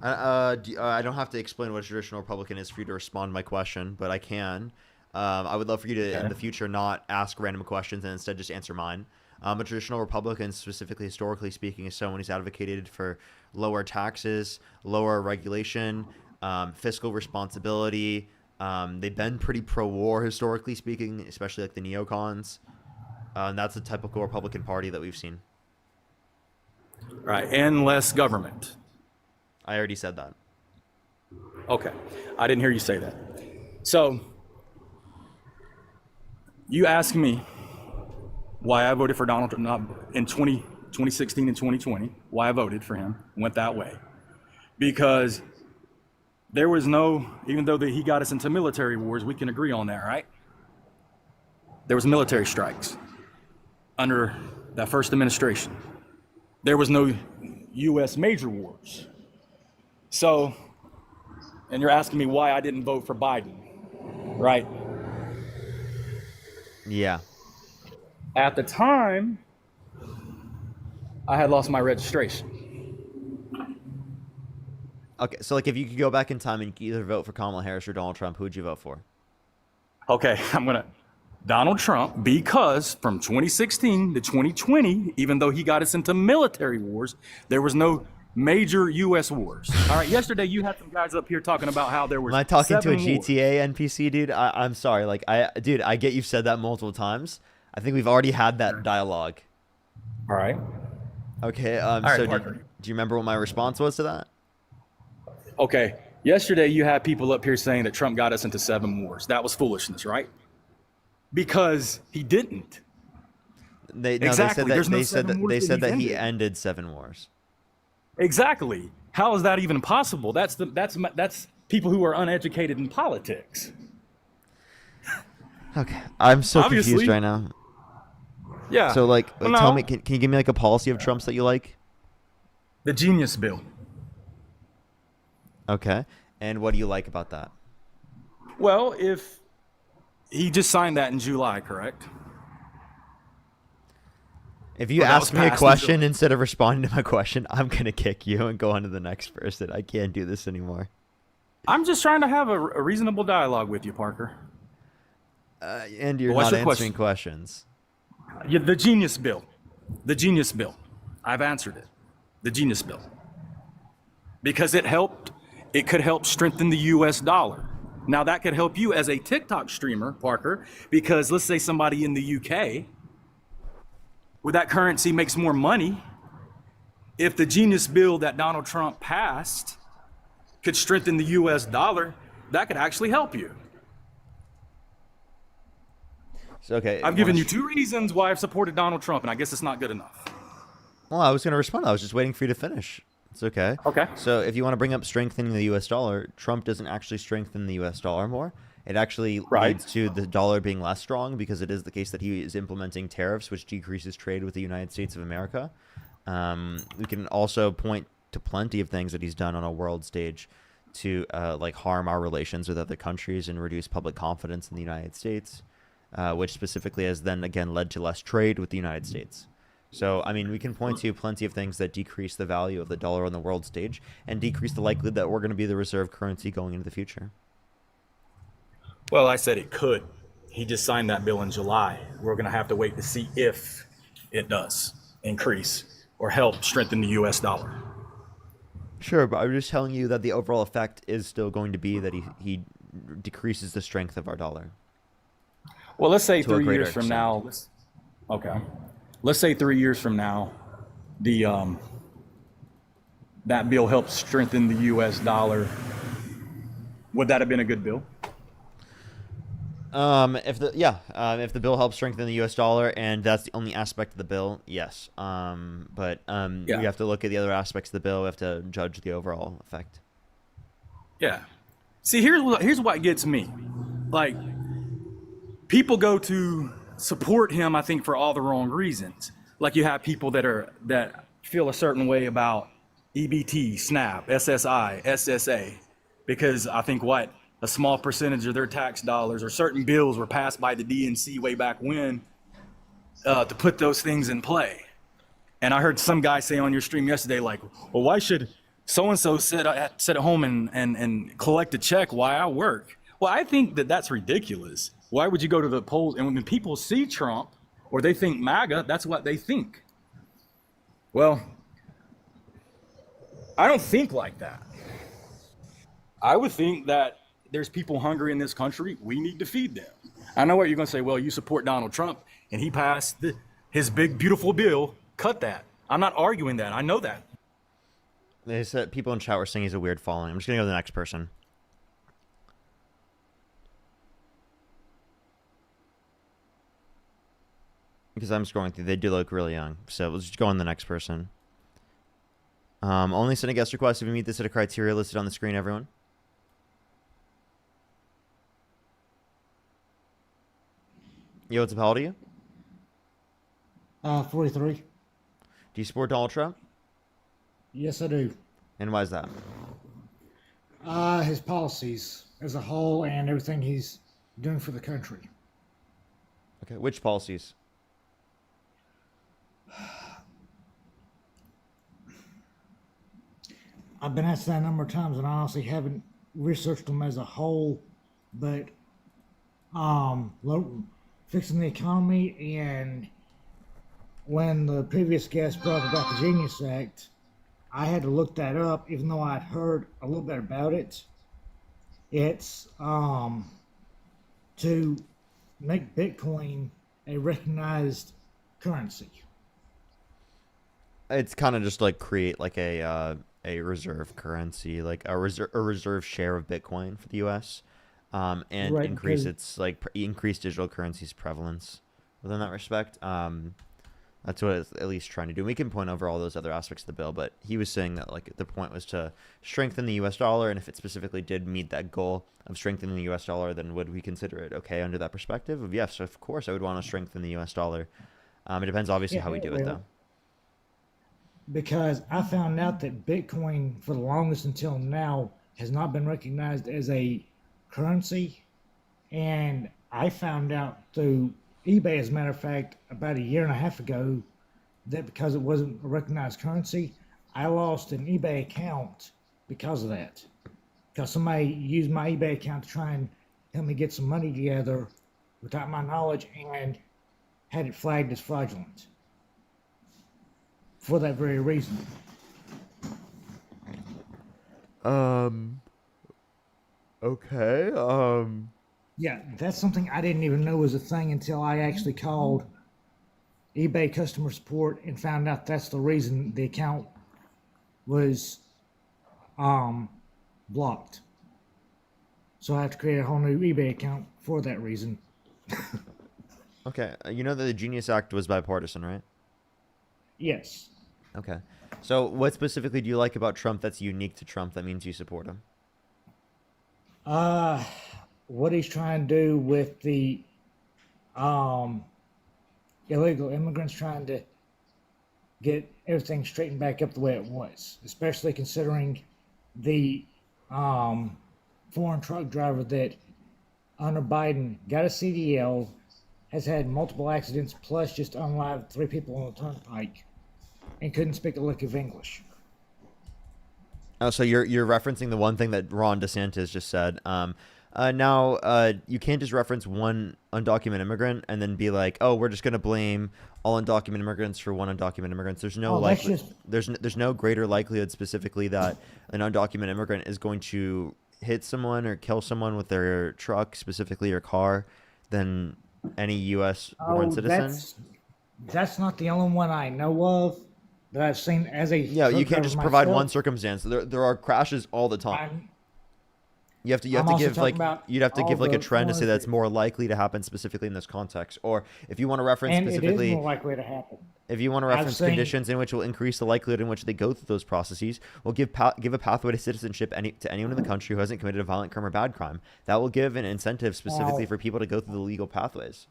I don't have to explain what a traditional Republican is for you to respond to my question, but I can. I would love for you to, in the future, not ask random questions and instead just answer mine. A traditional Republican, specifically historically speaking, is someone who's advocated for lower taxes, lower regulation, fiscal responsibility. They've been pretty pro-war historically speaking, especially like the neocons. And that's the typical Republican Party that we've seen. Right, and less government. I already said that. Okay, I didn't hear you say that. So you asked me why I voted for Donald Trump in 2016 and 2020, why I voted for him, went that way. Because there was no, even though he got us into military wars, we can agree on that, right? There was military strikes under that first administration. There was no U.S. major wars. So, and you're asking me why I didn't vote for Biden, right? Yeah. At the time, I had lost my registration. Okay, so like if you could go back in time and you could either vote for Kamala Harris or Donald Trump, who would you vote for? Okay, Donald Trump, because from 2016 to 2020, even though he got us into military wars, there was no major U.S. wars. All right, yesterday you had some guys up here talking about how there were. Am I talking to a wars. GTA NPC, dude? I'm sorry. Like, I get you've said that multiple times. I think we've already had that dialogue. All right. Okay. So do you remember what my response was to that? Okay. Yesterday you had people up here saying that Trump got us into 7 wars. That was foolishness, right? Because he didn't. They exactly. They said that he ended 7 wars. Exactly. How is that even possible? That's people who are uneducated in politics. Okay, I'm so Obviously. confused right now. Yeah. So like, Well, tell no. me, can you give me like a policy of Trump's that you like? The Genius Bill. Okay, and what do you like about that? Well, if he just signed that in July, correct? If you ask me a question instead of responding to my question, I'm gonna kick you and go on to the next person. I can't do this anymore. I'm just trying to have a reasonable dialogue with you, Parker. And you're What's not your answering questions. Yeah, the Genius Bill. The Genius Bill. I've answered it. The Genius Bill. Because it could help strengthen the US dollar. Now that could help you as a TikTok streamer, Parker, because let's say somebody in the UK, where that currency makes more money, if the Genius Bill that Donald Trump passed could strengthen the US dollar, that could actually help you. So, okay. I've given you 2 reasons why I've supported Donald Trump, and I guess it's not good enough. Well, I was gonna respond. I was just waiting for you to finish. It's okay. Okay. So if you want to bring up strengthening the U.S. dollar, Trump doesn't actually strengthen the U.S. dollar more. It actually leads to the dollar being less strong because it is the case that he is implementing tariffs, which decreases trade with the United States of America. We can also point to plenty of things that he's done on a world stage to like harm our relations with other countries and reduce public confidence in the United States, which specifically has then again led to less trade with the United States. So, I mean, we can point to plenty of things that decrease the value of the dollar on the world stage and decrease the likelihood that we're going to be the reserve currency going into the future. Well, I said it could. He just signed that bill in July. We're going to have to wait to see if it does increase or help strengthen the U.S. dollar. Sure, but I'm just telling you that the overall effect is still going to be that he decreases the strength of our dollar. Well, let's say to a 3 greater years from extent. now, Okay. Let's say 3 years from now, the that bill helps strengthen the U.S. dollar. Would that have been a good bill? If the bill helps strengthen the U.S. dollar and that's the only aspect of the bill, yes. But Yeah. you have to look at the other aspects of the bill. We have to judge the overall effect. Yeah. See, here's what gets me. Like, people go to support him, I think, for all the wrong reasons. Like, you have people that feel a certain way about EBT, SNAP, SSI, SSA, because I think a small percentage of their tax dollars or certain bills were passed by the DNC way back when to put those things in play. And I heard some guy say on your stream yesterday, like, well, why should so-and-so sit at home and collect a check while I work? Well, I think that's ridiculous. Why would you go to the polls? And when people see Trump or they think MAGA, that's what they think. Well, I don't think like that. I would think that there's people hungry in this country. We need to feed them. I know what you're going to say. Well, you support Donald Trump and he passed his big, beautiful bill. Cut that. I'm not arguing that. I know that. They said people in chat were saying he's a weird following. I'm just going to go to the next person. Because I'm scrolling through. They do look really young. So let's just go on the next person. Only send a guest request if you meet this set of criteria listed on the screen, everyone. Yo, what's up? How old are you? 43. Do you support Donald Trump? Yes, I do. And why is that? His policies as a whole and everything he's doing for the country. Okay, which policies? I've been asked that a number of times, and I honestly haven't researched them as a whole. But fixing the economy, and when the previous guest brought up about the Genius Act, I had to look that up, even though I'd heard a little bit about it. It's to make Bitcoin a recognized currency. It's kind of just like create like a reserve currency, like a reserve share of Bitcoin for the U.S. And Right, increase because- its increase digital currency's prevalence within that respect. That's what it's at least trying to do. We can point over all those other aspects of the bill, but he was saying that like the point was to strengthen the U.S. dollar, and if it specifically did meet that goal of strengthening the U.S. dollar, then would we consider it okay under that perspective? Of yes, of course, I would want to strengthen the U.S. dollar. It depends obviously how we do it though. Because I found out that Bitcoin, for the longest until now, has not been recognized as a currency. And I found out through eBay, as a matter of fact, about a year and a half ago, that because it wasn't a recognized currency, I lost an eBay account because of that. Because somebody used my eBay account to try and help me get some money together without my knowledge and had it flagged as fraudulent. For that very reason. Okay. Yeah, that's something I didn't even know was a thing until I actually called eBay customer support and found out that's the reason the account was blocked. So I have to create a whole new eBay account for that reason. Okay. You know that the Genius Act was bipartisan, right? Yes. Okay. So what specifically do you like about Trump that's unique to Trump that means you support him? What he's trying to do with the illegal immigrants, trying to get everything straightened back up the way it was, especially considering the foreign truck driver that under Biden got a CDL, has had multiple accidents, plus just unalived 3 people on the turnpike and couldn't speak a lick of English. Oh, so you're referencing the one thing that Ron DeSantis just said. Now, you can't just reference one undocumented immigrant and then be like, "Oh, we're just going to blame all undocumented immigrants for one undocumented immigrant." There's no there's no greater likelihood specifically that an undocumented immigrant is going to hit someone or kill someone with their truck, specifically your car, than any U.S. born citizen. That's not the only one I know of that I've seen as a Yeah, you truck can't driver just provide one myself. circumstance. There are crashes all the time. You have I'm to also give talking about you'd have to all give like a the trend to ones say that's that- more likely to happen specifically in this context, or if you want to reference and it is specifically, more likely to happen. if you want to I've reference seen- conditions in which will increase the likelihood in which they go through those processes, will give a pathway to citizenship to anyone in the country who hasn't committed a violent crime or bad crime. That will give an incentive specifically Now- for people to go through the legal pathways.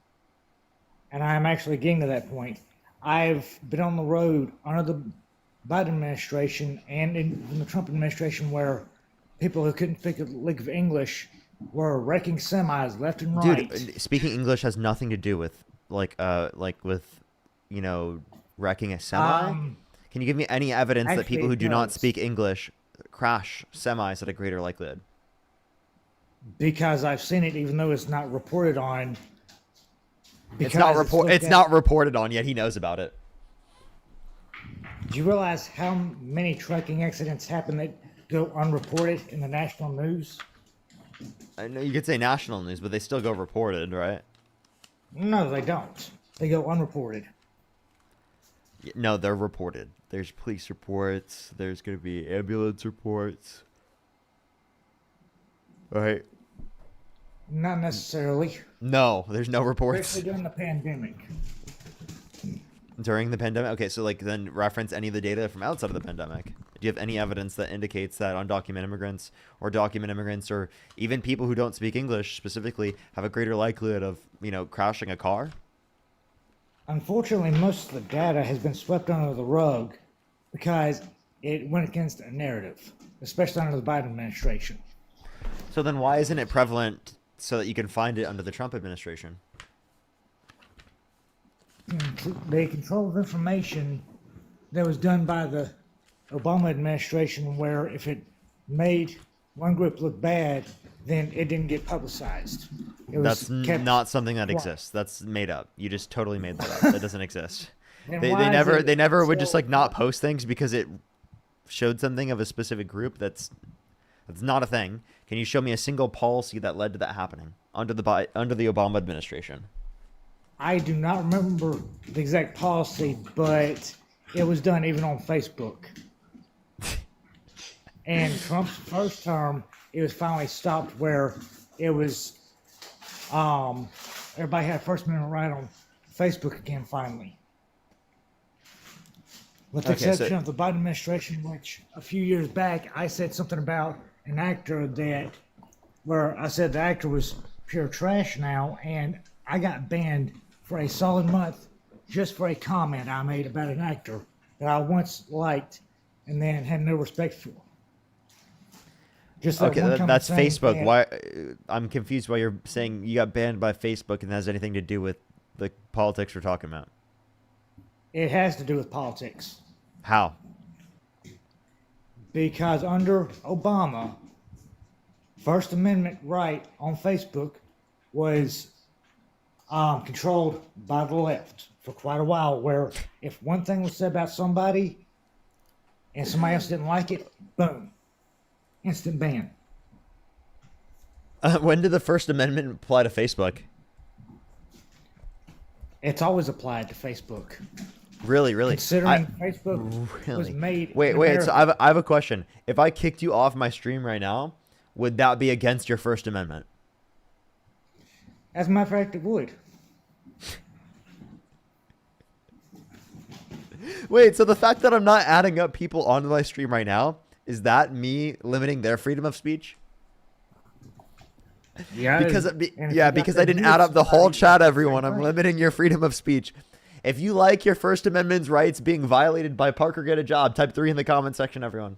And I'm actually getting to that point. I've been on the road under the Biden administration and in the Trump administration where people who couldn't speak a lick of English were wrecking semis left and right. Dude, speaking English has nothing to do with with wrecking a semi. Can you give me any evidence that people actually, who it do not does. speak English crash semis at a greater likelihood? Because I've seen it, even though it's not reported on. It's not looked It's at- not reported on yet. He knows about it. Do you realize how many trucking accidents happen that go unreported in the national news? I know you could say national news, but they still go reported, right? No, they don't. They go unreported. No, they're reported. There's police reports. There's going to be ambulance reports. Right? Not necessarily. No, there's no reports. Especially during the pandemic. During the pandemic? Okay, so then reference any of the data from outside of the pandemic. Do you have any evidence that indicates that undocumented immigrants or documented immigrants or even people who don't speak English specifically have a greater likelihood of, crashing a car? Unfortunately, most of the data has been swept under the rug because it went against a narrative, especially under the Biden administration. So then why isn't it prevalent so that you can find it under the Trump administration? The control of information that was done by the Obama administration, where if it made one group look bad, then it didn't get publicized. It was That's kept not something that quiet. exists. That's made up. You just totally made that up. That doesn't exist. Then They why is never it they never would just so- not post things because it showed something of a specific group that's not a thing. Can you show me a single policy that led to that happening under the Obama administration? I do not remember the exact policy, but it was done even on Facebook. And Trump's first term, it was finally stopped where it was, everybody had First Amendment right on Facebook again, finally. With the Okay, so- exception of the Biden administration, which a few years back, I said something about an actor where I said the actor was pure trash now, and I got banned for a solid month just for a comment I made about an actor that I once liked and then had no respect for. Just like Okay, one comment that's saying Facebook. that- Why? I'm confused why you're saying you got banned by Facebook and that has anything to do with the politics we're talking about. It has to do with politics. How? Because under Obama, First Amendment right on Facebook was controlled by the left for quite a while, where if one thing was said about somebody and somebody else didn't like it, boom, instant ban. When did the First Amendment apply to Facebook? It's always applied to Facebook. Really? Considering Facebook was Really? made. Wait. in So America. I have a question. If I kicked you off my stream right now, would that be against your First Amendment? As a matter of fact, it would. Wait. So the fact that I'm not adding up people onto my stream right now, is that me limiting their freedom of speech? Yeah, Because and if you yeah, got because the I didn't news add up the whole somebody- chat, everyone. I'm limiting your freedom of speech. If you like your First Amendment's rights being violated by Parker, get a job. Type 3 in the comment section, everyone.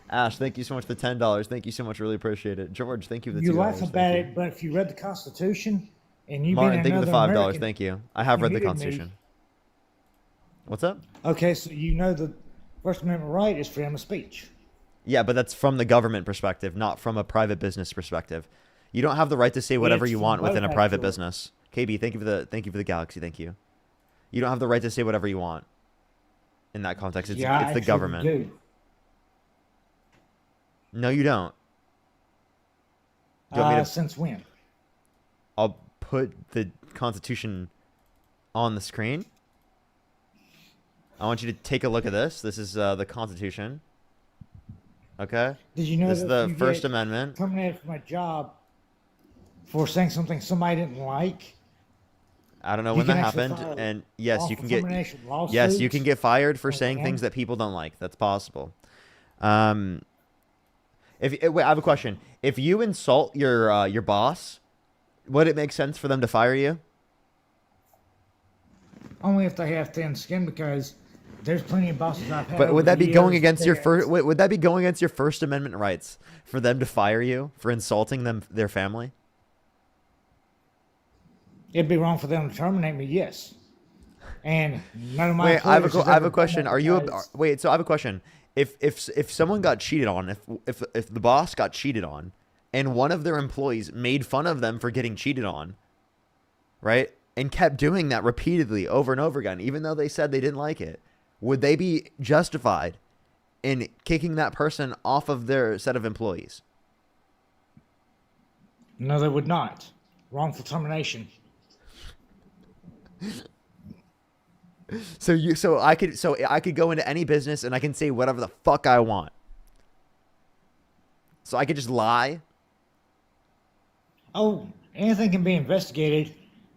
Ash, thank you so much for the $10. Thank you so much. Really appreciate it. George, thank you for the You $2. laugh Thank about you. it, but if you read the Constitution and you Martin, being thank you for the another $5. American, Thank you. I have read the muted me. Constitution. What's up? Okay, so you know the First Amendment right is freedom of speech. Yeah, but that's from the government perspective, not from a private business perspective. You don't have the right to say whatever It's you from want within a both, private actually. business. KB, thank you for the galaxy. Thank you. You don't have the right to say whatever you want in that context. It's, Yeah, I it's the actually government. do. No, you don't. Do you want me to? Since when? I'll put the Constitution on the screen. I want you to take a look at this. This is the Constitution. Okay? Did you know this is that the you First get Amendment. terminated from a job for saying something somebody didn't like? I don't know You when that can actually happened, file and yes, you lawful can get termination yes, you lawsuits can get fired for saying again. things that people don't like. That's possible. If wait, I have a question. If you insult your boss, would it make sense for them to fire you? Only if they have thin skin, because there's plenty of bosses I've had. But over would that the be going years against your that- first? Would that be going against your First Amendment rights for them to fire you for insulting their family? It'd be wrong for them to terminate me, yes. And none of my Wait, I have employers I have ever a question. done Are that you because- wait? So I have a question. If someone got cheated on, if the boss got cheated on, and one of their employees made fun of them for getting cheated on, right, and kept doing that repeatedly over and over again, even though they said they didn't like it, would they be justified in kicking that person off of their set of employees? No, they would not. Wrongful termination. So I could go into any business and I can say whatever the fuck I want. So I could just lie. Oh, anything can be investigated,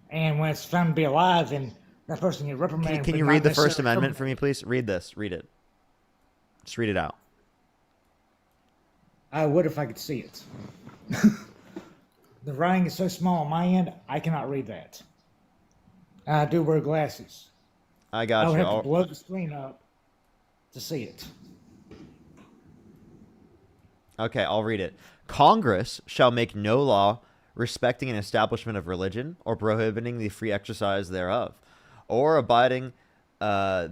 and when it's found to be a lie, then that person get reprimanded. Can but you not read the First necessarily Amendment for me, please? Read this. Read it. Just read it out. I would if I could see it. The writing is so small on my end, I cannot read that. And I do wear glasses. I got I would you. have to blow the screen up to see it. Okay, I'll read it. Congress shall make no law respecting an establishment of religion or prohibiting the free exercise thereof, or abiding or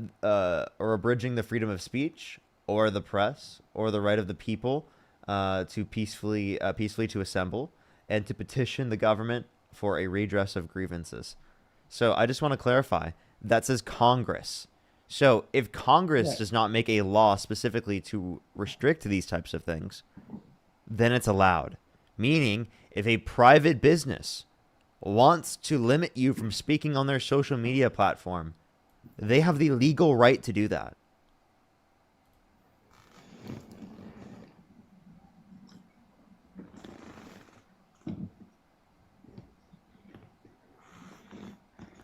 abridging the freedom of speech or the press or the right of the people to peacefully to assemble and to petition the government for a redress of grievances. So I just want to clarify, that says Congress. So if Congress Yeah. does not make a law specifically to restrict these types of things, then it's allowed. Meaning, if a private business wants to limit you from speaking on their social media platform, they have the legal right to do that.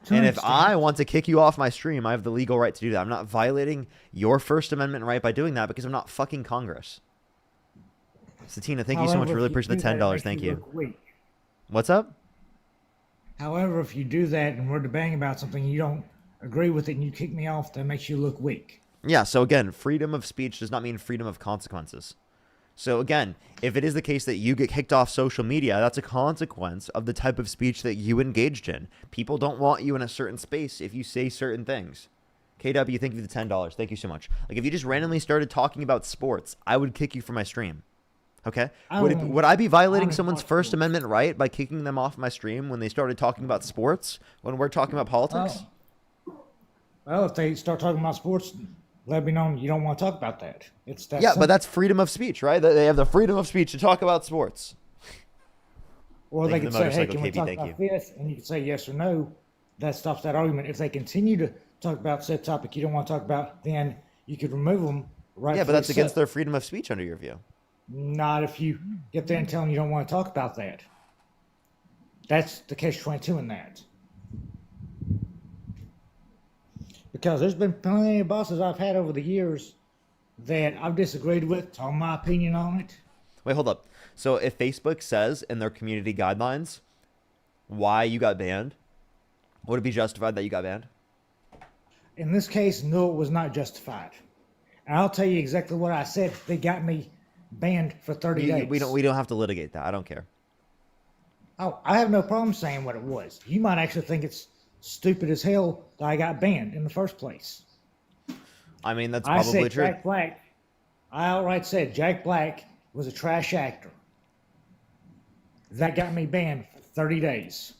And if I want to kick you off my stream, I have the legal right to do that. I'm not violating your First Amendment right by doing that because I'm not fucking Congress. Satina, thank you so much. However, Really if you appreciate the do that, it $10. makes Thank you you. look weak. What's up? However, if you do that and we're debating about something, you don't agree with it and you kick me off, that makes you look weak. Yeah, so again, freedom of speech does not mean freedom of consequences. So again, if it is the case that you get kicked off social media, that's a consequence of the type of speech that you engaged in. People don't want you in a certain space if you say certain things. KW, thank you for the $10. Thank you so much. Like if you just randomly started talking about sports, I would kick you from my stream. Okay? Would I be violating someone's First Amendment right by kicking them off my stream when they started talking about sports when we're talking about politics? Well, if they start talking about sports, let me know you don't want to talk about that. It's that Yeah, simple. but that's freedom of speech, right? They have the freedom of speech to talk about sports. Or they Thank could you, say, the hey, motorcycle can we KB, talk thank about this? And you can say yes or no. That stops that argument. If they continue to talk about said topic you don't want to talk about, then you could remove them right Yeah, but before that's you against say- their freedom of speech under your view. Not if you get there and tell them you don't want to talk about that. That's the catch-22 in that. Because there's been plenty of bosses I've had over the years that I've disagreed with, told my opinion on it. Wait, hold up. So if Facebook says in their community guidelines why you got banned, would it be justified that you got banned? In this case, no, it was not justified. And I'll tell you exactly what I said. They got me banned for 30 days. We don't have to litigate that. I don't care. Oh, I have no problem saying what it was. You might actually think it's stupid as hell that I got banned in the first place. I mean, that's I probably said true. Jack Black. I outright said Jack Black was a trash actor. That got me banned for 30 days.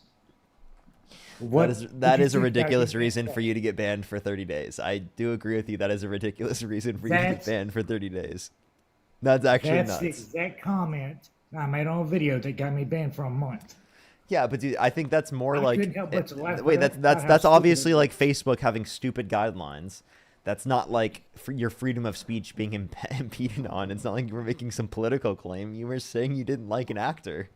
That is a ridiculous reason for you to get banned for 30 days. I do agree with you. That is a ridiculous reason for you to get banned for 30 days. That's actually That's the nuts. exact comment I made on a video that got me banned for a month. Yeah, but dude, I think that's more I like couldn't help but to laugh wait, about that's how that's stupid obviously it like Facebook having stupid guidelines. That's not like your freedom of speech being impeded on. It's not like you were making some political claim. You were saying you didn't like an actor.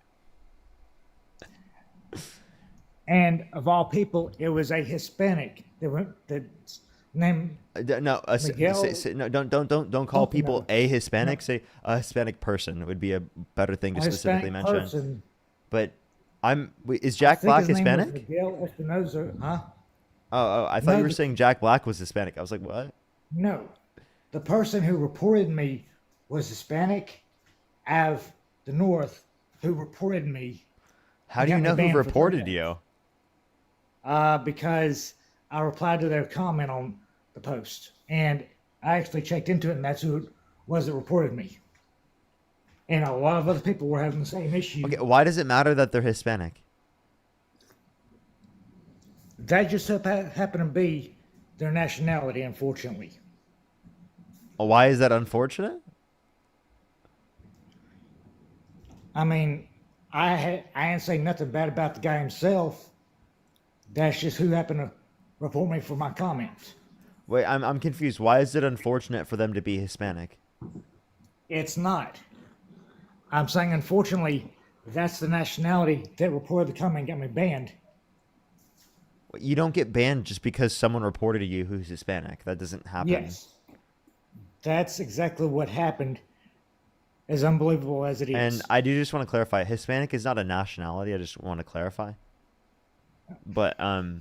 And of all people, it was a Hispanic that's named No, Miguel. no, don't call Something people else. a Hispanic. Say a Hispanic person would be a better thing to A specifically Hispanic mention. person. But wait, is I Jack think Black his name was Hispanic? Miguel Espinoza, huh? Oh, I thought No, you were the- saying Jack Black was Hispanic. I was like, what? No, the person who reported me was Hispanic, of the North, who reported me. How do you got me know who banned for reported protest. you? Because I replied to their comment on the post, and I actually checked into it, and that's who it was that reported me. And a lot of other people were having the same issue. Okay, why does it matter that they're Hispanic? That just happened to be their nationality, unfortunately. Why is that unfortunate? I mean, I ain't saying nothing bad about the guy himself. That's just who happened to report me for my comments. Wait, I'm confused. Why is it unfortunate for them to be Hispanic? It's not. I'm saying, unfortunately, that's the nationality that reported the comment and got me banned. You don't get banned just because someone reported to you who's Hispanic. That doesn't happen. Yes. That's exactly what happened, as unbelievable as it is. And I do just want to clarify, Hispanic is not a nationality. I just want to clarify. But yeah,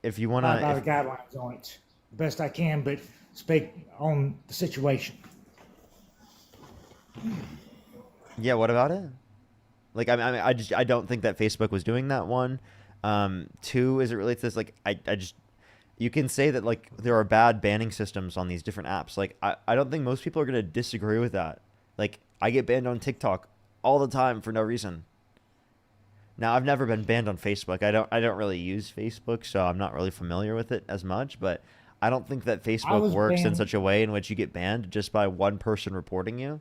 if you want to to, the guidelines on it the best I can, but speak on the situation. yeah, what about it? Like, I don't think that Facebook was doing that one. Two, as it relates to this, like, I just, you can say that, like, there are bad banning systems on these different apps. Like, I don't think most people are going to disagree with that. Like, I get banned on TikTok all the time for no reason. Now, I've never been banned on Facebook. I don't really use Facebook, so I'm not really familiar with it as much, but I don't think that Facebook works in such a way in which you get banned just by one person reporting you.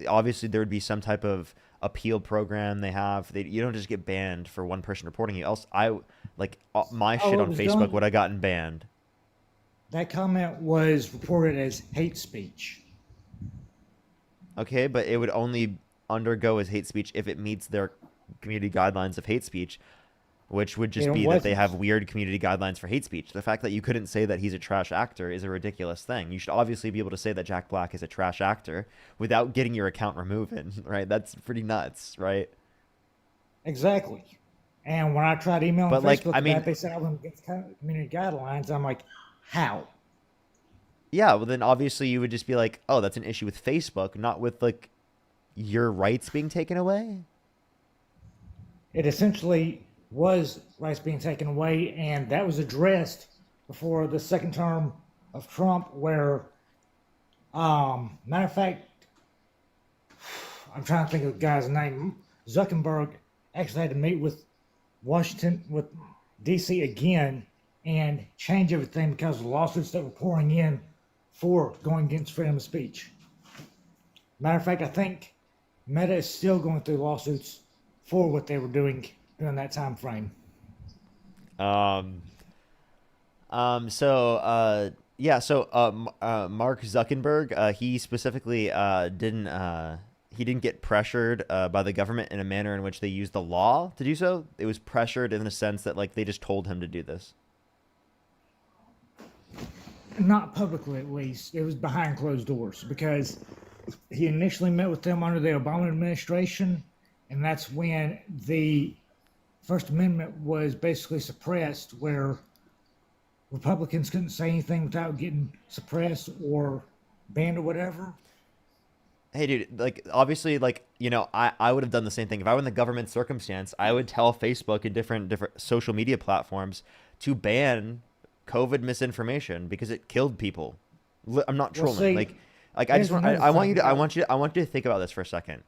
Obviously, there would be some type of appeal program they have. You don't just get banned for one person reporting you. Else, my shit on Facebook would have gotten banned. That comment was reported as hate speech. Okay, but it would only undergo as hate speech if it meets their community guidelines of hate speech, which would just be that they have weird community guidelines for hate speech. The fact that you couldn't say that he's a trash actor is a ridiculous thing. You should obviously be able to say that Jack Black is a trash actor without getting your account removed, right? That's pretty nuts, right? Exactly. And when I tried emailing But, Facebook like, I mean- about it, they said I went against community guidelines. I'm like, how? Yeah, well then obviously you would just be like, oh, that's an issue with Facebook, not with, like, your rights being taken away. It essentially was rights being taken away, and that was addressed before the second term of Trump, where, matter of fact, I'm trying to think of the guy's name. Zuckerberg actually had to meet with DC again and change everything because of the lawsuits that were pouring in for going against freedom of speech. Matter of fact, I think Meta is still going through lawsuits for what they were doing during that time frame. Mark Zuckerberg, he specifically didn't get pressured by the government in a manner in which they used the law to do so. It was pressured in the sense that, like, they just told him to do this. Not publicly, at least. It was behind closed doors because he initially met with them under the Obama administration, and that's when the First Amendment was basically suppressed, where Republicans couldn't say anything without getting suppressed or banned or whatever. Hey, dude, like, obviously, like, you know, I would have done the same thing. If I were in the government circumstance, I would tell Facebook and different social media platforms to ban COVID misinformation because it killed people. I'm not Well, trolling. see, I just want, there's I want you to, another I want you to think about this for a second.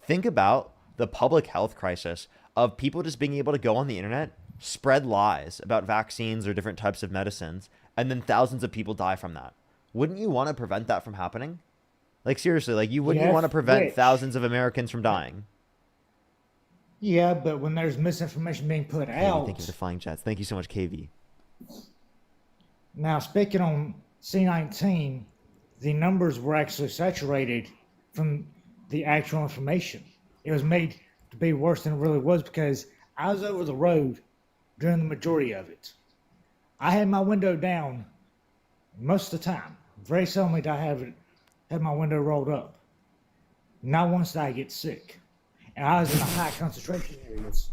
Think about the public health crisis of people just being able to go on the internet, spread lies about vaccines or different types of medicines, and then thousands of people die from that. Wouldn't you want to prevent that from happening? Like, seriously, like, wouldn't you want to prevent thousands of Americans from dying? Yeah, but when there's misinformation being put KV, out, thank you for the flying chats. Thank you so much, KV. now speaking on C19, the numbers were actually saturated from the actual information. It was made to be worse than it really was because I was over the road during the majority of it. I had my window down most of the time. Very seldom did I have my window rolled up. Not once did I get sick. And I was in the high concentration areas.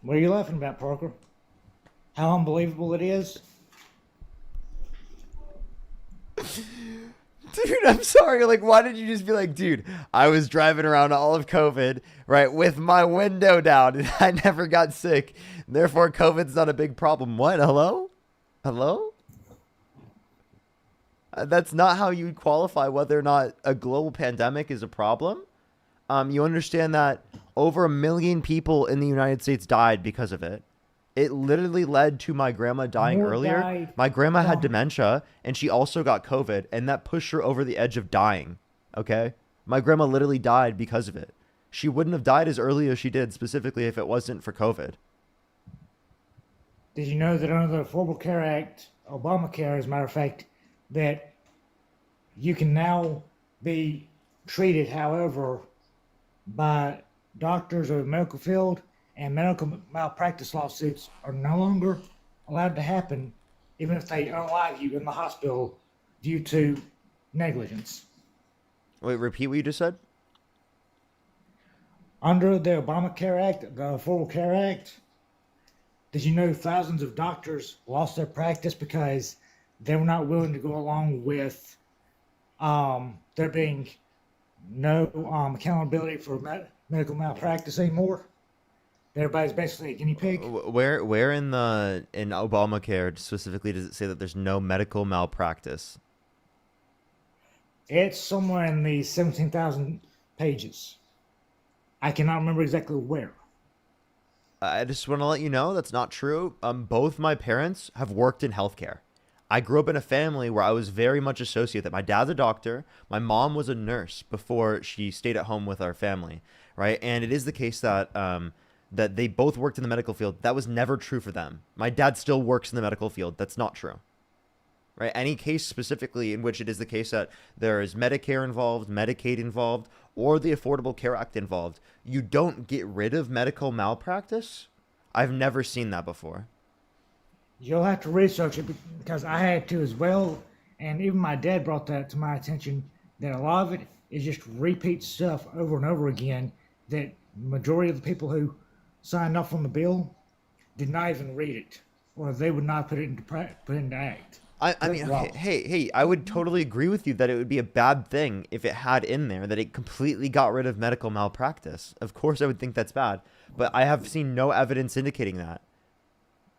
What are you laughing about, Parker? How unbelievable it is? Dude, I'm sorry. Like, why did you just be like, dude, I was driving around all of COVID, right, with my window down, and I never got sick. Therefore, COVID's not a big problem. What? Hello? Hello? That's not how you qualify whether or not a global pandemic is a problem. You understand that over 1 million people in the United States died because of it. It literally led to my grandma dying More earlier. died My grandma had from- dementia, and she also got COVID, and that pushed her over the edge of dying. Okay? My grandma literally died because of it. She wouldn't have died as early as she did, specifically if it wasn't for COVID. Did you know that under the Affordable Care Act, Obamacare, as a matter of fact, that you can now be treated, however, by doctors of the medical field, and medical malpractice lawsuits are no longer allowed to happen, even if they unalive you in the hospital due to negligence. Wait, repeat what you just said? Under the Obamacare Act, the Affordable Care Act, did you know thousands of doctors lost their practice because they were not willing to go along with there being no accountability for medical malpractice anymore? Everybody's basically a guinea pig. Where in Obamacare specifically does it say that there's no medical malpractice? It's somewhere in the 17,000 pages. I cannot remember exactly where. I just want to let you know that's not true. Both my parents have worked in healthcare. I grew up in a family where I was very much associated. My dad's a doctor. My mom was a nurse before she stayed at home with our family, right? And it is the case that that they both worked in the medical field. That was never true for them. My dad still works in the medical field. That's not true, right? Any case specifically in which it is the case that there is Medicare involved, Medicaid involved, or the Affordable Care Act involved, you don't get rid of medical malpractice. I've never seen that before. You'll have to research it because I had to as well. And even my dad brought that to my attention that a lot of it is just repeat stuff over and over again that the majority of the people who signed off on the bill did not even read it, or they would not put it into act. I mean, hey, I would totally agree with you that it would be a bad thing if it had in there that it completely got rid of medical malpractice. Of course, I would think that's bad, but I have seen no evidence indicating that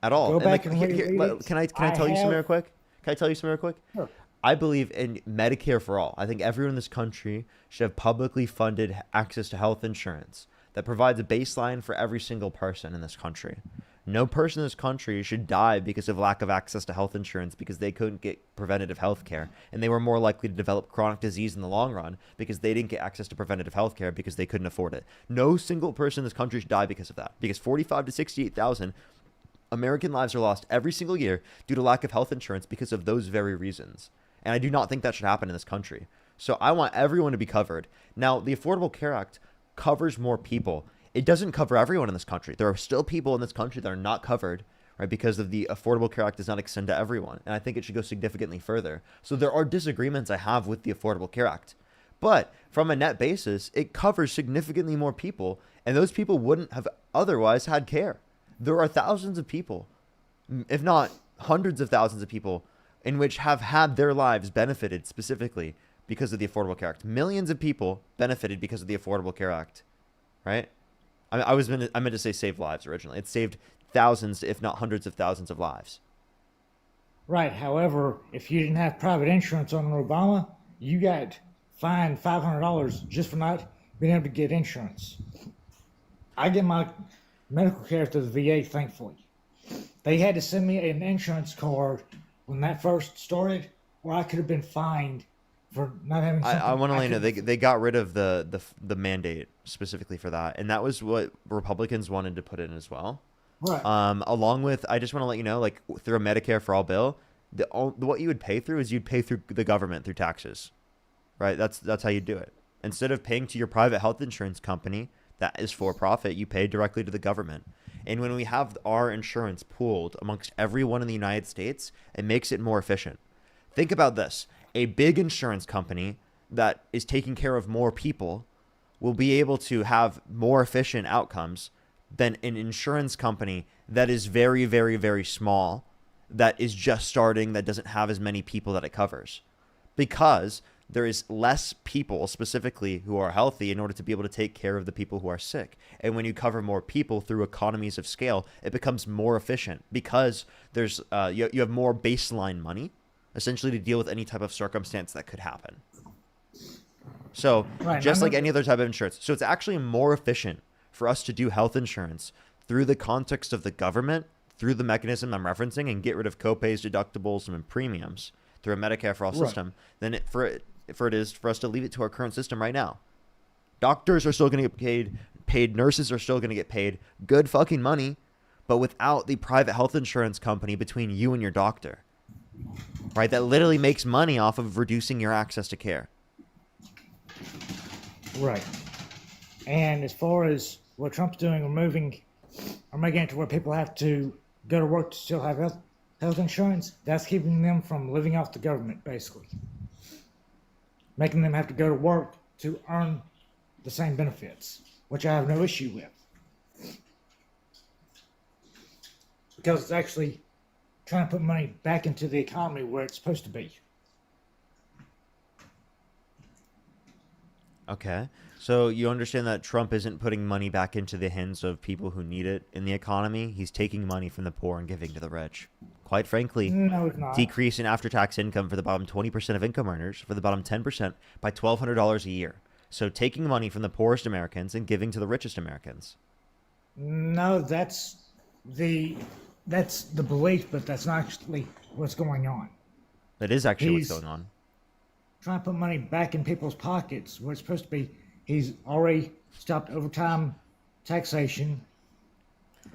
at all. Go back and read it. Can I tell you something real quick? Can I tell you something real quick? Sure. I believe in Medicare for all. I think everyone in this country should have publicly funded access to health insurance that provides a baseline for every single person in this country. No person in this country should die because of lack of access to health insurance because they couldn't get preventative health care, and they were more likely to develop chronic disease in the long run because they didn't get access to preventative health care because they couldn't afford it. No single person in this country should die because of that, because 45 to 68,000 American lives are lost every single year due to lack of health insurance because of those very reasons. And I do not think that should happen in this country. So I want everyone to be covered. Now, the Affordable Care Act covers more people. It doesn't cover everyone in this country. There are still people in this country that are not covered, right? Because of the Affordable Care Act does not extend to everyone. And I think it should go significantly further. So there are disagreements I have with the Affordable Care Act. But from a net basis, it covers significantly more people, and those people wouldn't have otherwise had care. There are thousands of people, if not hundreds of thousands of people, in which have had their lives benefited specifically because of the Affordable Care Act. Millions of people benefited because of the Affordable Care Act, right? I meant to say save lives originally. It saved thousands, if not hundreds of thousands of lives. Right. However, if you didn't have private insurance under Obama, you got fined $500 just for not being able to get insurance. I get my medical care through the VA, thankfully. They had to send me an insurance card when that first started, where I could have been fined for not having something. I want to let you know could- they got rid of the mandate specifically for that, and that was what Republicans wanted to put in as well. Right. Along with, I just want to let you know, like through a Medicare for All bill, what you would pay through is you'd pay through the government through taxes, right? That's how you do it. Instead of paying to your private health insurance company that is for profit, you pay directly to the government. And when we have our insurance pooled amongst everyone in the United States, it makes it more efficient. Think about this. A big insurance company that is taking care of more people will be able to have more efficient outcomes than an insurance company that is very, very, very small, that is just starting, that doesn't have as many people that it covers. Because there is less people specifically who are healthy in order to be able to take care of the people who are sick. And when you cover more people through economies of scale, it becomes more efficient because there's you have more baseline money essentially to deal with any type of circumstance that could happen. So Right, just I'm like not- any other type of insurance. So it's actually more efficient for us to do health insurance through the context of the government, through the mechanism I'm referencing, and get rid of copays, deductibles, and premiums through a Medicare for All Right. system than it is for us to leave it to our current system right now. Doctors are still going to get paid. Nurses are still going to get paid good fucking money, but without the private health insurance company between you and your doctor, right? That literally makes money off of reducing your access to care. Right. And as far as what Trump's doing, removing or making it to where people have to go to work to still have health insurance, that's keeping them from living off the government, basically. Making them have to go to work to earn the same benefits, which I have no issue with. Because it's actually trying to put money back into the economy where it's supposed to be. Okay. So you understand that Trump isn't putting money back into the hands of people who need it in the economy. He's taking money from the poor and giving to the rich. Quite frankly, No, it's not. decrease in after-tax income for the bottom 20% of income earners, for the bottom 10% by $1,200 a year. So taking money from the poorest Americans and giving to the richest Americans. No, that's the belief, but that's not actually what's going on. That is actually He's- what's going on. Trying to put money back in people's pockets where it's supposed to be. He's already stopped overtime taxation.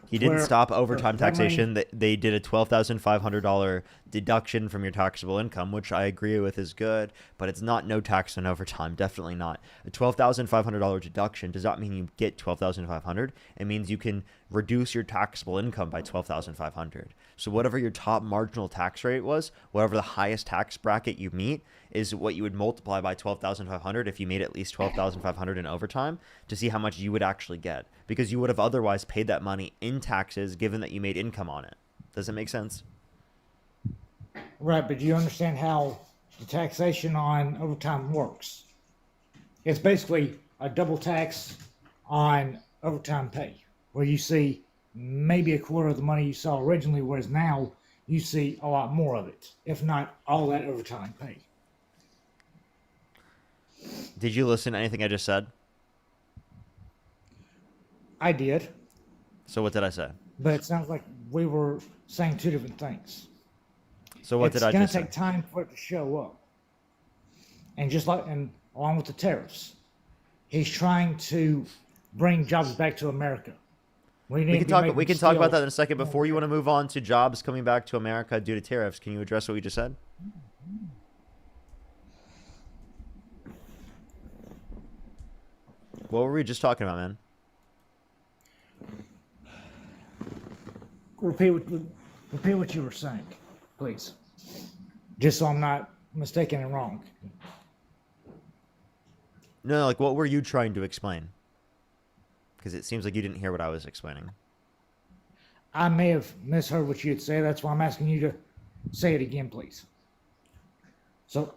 He didn't where- stop overtime that money- taxation. They did a $12,500 deduction from your taxable income, which I agree with is good, but it's not no tax on overtime. Definitely not. A $12,500 deduction does not mean you get $12,500. It means you can reduce your taxable income by $12,500. So whatever your top marginal tax rate was, whatever the highest tax bracket you meet, is what you would multiply by 12,500 if you made at least 12,500 in overtime to see how much you would actually get, because you would have otherwise paid that money in taxes given that you made income on it. Does it make sense? Right, but do you understand how the taxation on overtime works? It's basically a double tax on overtime pay, where you see maybe a quarter of the money you saw originally, whereas now you see a lot more of it, if not all that overtime pay. Did you listen to anything I just said? I did, So what did I say? but it sounds like we were saying two different things. So what did I It's going just to say? take time for it to show up. And just like, and along with the tariffs, he's trying to bring jobs back to America. We can talk about that in a second. Before you want to move on to jobs coming back to America due to tariffs, can you address what we just said? What were we just talking about, man? Repeat what you were saying, please. Just so I'm not mistaken and wrong. No, like what were you trying to explain? Because it seems like you didn't hear what I was explaining. I may have misheard what you had said. That's why I'm asking you to say it again, please. So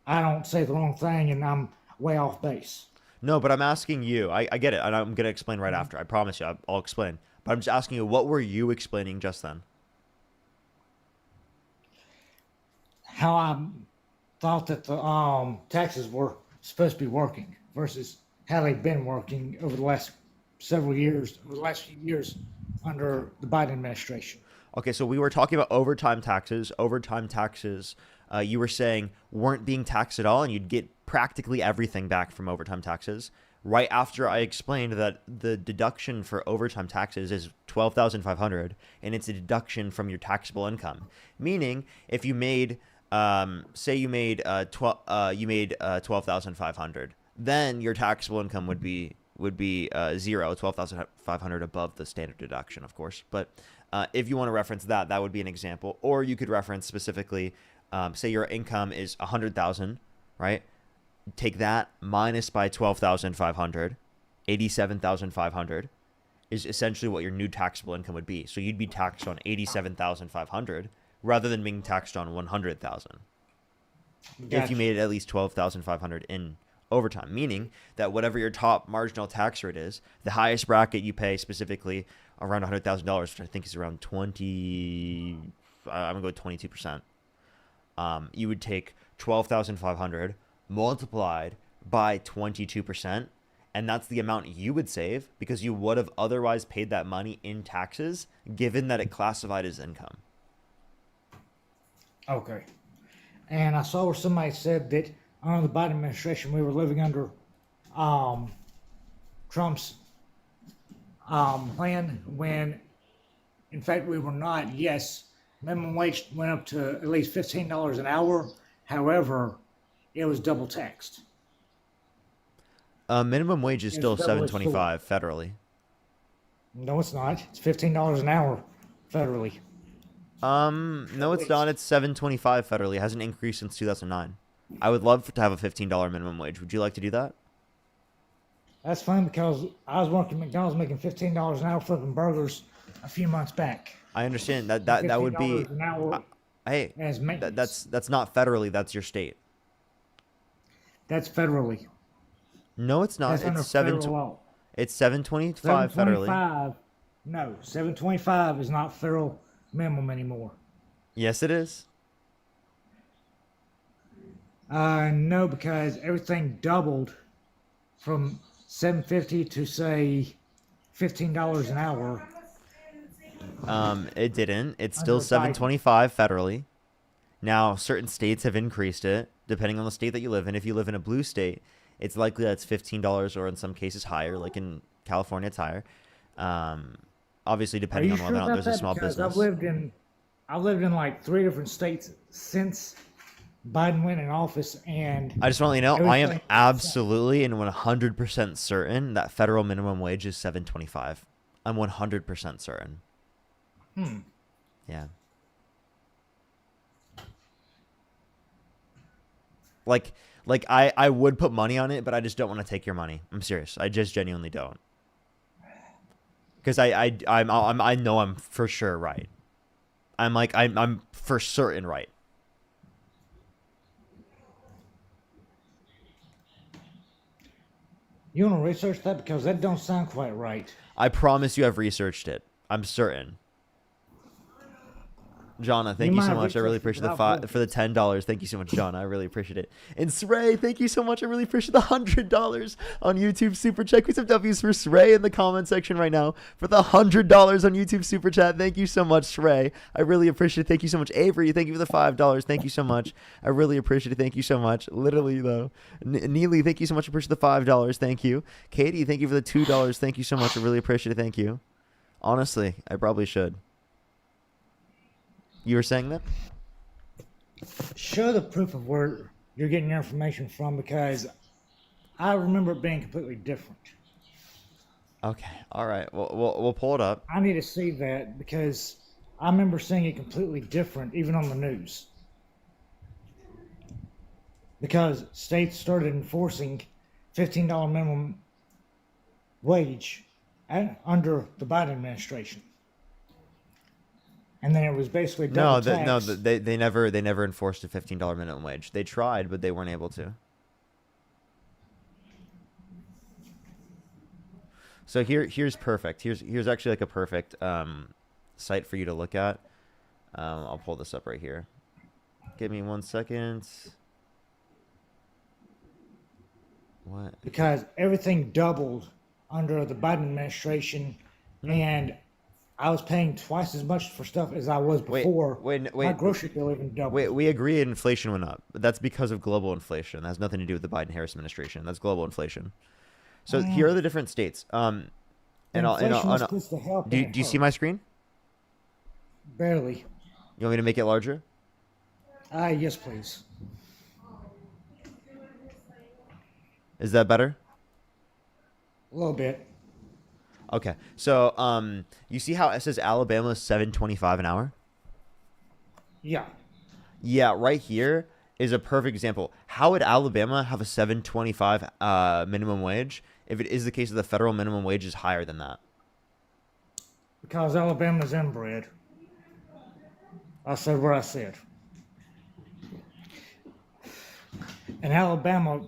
I don't say the wrong thing and I'm way off base. No, but I'm asking you. I get it, and I'm gonna explain right after. I promise you, I'll explain. But I'm just asking you, what were you explaining just then? How I thought that the taxes were supposed to be working versus how they've been working over the last several years, over the last few years under the Biden administration. Okay, so we were talking about overtime taxes you were saying weren't being taxed at all, and you'd get practically everything back from overtime taxes. Right after I explained that the deduction for overtime taxes is $12,500, and it's a deduction from your taxable income. Meaning, if you made, say you made $12,500, then your taxable income would be zero, $12,500 above the standard deduction, of course. But if you want to reference that, that would be an example. Or you could reference specifically, say your income is $100,000, right? Take that minus by 12,500, 87,500 is essentially what your new taxable income would be. So you'd be taxed on 87,500 rather than being taxed on 100,000. If you made at least 12,500 in overtime, meaning that whatever your top marginal tax rate is, the highest bracket you pay specifically around $100,000, which I think is around 20, I'm gonna go 22%. You would take 12,500 multiplied by 22%, and that's the amount you would save because you would have otherwise paid that money in taxes, given that it classified as income. Okay. And I saw where somebody said that under the Biden administration, we were living under Trump's plan, when in fact we were not. Yes, minimum wage went up to at least $15 an hour. However, it was double taxed. Minimum wage is It's still double $7.25 federally. No, it's not. It's $15 an hour federally. No, it's not. It's $7.25 federally. It hasn't increased since 2009. I would love to have a $15 minimum wage. Would you like to do that? That's fine because I was working at McDonald's making $15 an hour flipping burgers a few months back. I understand that would be. $15 an hour Hey, as maintenance. that's not federally. That's your state. That's federally. No, it's not. That's under It's federal law. It's $7.25 federally. No, $7.25 is not federal minimum anymore. Yes, it is. No, because everything doubled from $7.50 to say $15 an hour. It didn't. It's Under still Biden. $7.25 federally. Now, certain states have increased it depending on the state that you live in. If you live in a blue state, it's likely that it's $15 or in some cases higher, like in California, it's higher. Obviously, Are depending you on sure whether or not about there's a that? small Because business. I've lived in like 3 different states since Biden went in office, and I just want to let you know, I am everything- absolutely and 100% certain that federal minimum wage is $7.25. I'm 100% certain. Yeah. Like I would put money on it, but I just don't want to take your money. I'm serious. I just genuinely don't. Because I know I'm for sure right. I'm for certain right. You want to research that because that don't sound quite right. I promise you I've researched it. I'm certain. Jonna, thank you might so have much. I really researched it appreciate without for the $10. Thank you so much, Jonna. I really appreciate it. And Sray, thank you so much. I really appreciate the $100 on YouTube Super Chat. Put some W's for Sray in the comment section right now for the $100 on YouTube Super Chat. Thank you so much, Sray. I really appreciate it. Thank you so much, Avery. Thank you for the $5. Thank you so much. I really appreciate it. Thank you so much. Literally though, Neely, thank you so much. I appreciate the $5. Thank you, Katie. Thank you for the $2. Thank you so much. I really appreciate it. Thank you. Honestly, I probably should. You were saying that? Show the proof of where you're getting your information from, because I remember it being completely different. Okay. All right. We'll pull it up. I need to see that because I remember seeing it completely different, even on the news. Because states started enforcing $15 minimum wage under the Biden administration. And then it was basically double tax. They never enforced a $15 minimum wage. They tried, but they weren't able to. So here's perfect. Here's actually like a perfect site for you to look at. I'll pull this up right here. Give me 1 second. What? Because everything doubled under the Biden administration, and I was paying twice as much for stuff as I was before. My Wait. grocery bill even doubled. We agree inflation went up, but that's because of global inflation. That has nothing to do with the Biden-Harris administration. That's global inflation. So here are the different states. And Inflation was supposed to help. do you see my screen? Barely. You want me to make it larger? Yes, please. Is that better? A little bit. Okay. So you see how it says Alabama is $7.25 an hour? Yeah. Yeah, right here is a perfect example. How would Alabama have a $7.25 minimum wage if it is the case that the federal minimum wage is higher than that? Because Alabama's inbred. I said what I said. An Alabama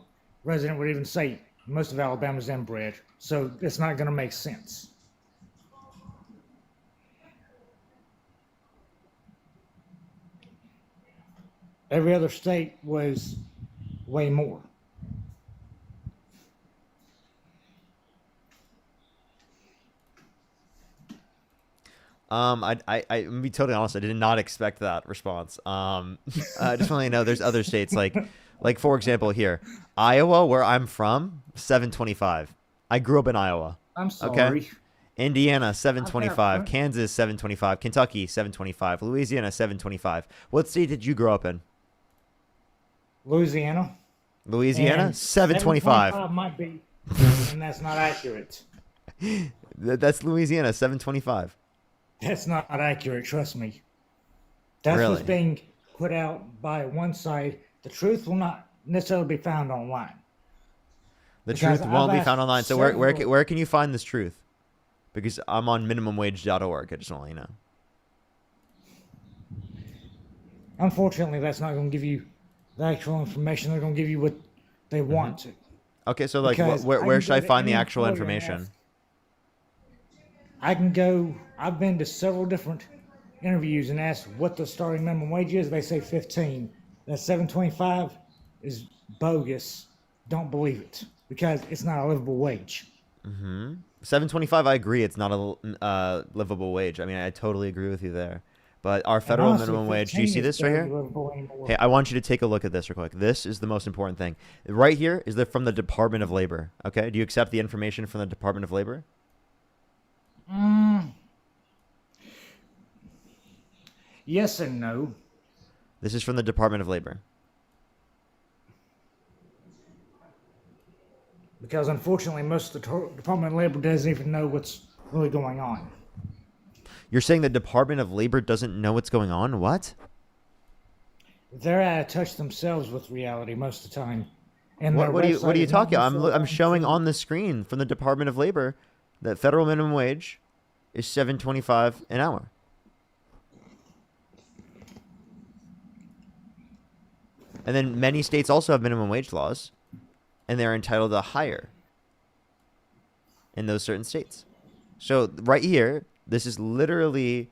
resident would even say most of Alabama's inbred, so it's not going to make sense. Every other state was way more. I'm gonna be totally honest. I did not expect that response. I just want to know there's other states like for example here, Iowa, where I'm from, $7.25. I grew up in Iowa. I'm sorry. Okay. Indiana, $7.25. Okay. Kansas, $7.25. Kentucky, $7.25. Louisiana, $7.25. What state did you grow up in? Louisiana. Louisiana, And $7.25. might be, and that's not accurate. That's Louisiana, $7.25. That's not accurate, trust me. That's Really? what's being put out by one side. The truth will not necessarily be found online. The Because truth won't I've be found asked online. So several- where can you find this truth? Because I'm on minimumwage.org. I just want to let you know. Unfortunately, that's not going to give you the actual information. They're going to give you what they want to. Okay, so like Because where can should go I to find the any actual employer and information? ask- I can go, I've been to several different interviews and asked what the starting minimum wage is. They say 15. That 7.25 is bogus. Don't believe it because it's not a livable wage. Mm-hmm. $7.25. I agree. It's not a livable wage. I mean, I totally agree with you there. But our federal honestly, minimum wage. Do you 15 see is this right barely here? livable anymore. Hey, I want you to take a look at this real quick. This is the most important thing. Right here is from the Department of Labor. Okay. Do you accept the information from the Department of Labor? Yes and no. This is from the Department of Labor. Because unfortunately, most of the Department of Labor doesn't even know what's really going on. You're saying the Department of Labor doesn't know what's going on? What? They're out of touch themselves with reality most of the time. And What their are you website is not talking? I'm necessarily showing on the screen from the Department of Labor that federal minimum wage is $7.25 an hour. And then many states also have minimum wage laws, and they're entitled to higher in those certain states. So right here, this is literally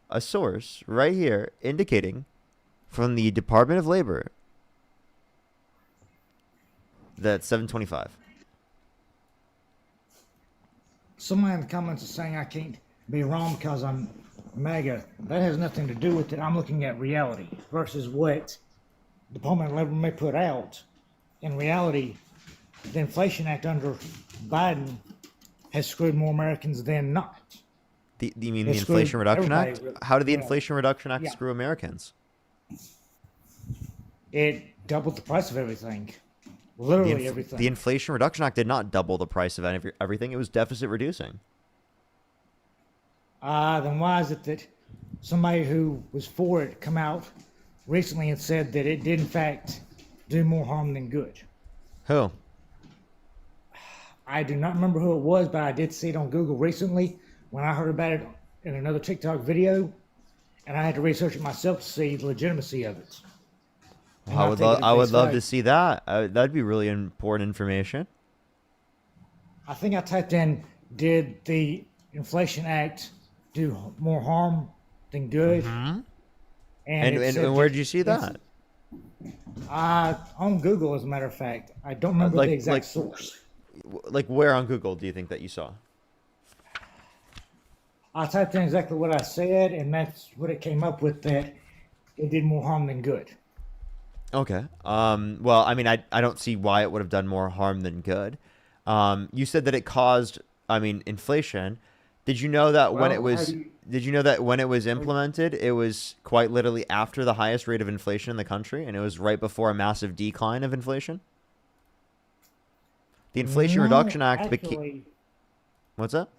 a source right here indicating from the Department of Labor that $7.25. Someone in the comments is saying I can't be wrong because I'm MAGA. That has nothing to do with it. I'm looking at reality versus what the Department of Labor may put out. In reality, the Inflation Act under Biden has screwed more Americans than not. You mean It the screwed Inflation Reduction Act? everybody. How did the Yeah. Inflation Reduction Act Yeah. screw Americans? It doubled the price of everything. Literally everything. The Inflation Reduction Act did not double the price of everything. It was deficit reducing. Then why is it that somebody who was for it come out recently and said that it did in fact do more harm than good? Who? I do not remember who it was, but I did see it on Google recently when I heard about it in another TikTok video, and I had to research it myself to see the legitimacy of it. And I not would take it at I would face love value. to see that. That'd be really important information. I think I typed in, did the Inflation Act do more harm than good? And it said where did you see that? On Google, as a matter of fact. I don't remember the exact source. Like where on Google do you think that you saw? I typed in exactly what I said, and that's what it came up with, that it did more harm than good. Okay. Well, I mean, I don't see why it would have done more harm than good. You said that it caused, I mean, inflation. Did you know that when it Well, was, did you know that when it was implemented, it was quite literally after the highest rate of inflation in the country, and it was right before a massive decline of inflation? The Inflation No, Reduction Act became, actually, what's that?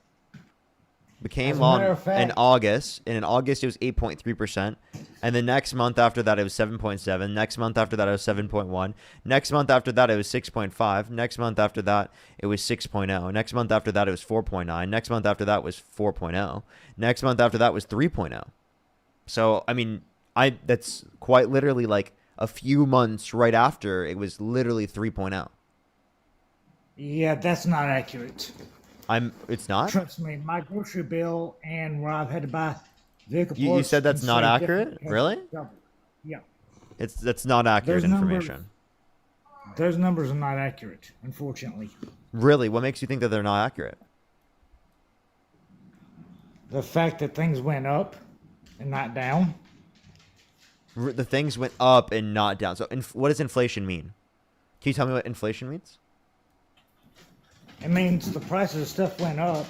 Became as a law matter of in fact, August, and in August it was 8.3%, and the next month after that it was 7.7, next month after that it was 7.1, next month after that it was 6.5, next month after that it was 6.0, next month after that it was 4.9, next month after that was 4.0, next month after that was 3.0. So, I mean, that's quite literally like a few months right after it was literally 3.0. yeah, that's not accurate. It's not? Trust me, my grocery bill and where I've had to buy vehicle You parts said that's can not say accurate? different- Really? double. Yeah. That's not accurate Those numbers- information. Those numbers are not accurate, unfortunately. Really? What makes you think that they're not accurate? The fact that things went up and not down. The things went up and not down. So what does inflation mean? Can you tell me what inflation means? It means the prices of stuff went up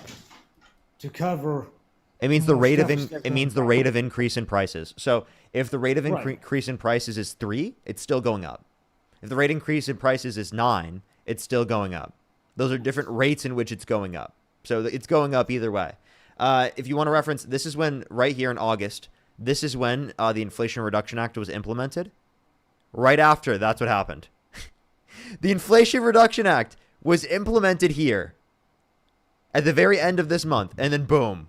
to cover. It means the more rate of stuff that's it means the going rate up. of increase in prices. So if the rate of Right. increase in prices is 3, it's still going up. If the rate increase in prices is 9, it's still going up. Those are different rates in which it's going up. So it's going up either way. If you want to reference, this is when, right here in August, this is when the Inflation Reduction Act was implemented. Right after, that's what happened. The Inflation Reduction Act was implemented here at the very end of this month, and then boom,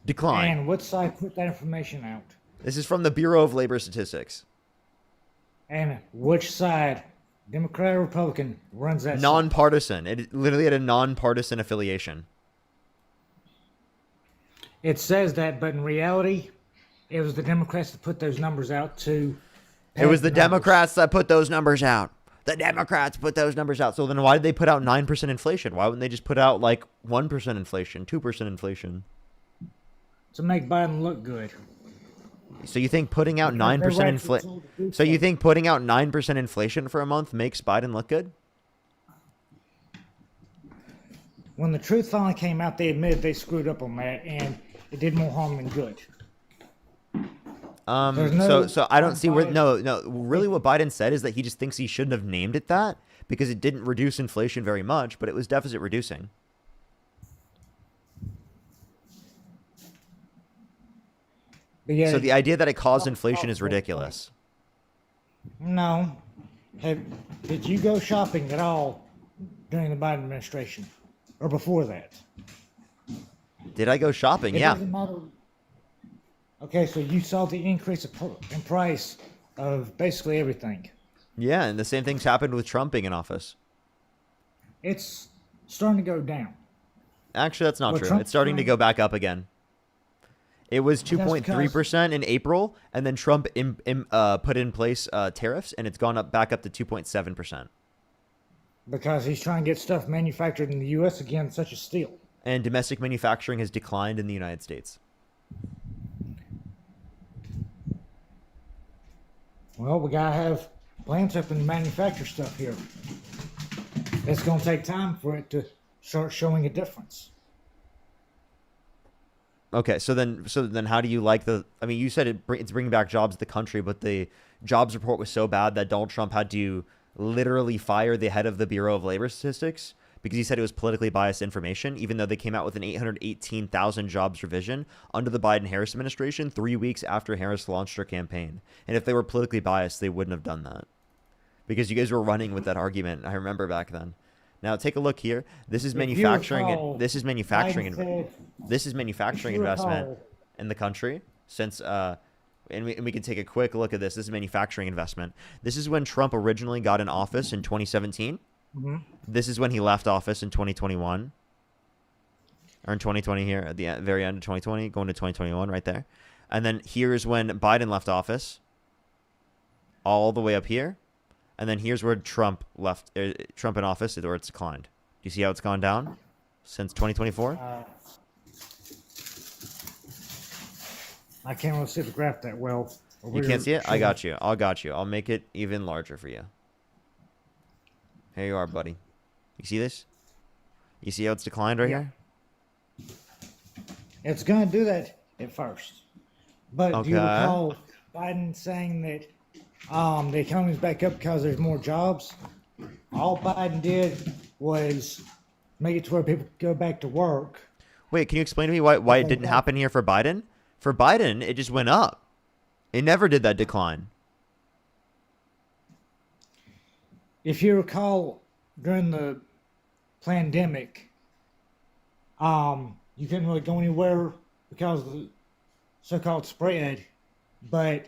decline. And what side put that information out? This is from the Bureau of Labor Statistics. And which side, Democrat or Republican, runs that? side? Nonpartisan. It literally had a nonpartisan affiliation. It says that, but in reality, it was the Democrats that put those numbers out to. It was pass the numbers. Democrats that put those numbers out. The Democrats put those numbers out. So then why did they put out 9% inflation? Why wouldn't they just put out like 1% inflation, 2% inflation? To make Biden look good. So you think putting out Because 9% they're rightfully inflation? told to do So you so. think putting out 9% inflation for a month makes Biden look good? When the truth finally came out, they admitted they screwed up on that, and it did more harm than good. There's no So I don't see where unbiased- no really what Biden said is that he just thinks he shouldn't have named it that because it didn't reduce inflation very much, but it was deficit reducing. But yeah, So the idea that it caused inflation is ridiculous. No. Did you go shopping at all during the Biden administration, or before that? Did I go shopping? It Yeah. doesn't matter. Okay, so you saw the increase in price of basically everything. Yeah, and the same thing's happened with Trump being in office. It's starting to go down. Actually, that's not What true. Trump's It's starting to doing- go back up again. It was That's 2.3% in April, and then Trump put in place tariffs, and it's gone up back up to 2.7%. Because he's trying to get stuff manufactured in the U.S. again, such as steel. And domestic manufacturing has declined in the United States. Well, we gotta have plants up and manufacture stuff here. It's gonna take time for it to start showing a difference. Okay, so then how do you like the? I mean, you said it's bringing back jobs to the country, but the jobs report was so bad that Donald Trump had to literally fire the head of the Bureau of Labor Statistics because he said it was politically biased information, even though they came out with an 818,000 jobs revision under the Biden-Harris administration 3 weeks after Harris launched her campaign. And if they were politically biased, they wouldn't have done that because you guys were running with that argument. I remember back then. Now take a look here. This is If you manufacturing. recall, This is manufacturing. Biden said- This is manufacturing if you investment recall- in the country since. And we can take a quick look at this. This is manufacturing investment. This is when Trump originally got in office in 2017. Mhm. This is when he left office in 2021. Or in 2020 here at the very end of 2020, going to 2021 right there. And then here's when Biden left office. All the way up here. And then here's where Trump left Trump in office, or it's declined. Do you see how it's gone down since 2024? I can't really see the graph that well. You can't see it? I got you. I'll make it even larger for you. Here you are, buddy. You see this? You see how it's declined right here? It's going to do that at first. But do you Okay. recall Biden saying that the economy's back up because there's more jobs? All Biden did was make it to where people could go back to work. Wait, can you explain to me why it didn't happen here for Biden? For Biden, it just went up. It never did that decline. If you recall, during the pandemic, you couldn't really go anywhere because of the so-called spread, but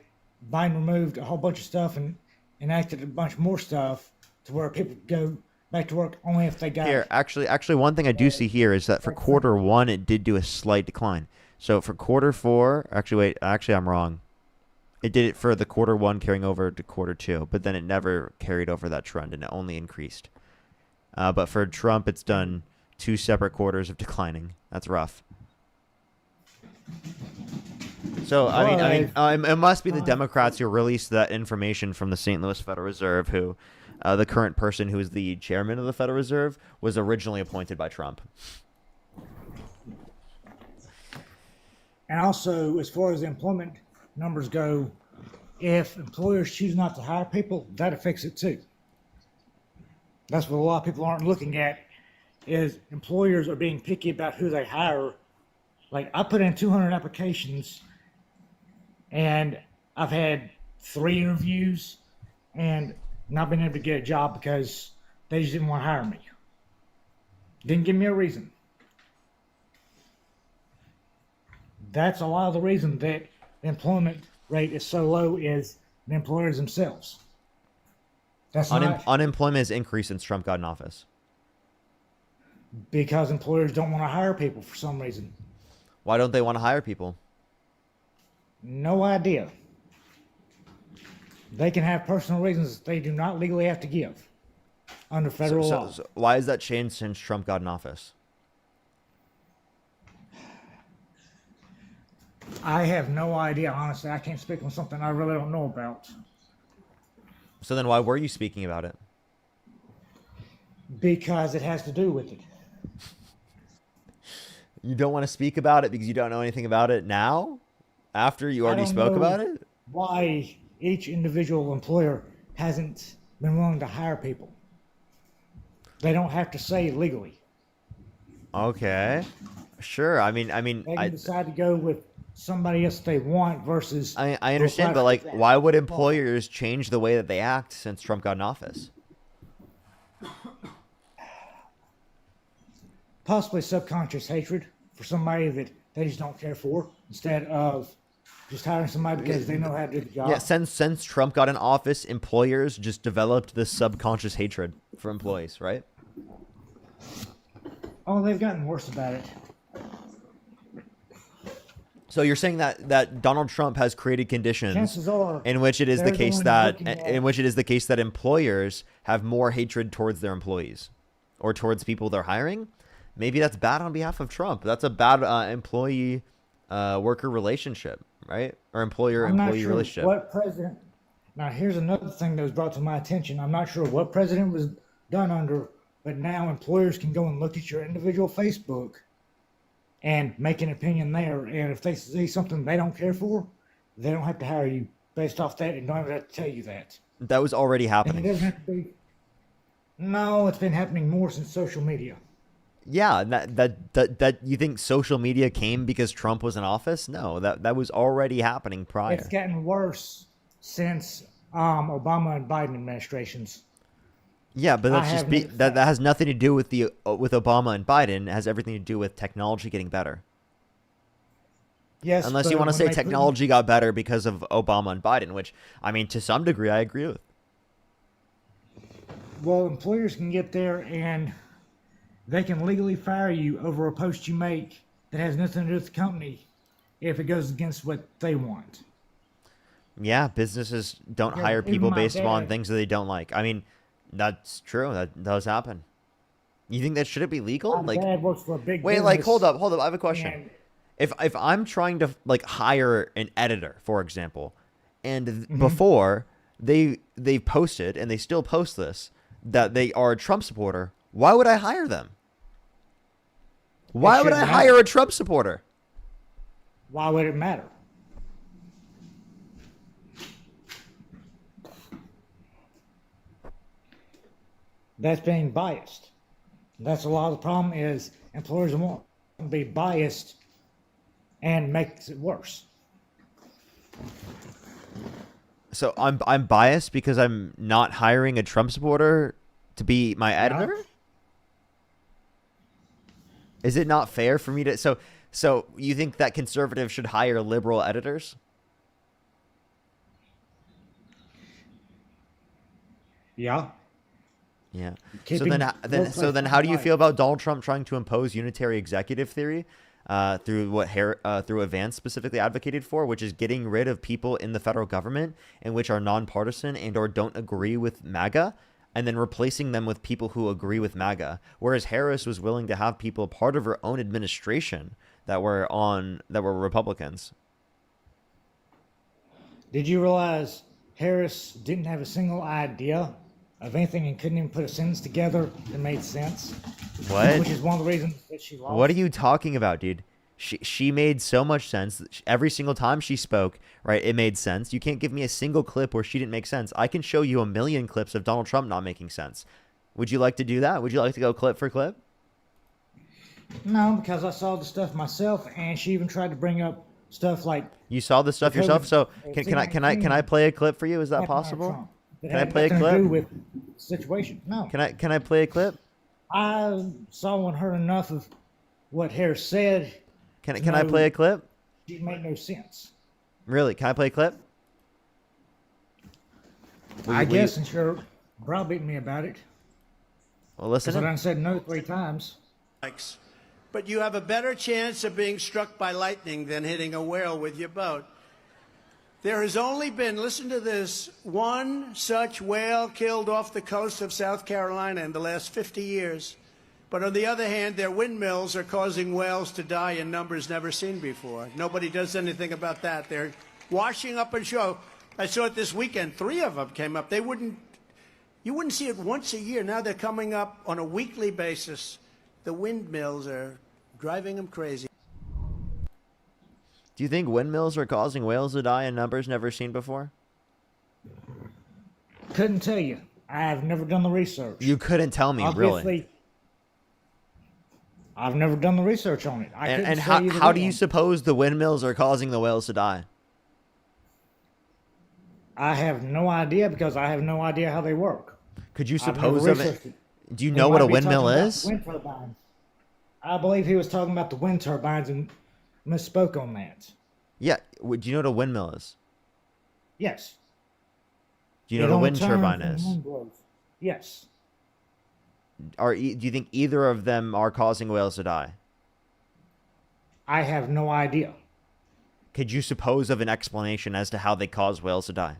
Biden removed a whole bunch of stuff and enacted a bunch more stuff to where people could go back to work only if they got Here, actually, one thing I do see here is that for quarter one, it did do a slight decline. So for quarter four, actually, I'm wrong. It did it for the quarter one carrying over to quarter two, but then it never carried over that trend and it only increased. But for Trump, it's done 2 separate quarters of declining. That's rough. So it must be the Democrats who released that information from the St. Louis Federal Reserve, who the current person who is the chairman of the Federal Reserve was originally appointed by Trump. And also, as far as the employment numbers go, if employers choose not to hire people, that affects it too. That's what a lot of people aren't looking at, is employers are being picky about who they hire. Like, I put in 200 applications, and I've had 3 interviews, and not been able to get a job because they just didn't want to hire me. Didn't give me a reason. That's a lot of the reason that the employment rate is so low is the employers themselves. That's not Unemployment has increased since Trump got in office. because employers don't want to hire people for some reason. Why don't they want to hire people? No idea. They can have personal reasons they do not legally have to give under federal law. So why has that changed since Trump got in office? I have no idea, honestly. I can't speak on something I really don't know about. So then why were you speaking about it? Because it has to do with it. You don't want to speak about it because you don't know anything about it now? After you already spoke about it? Why each individual employer hasn't been willing to hire people. They don't have to say it legally. Okay. Sure. They can decide to go with somebody else they want versus... I understand, but like, why would employers change the way that they act since Trump got in office? Possibly subconscious hatred for somebody that they just don't care for, instead of just hiring somebody because they know how to do the job. Yeah, since Trump got in office, employers just developed this subconscious hatred for employees, right? Oh, they've gotten worse about it. So you're saying that Donald Trump has created conditions Chances are in which it is the they're case the one that looking at- in which it is the case that employers have more hatred towards their employees or towards people they're hiring. Maybe that's bad on behalf of Trump. That's a bad employee worker relationship, right? Or employer I'm not employee sure relationship. what president. Now, here's another thing that was brought to my attention. I'm not sure what president was done under, but now employers can go and look at your individual Facebook and make an opinion there. And if they see something they don't care for, they don't have to hire you based off that, and don't even have to tell you that. That was already And happening. it doesn't have to be. No, it's been happening more since social media. Yeah, that you think social media came because Trump was in office? No, that was already happening prior. It's gotten worse since Obama and Biden administrations. Yeah, but I have no that has nothing to do with with Obama and Biden. It has everything to do with technology getting better. Yes, Unless you but want to when say they put- technology got better because of Obama and Biden, which I mean to some degree I agree with. Well, employers can get there and they can legally fire you over a post you make that has nothing to do with the company if it goes against what they want. Yeah, businesses don't Yeah, hire even people my based upon dad- things that they don't like. I mean, that's true. That does happen. You think that shouldn't be legal? My dad works for a big wait, like business, hold up. I have a question. and if I'm trying to like hire an editor, for example, and before they posted and they still post this that they are a Trump supporter, why would I hire them? Why would I hire a Trump supporter? Why would it matter? That's being biased. That's a lot of the problem is employers want to be biased and makes it worse. So I'm biased because I'm not hiring a Trump supporter to be my editor? Is it not fair for me to so you think that conservatives should hire liberal editors? Yeah. Yeah. Keeping So then how do you feel about Donald Trump trying to impose unitary executive theory through what through Vance specifically advocated for, which is getting rid of people in the federal government and which are nonpartisan and or don't agree with MAGA, and then replacing them with people who agree with MAGA, whereas Harris was willing to have people part of her own administration that were Republicans. Did you realize Harris didn't have a single idea of anything and couldn't even put a sentence together that made sense? What? Which is one of the reasons that she lost. What are you talking about, dude? She made so much sense. Every single time she spoke, right, it made sense. You can't give me a single clip where she didn't make sense. I can show you a million clips of Donald Trump not making sense. Would you like to do that? Would you like to go clip for clip? No, because I saw the stuff myself, and she even tried to bring up stuff like You saw the stuff yourself. So can I play a clip for you? Is that possible? Can I play a clip? To do with the situation. No. Can I play a clip? I saw and heard enough of what Harris said. Can I play a clip? It made no sense. Really? Can I play a clip? I guess, and you're browbeating me about it. Well, listen. Because I done said no 3 times. But you have a better chance of being struck by lightning than hitting a whale with your boat. There has only been, listen to this, one such whale killed off the coast of South Carolina in the last 50 years. But on the other hand, their windmills are causing whales to die in numbers never seen before. Nobody does anything about that. They're washing up on shore. I saw it this weekend. 3 of them came up. You wouldn't see it once a year. Now they're coming up on a weekly basis. The windmills are driving them crazy. Do you think windmills are causing whales to die in numbers never seen before? Couldn't tell you. I've never done the research. You couldn't tell me, really. I've never done the research on it. And how do you suppose the windmills are causing the whales to die? I have no idea because I have no idea how they work. Could you suppose of it? Do you know what a windmill is? Wind turbines. I believe he was talking about the wind turbines and misspoke on that. Yeah. Do you know what a windmill is? Yes. Do you know what a wind turbine is? Yes. Do you think either of them are causing whales to die? I have no idea. Could you suppose of an explanation as to how they cause whales to die?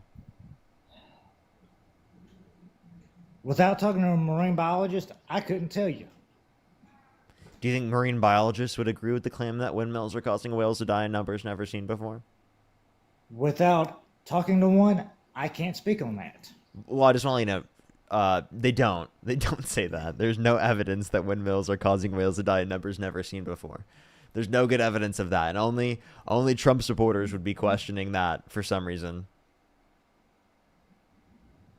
Without talking to a marine biologist, I couldn't tell you. Do you think marine biologists would agree with the claim that windmills are causing whales to die in numbers never seen before? Without talking to one, I can't speak on that. Well, I just want to let you know, they don't say that. There's no evidence that windmills are causing whales to die in numbers never seen before. There's no good evidence of that, and only Trump supporters would be questioning that for some reason.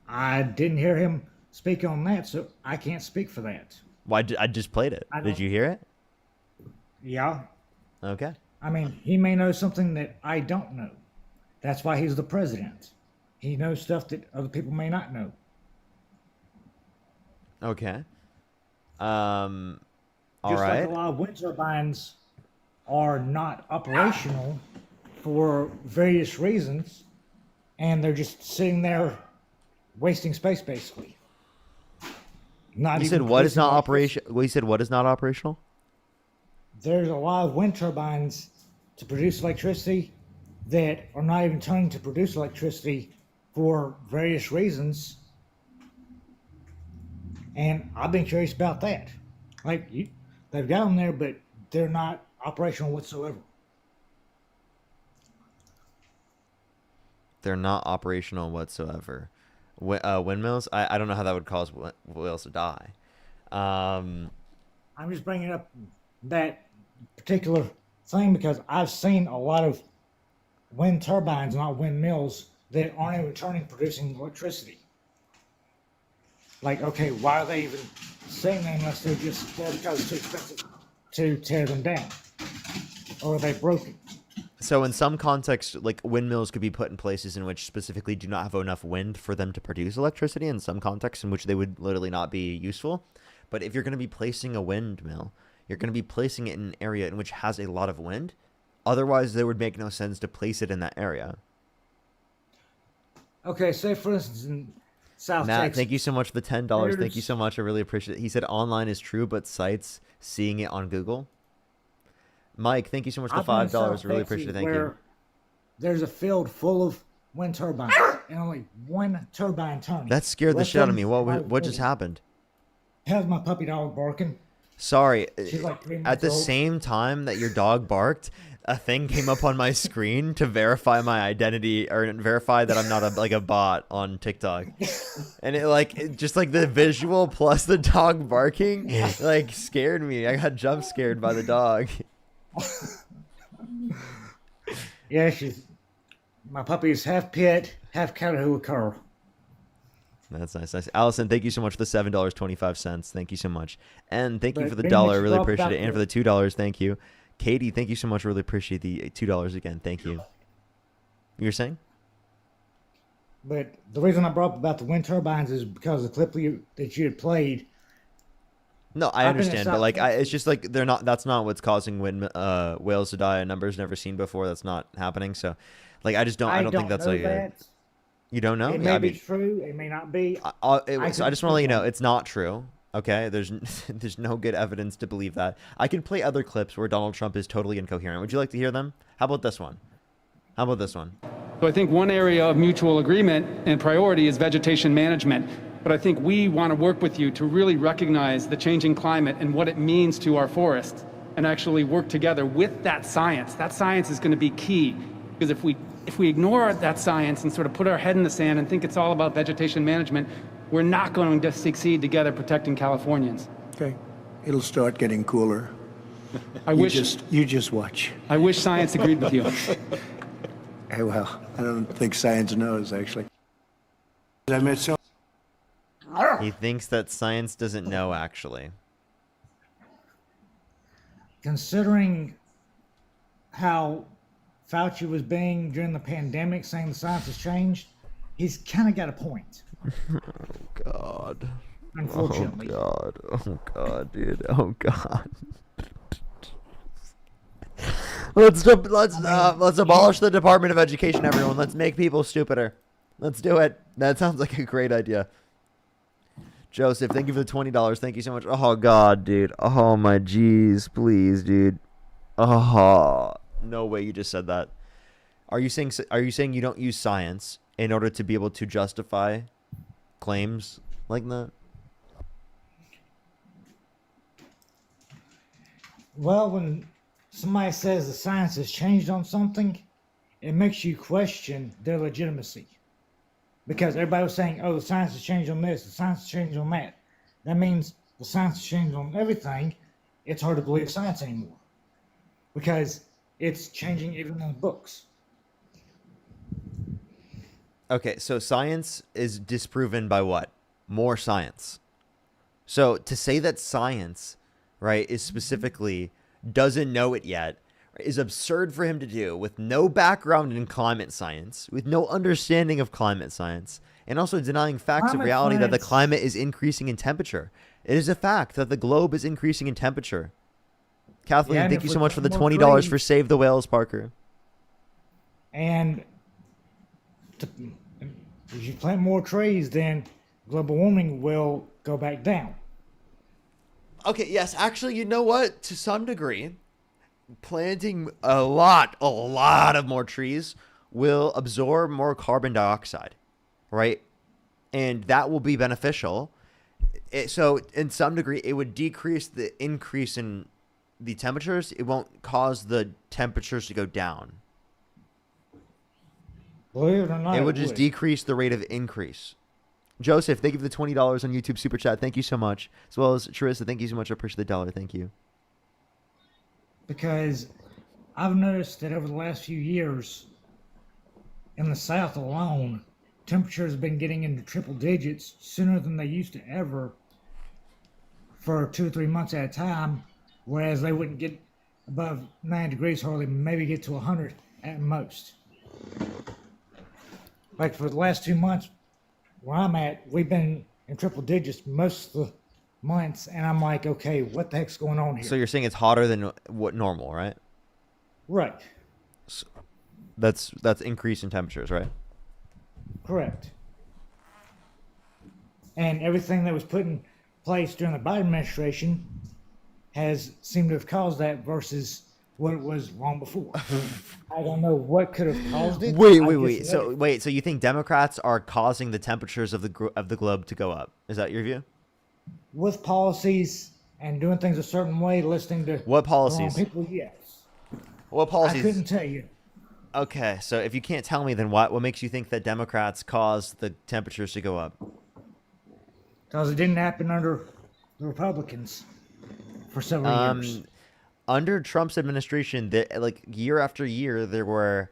I didn't hear him speak on that, so I can't speak for that. Why? I just played it. Did you hear it? Yeah. Okay. I mean, he may know something that I don't know. That's why he's the president. He knows stuff that other people may not know. Okay. All right. Like a lot of wind turbines are not operational for various reasons, and they're just sitting there wasting space, basically. You said what is not operational? You said what is not operational? There's a lot of wind turbines to produce electricity that are not even turning to produce electricity for various reasons. And I've been curious about that. They've got them there, but they're not operational whatsoever. They're not operational whatsoever. Windmills, I don't know how that would cause whales to die. I'm just bringing up that particular thing because I've seen a lot of wind turbines, not windmills, that aren't even turning producing electricity. Like, okay, why are they even saying that unless they're just there because it's too expensive to tear them down? Or are they broken? So in some contexts, like windmills could be put in places in which specifically do not have enough wind for them to produce electricity. In some contexts in which they would literally not be useful. But if you're going to be placing a windmill, you're going to be placing it in an area in which has a lot of wind. Otherwise, there would make no sense to place it in that area. Okay, say for instance in South Matt, Texas. thank you so much for the $10. Thank you so much. I really appreciate it. He said online is true, but sites seeing it on Google. Mike, thank you so much for the I've been in $5. South Really Texas appreciate it. Thank where you. There's a field full of wind turbines and only one turbine turning. That scared the Rest shit out of them me. are What just floating. happened? How's my puppy dog barking? Sorry. She's like 3 At months the old. same time that your dog barked, a thing came up on my screen to verify my identity or verify that I'm not a bot on TikTok. And just the visual plus the dog barking scared me. I got jump scared by the dog. Yeah, my puppy is half pit, half Catahoula cur. That's nice. Allison, thank you so much for the $7.25. Thank you so much. And thank you But for the being dollar. that I you really brought appreciate up it. And for the $2, thank you. Katie, thank you so much. Really appreciate the $2 again. Thank you. You were saying? But the reason I brought up about the wind turbines is because the clip that you had played. No, I I've been in understand, but South it's just they're not. That's not what's causing whales to die. A number's never seen before. That's not happening. So, I just don't. I don't think that's know that. You don't know? It may be true. It may not be. I just want to let you know it's not true. Okay, there's no good evidence to believe that. I can play other clips where Donald Trump is totally incoherent. Would you like to hear them? How about this one? So I think one area of mutual agreement and priority is vegetation management. But I think we want to work with you to really recognize the changing climate and what it means to our forests and actually work together with that science. That science is going to be key because if we ignore that science and sort of put our head in the sand and think it's all about vegetation management, we're not going to succeed together protecting Californians. Okay. It'll start getting cooler. You just watch. I wish science agreed with you. Hey, well, I don't think science knows, actually. I met so. He thinks that science doesn't know, actually. Considering how Fauci was being during the pandemic, saying the science has changed, he's kind of got a point. Oh, God. Unfortunately. Oh, God, dude. Oh, God. Let's abolish the Department of Education, everyone. Let's make people stupider. Let's do it. That sounds like a great idea. Joseph, thank you for the $20. Thank you so much. Oh, God, dude. Oh, my jeez. Please, dude. Oh, no way you just said that. Are you saying you don't use science in order to be able to justify claims like that? Well, when somebody says the science has changed on something, it makes you question their legitimacy. Because everybody was saying, oh, the science has changed on this, the science has changed on that. That means the science has changed on everything. It's hard to believe science anymore. Because it's changing even in the books. Okay, so science is disproven by what? More science. So to say that science, right, is specifically doesn't know it yet is absurd for him to do with no background in climate science, with no understanding of climate science, and also denying facts of Climate reality that the science- climate is increasing in temperature. It is a fact that the globe is increasing in temperature. Kathleen, Yeah, and thank if you we so much for the plant more $20 for trees- Save the Whales, Parker. And if you plant more trees, then global warming will go back down. Okay, yes, actually, you know what? To some degree, planting a lot of more trees will absorb more carbon dioxide, right? And that will be beneficial. So, in some degree, it would decrease the increase in the temperatures. It won't cause the temperatures to go down. Believe it or not, It would just decrease the rate of increase. Joseph, thank you for the $20 on YouTube Super Chat. Thank you so much. As well as Charissa, thank you so much. I appreciate the dollar. Thank you. Because I've noticed that over the last few years, in the South alone, temperatures have been getting into triple digits sooner than they used to ever for 2 or 3 months at a time, whereas they wouldn't get above 9 degrees hardly, maybe get to 100 at most. Like for the last 2 months where I'm at, we've been in triple digits most of the months, and I'm like, okay, what the heck's going on here? So you're saying it's hotter than what normal, right? Right. So that's increase in temperatures, right? Correct. And everything that was put in place during the Biden administration has seemed to have caused that versus what it was long before. I don't know what could have caused it. Wait. So you think Democrats are causing the temperatures of the globe to go up? Is that your view? With policies and doing things a certain way, listening to What the wrong policies? people, yes. What policies? I couldn't tell you. Okay, so if you can't tell me, then what makes you think that Democrats caused the temperatures to go up? Because it didn't happen under the Republicans for several years. Under Trump's administration, like year after year, there were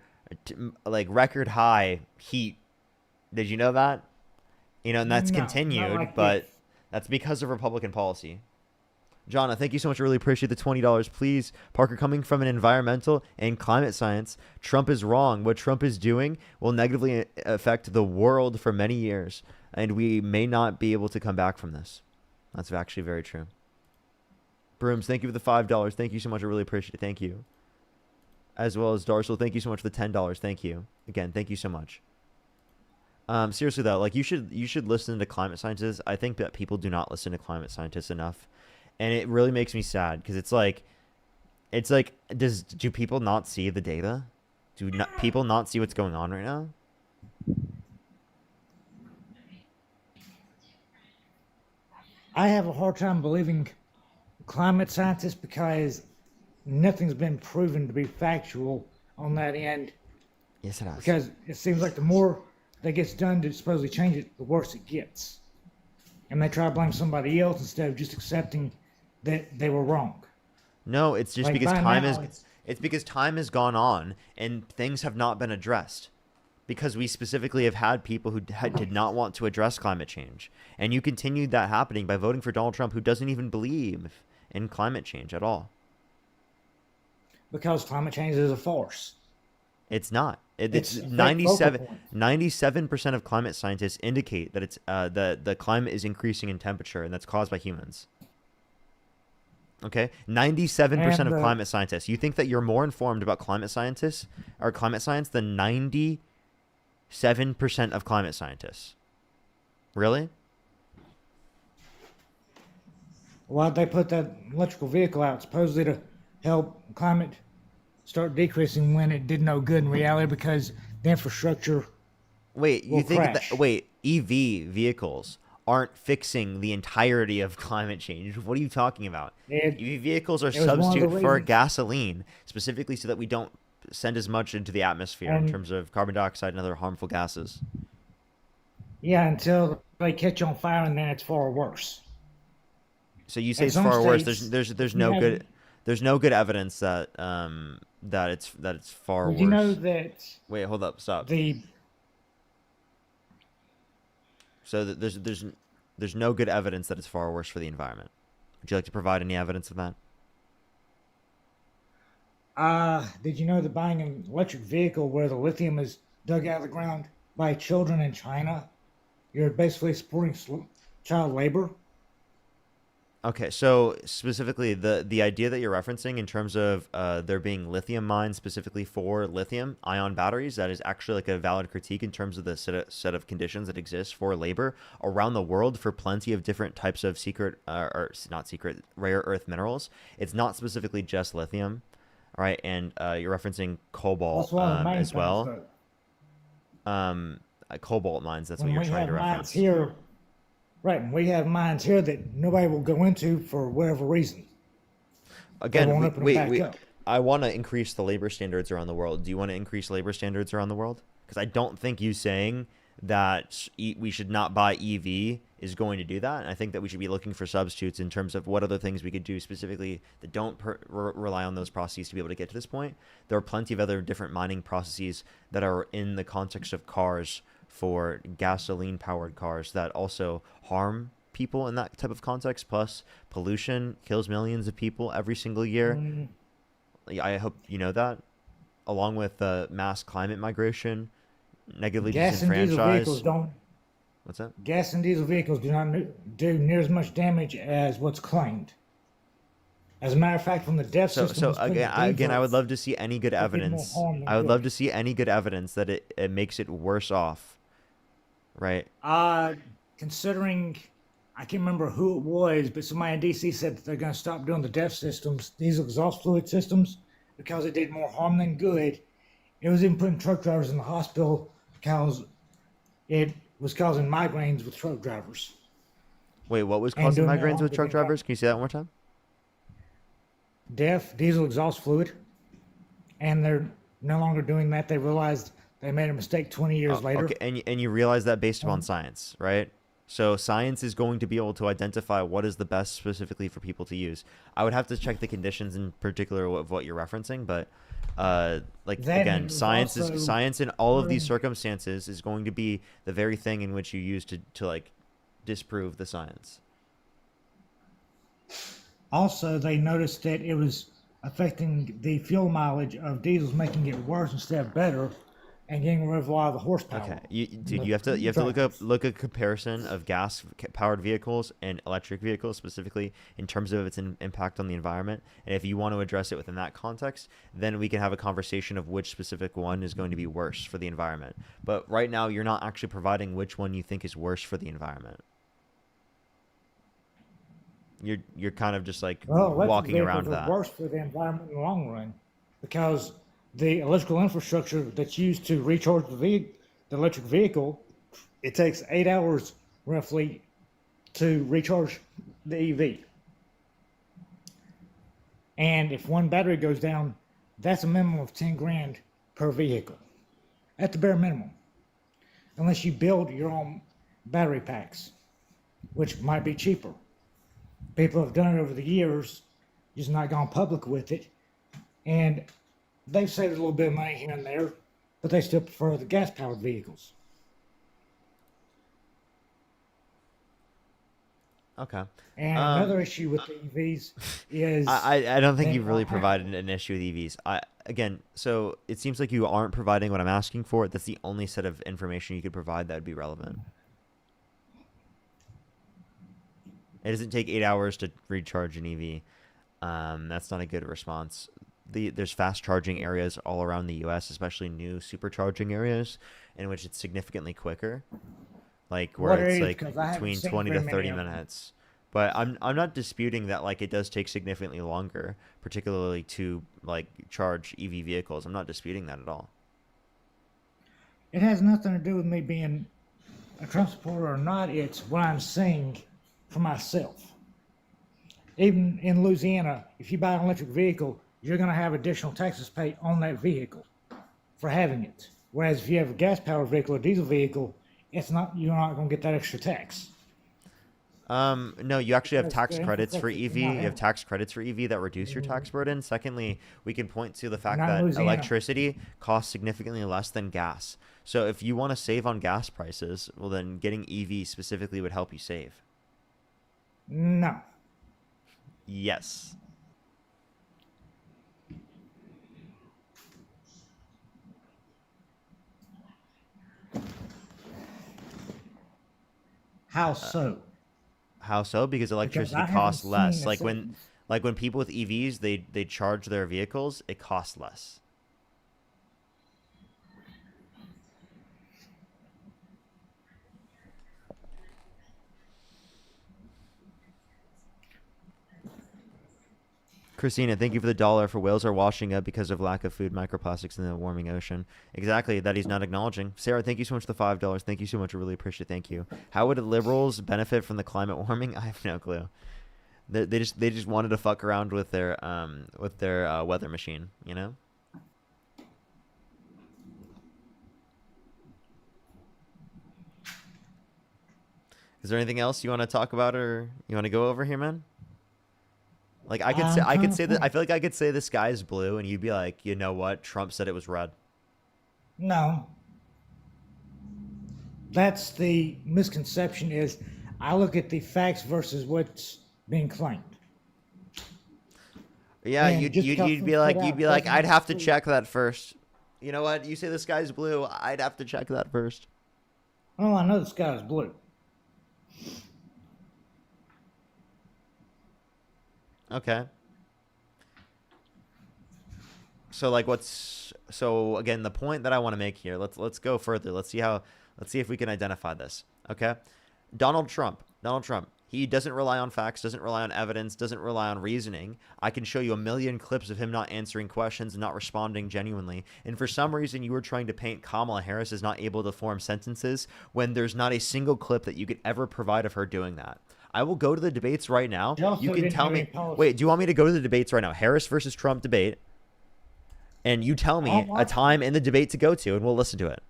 like record high heat. Did you know that? You know, and that's No, not continued, like but that's because of Republican policy. Jonna, thank you so much. I really appreciate the $20. Please, Parker, coming from an environmental and climate science, Trump is wrong. What Trump is doing will negatively affect the world for many years, and we may not be able to come back from this. That's actually very true. Brooms, thank you for the $5. Thank you so much. I really appreciate it. Thank you. As well as Darcel, thank you so much for the $10. Thank you. Again, thank you so much. Seriously though, like you should listen to climate scientists. I think that people do not listen to climate scientists enough. And it really makes me sad because it's like, do people not see the data? Do people not see what's going on right now? I have a hard time believing climate scientists because nothing's been proven to be factual on that end. Yes, it has. Because it seems like the more that gets done to supposedly change it, the worse it gets. And they try to blame somebody else instead of just accepting that they were wrong. No, it's just Like, because by time now, is it's because time has gone on and things have not been addressed. Because we specifically have had people who did not want to address climate change. And you continued that happening by voting for Donald Trump, who doesn't even believe in climate change at all. Because climate change is a farce. It's not. It's a fake 97% of climate scientists indicate that it's the climate is increasing in temperature, and that's caused by humans. Okay, 97% of climate scientists. You think that you're more informed about climate scientists or climate science than 97% of climate scientists? Really? Why'd they put that electrical vehicle out supposedly to help climate start decreasing when it did no good in reality because the infrastructure Wait, you will think crash. that EV vehicles aren't fixing the entirety of climate change? What are you talking about? EV vehicles are it was one of the substitute for reasons- gasoline, specifically so that we don't send as much into the atmosphere in And- terms of carbon dioxide and other harmful gases. Yeah, until they catch on fire and then it's far worse. So you say In it's some far worse. states, There's you no have- good evidence that that it's far Did worse. you know that Wait, hold up, stop. So there's no good evidence that it's far worse for the environment. Would you like to provide any evidence of that? Did you know that buying an electric vehicle where the lithium is dug out of the ground by children in China, you're basically supporting child labor? Okay, so specifically the idea that you're referencing in terms of there being lithium mines specifically for lithium ion batteries, that is actually like a valid critique in terms of the set of conditions that exist for labor around the world for plenty of different types of rare earth minerals. It's not specifically just lithium, right? And you're referencing cobalt That's one of the main as well. things, Cobalt mines, that's when what we you're trying have to mines reference. here, right? And we have mines here that nobody will go into for whatever reason. Again, They won't open them back wait. up. I want to increase the labor standards around the world. Do you want to increase labor standards around the world? because I don't think you saying that we should not buy EV is going to do that. And I think that we should be looking for substitutes in terms of what other things we could do specifically that don't rely on those processes to be able to get to this point. There are plenty of other different mining processes that are in the context of cars for gasoline powered cars that also harm people in that type of context. Plus pollution kills millions of people every single year. I hope you know that, along with mass climate migration, negatively Gas and diesel vehicles disenfranchised. don't. What's that? Gas and diesel vehicles do not do near as much damage as what's claimed. As a matter of fact, from the DEF So, system, again, I would love to see any good more evidence. harm than I would good. love to see any good evidence that it makes it worse off, right? Considering, I can't remember who it was, but somebody in DC said that they're going to stop doing the DEF systems, diesel exhaust fluid systems, because it did more harm than good. It was even putting truck drivers in the hospital because it was causing migraines with truck drivers. Wait, what was And causing doing more migraines harm with than truck good. drivers? Can you say that one more time? DEF, diesel exhaust fluid, and they're no longer doing that. They realized they made a mistake 20 years later. Okay, and you realize that based upon science, right? So science is going to be able to identify what is the best specifically for people to use. I would have to check the conditions in particular of what you're referencing, but like That again, and science also- is science in all of these circumstances is going to be the very thing in which you use to like disprove the science. Also, they noticed that it was affecting the fuel mileage of diesels, making it worse instead of better, and getting rid of a lot of the horsepower. Okay, you have to look at comparison of gas powered vehicles and electric vehicles specifically in terms of its impact on the environment. And if you want to address it within that context, then we can have a conversation of which specific one is going to be worse for the environment. But right now, you're not actually providing which one you think is worse for the environment. You're kind of just like Well, electric walking around vehicles are that. worse for the environment in the long run because the electrical infrastructure that's used to recharge the electric vehicle, it takes 8 hours roughly to recharge the EV. And if one battery goes down, that's a minimum of 10 grand per vehicle, at the bare minimum, unless you build your own battery packs, which might be cheaper. People have done it over the years, just not gone public with it, and they've saved a little bit of money here and there, but they still prefer the gas-powered vehicles. Okay. And another issue with the EVs is I don't think they you've really don't have- provided an issue with EVs. Again, so it seems like you aren't providing what I'm asking for. That's the only set of information you could provide that would be relevant. It doesn't take 8 hours to recharge an EV. That's not a good response. There's fast charging areas all around the U.S., especially new supercharging areas, in which it's significantly quicker, like where What it's areas? like 'Cause I haven't between seen 20 to very many 30 of them. minutes. But I'm not disputing that like it does take significantly longer, particularly to like charge EV vehicles. I'm not disputing that at all. It has nothing to do with me being a Trump supporter or not. It's what I'm seeing for myself. Even in Louisiana, if you buy an electric vehicle, you're going to have additional taxes paid on that vehicle for having it. Whereas if you have a gas-powered vehicle or diesel vehicle, you're not going to get that extra tax. No, you actually have Because tax the credits for infrastructure EV. is not You have in. tax credits for EV that reduce your tax burden. Secondly, we can point to the fact Not in that Louisiana. electricity costs significantly less than gas. So if you want to save on gas prices, well then getting EV specifically would help you save. No. Yes. How so? How so? Because electricity I haven't costs seen less. a Like when people with EVs they charge their vehicles, it costs less. Christina, thank you for the $1 for whales are washing up because of lack of food, microplastics in the warming ocean. Exactly, that he's not acknowledging. Sarah, thank you so much for the $5. Thank you so much. I really appreciate it. Thank you. How would liberals benefit from the climate warming? I have no clue. They just wanted to fuck around with their weather machine, you know? Is there anything else you want to talk about or you want to go over here, man? Like I could say that I feel like I could say the sky is blue, and you'd be like, you know what? Trump said it was red. No. That's the misconception is I look at the facts versus what's being claimed. Yeah, And you'd just you'd, because you'd be it's like put you'd out be like doesn't I'd have to mean- check that first. You know what? You say the sky's blue, I'd have to check that first. Oh, I know the sky is blue. Okay. So like so again, the point that I want to make here, let's go further. Let's see if we can identify this. Okay? Donald Trump. He doesn't rely on facts, doesn't rely on evidence, doesn't rely on reasoning. I can show you a million clips of him not answering questions and not responding genuinely. And for some reason, you were trying to paint Kamala Harris as not able to form sentences when there's not a single clip that you could ever provide of her doing that. I will go to the debates right now. She also You can didn't tell have me. any policy. Wait, do you want me to go to the debates right now? Harris versus Trump debate. And you tell me a time in the debate to go to, and we'll listen to it.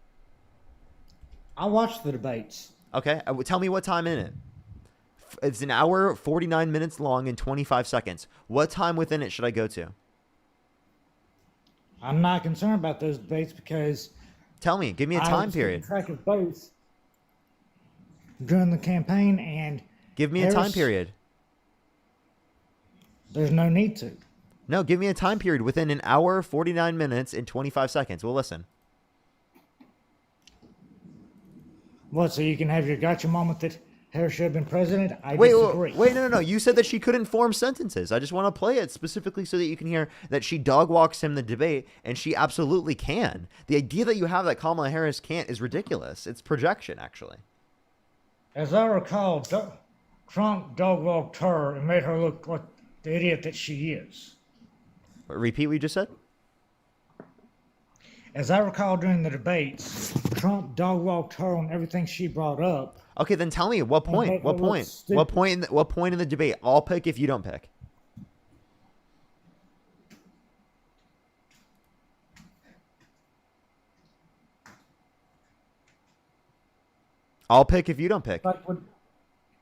I watched the debates. Okay? Tell me what time in it. It's an hour, 49 minutes long, and 25 seconds. What time within it should I go to? I'm not concerned about those debates because Tell me. Give me a I time was period. keeping track of both during the campaign, and Give me a time Harris- period. There's no need to. No, give me a time period within an hour, 49 minutes, and 25 seconds. We'll listen. What? So you can have your gotcha moment that Harris should have been president? I Wait, disagree. no. You said that she couldn't form sentences. I just want to play it specifically so that you can hear that she dog walks him the debate, and she absolutely can. The idea that you have that Kamala Harris can't is ridiculous. It's projection, actually. As I recall, Trump dog walked her and made her look like the idiot that she is. Repeat what you just said? As I recall during the debates, Trump dog walked her on everything she brought up. Okay, then tell me what point? make What her look point? stupid. What point in the debate? I'll pick if you don't pick. I'll pick if you don't pick.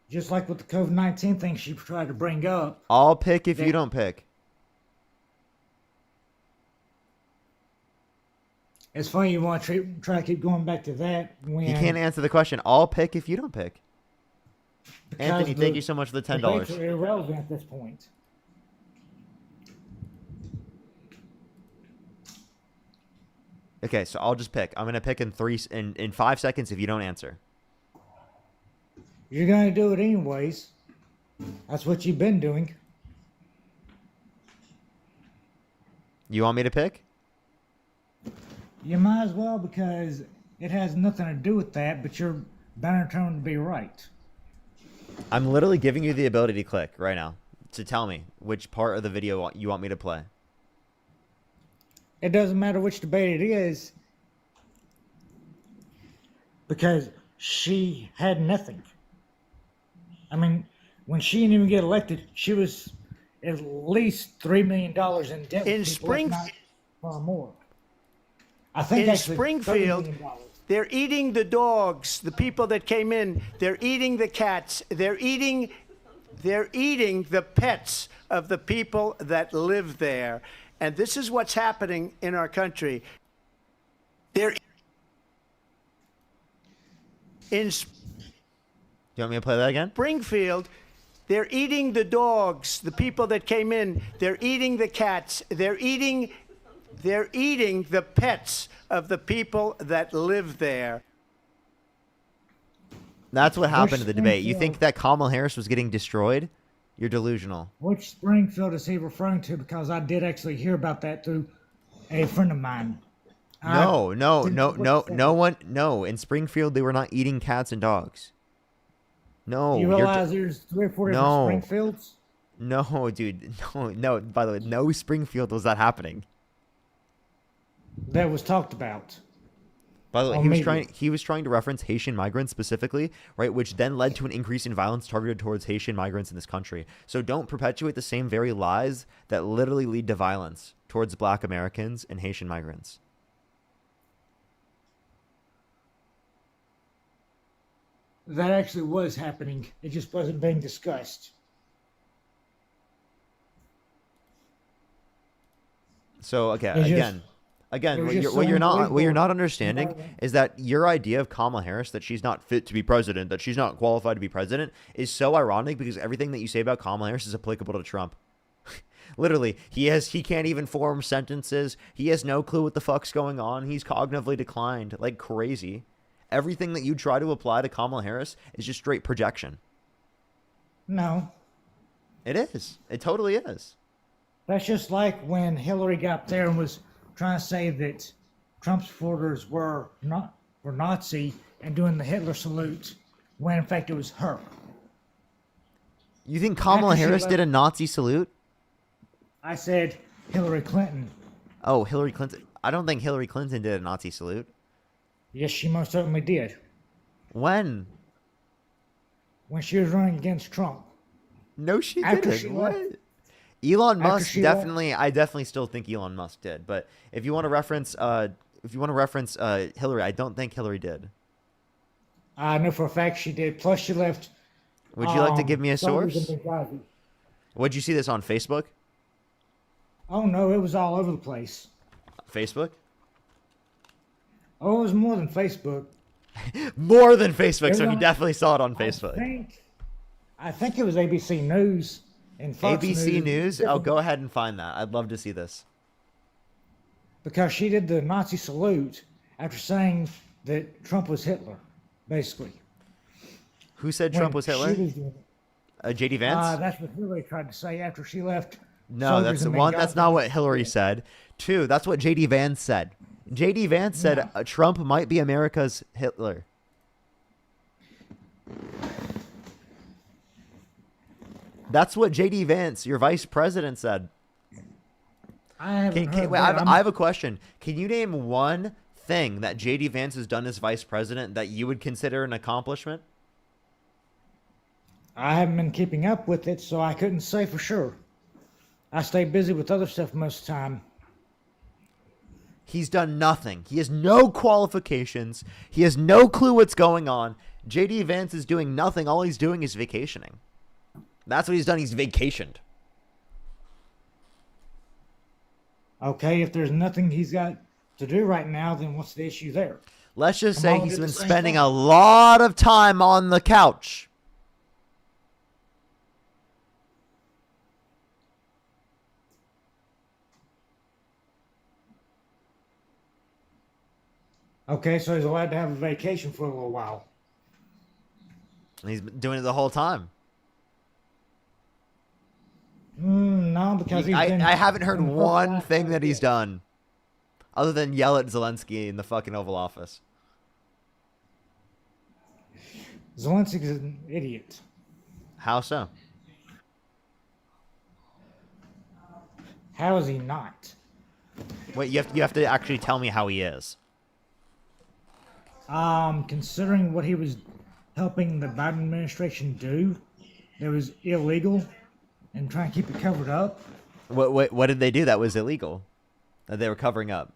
Just like with the COVID-19 thing she tried to bring up. I'll pick if you They- don't pick. It's funny you want to try to keep going back to that when You can't answer the question. I'll pick if you don't pick. because Anthony, the thank you so much for the debates $10. are irrelevant at this point. Okay, so I'll just pick. I'm gonna pick in 5 seconds if you don't answer. You're gonna do it anyways. That's what you've been doing. You want me to pick? You might as well because it has nothing to do with that, but you're bound determined to be right. I'm literally giving you the ability to click right now to tell me which part of the video you want me to play. It doesn't matter which debate it is because she had nothing. I mean, when she didn't even get elected, she was at least $3 million in debt. In with people, if not Springfield, far more. I think in actually $30 Springfield, million. they're eating the dogs, the people that came in. They're eating the cats. They're eating the pets of the people that live there. And this is what's happening in our country. They're in Do you want me to play that again? Springfield, they're eating the dogs, the people that came in. They're eating the cats. They're eating the pets of the people that live there. That's what happened in the debate. You Springfield- think that Kamala Harris was getting destroyed? You're delusional. Which Springfield is he referring to? Because I did actually hear about that through a friend of mine. No. didn't- No. In Springfield, they were not eating cats and dogs. No. You you're realize there's 3 or 4 different No. Springfields? No, dude. No. By the way, no Springfield was that happening. That was talked about. By the way, Oh, he was maybe. trying to reference Haitian migrants specifically, right? Which then led to an increase in violence targeted towards Haitian migrants in this country. So don't perpetuate the same very lies that literally lead to violence towards Black Americans and Haitian migrants. that actually was happening. It just wasn't being discussed. So okay, It's just- again, it was what just you're, so what you're not unbelievable. understanding is that your idea of Kamala Harris, that she's not fit to be president, that she's not qualified to be president, is so ironic because everything that you say about Kamala Harris is applicable to Trump. Literally, he can't even form sentences. He has no clue what the fuck's going on. He's cognitively declined like crazy. Everything that you try to apply to Kamala Harris is just straight projection. No, It is. It totally is. that's just like when Hillary got there and was trying to say that Trump's supporters were Nazi and doing the Hitler salute, when in fact it was her. You think Kamala After she Harris left- did a Nazi salute? I said Hillary Clinton. Oh, Hillary Clinton. I don't think Hillary Clinton did a Nazi salute. Yes, she most certainly did. When? When she was running against Trump. No, she After didn't. she What? left- Elon After Musk she left- definitely. I definitely still think Elon Musk did. But if you want to reference, Hillary, I don't think Hillary did. I know for a fact she did. Plus, she left. Would you like to give me a soldiers source? in Benghazi. Would you see this on Facebook? Oh no, it was all over the place. Facebook? Oh, it was more than Facebook. More than Facebook, It was so he on- definitely saw it on Facebook. I think it was ABC News and Fox ABC News? Oh, go ahead and find that. I'd love to see this. Because she did the Nazi salute after saying that Trump was Hitler, basically. Who said When Trump was she Hitler? was doing it. JD Vance? That's what Hillary tried to say after she left. No, soldiers that's in one. That's Benghazi. not what Hillary said. Two, that's what JD Vance said. JD Vance said Trump might be America's Hitler. That's what JD Vance, your vice president, said. I haven't heard Wait, that. I have a question. Can you name one thing that JD Vance has done as vice president that you would consider an accomplishment? I haven't been keeping up with it, so I couldn't say for sure. I stay busy with other stuff most of the time. He's done nothing. He has no qualifications. He has no clue what's going on. JD Vance is doing nothing. All he's doing is vacationing. That's what he's done. He's vacationed. Okay, if there's nothing he's got to do right now, then what's the issue there? Let's just Kamala say he's did the been same spending thing. a lot of time on the couch. Okay, so he's allowed to have a vacation for a little while. He's been doing it the whole time. No, because he's been I haven't heard in the one last thing 5 that he's years. done other than yell at Zelensky in the fucking Oval Office. Zelensky's an idiot. How so? How is he not? Wait, you have to actually tell me how he is. Considering what he was helping the Biden administration do, that was illegal, and trying to keep it covered up. What did they do that was illegal? That they were covering up?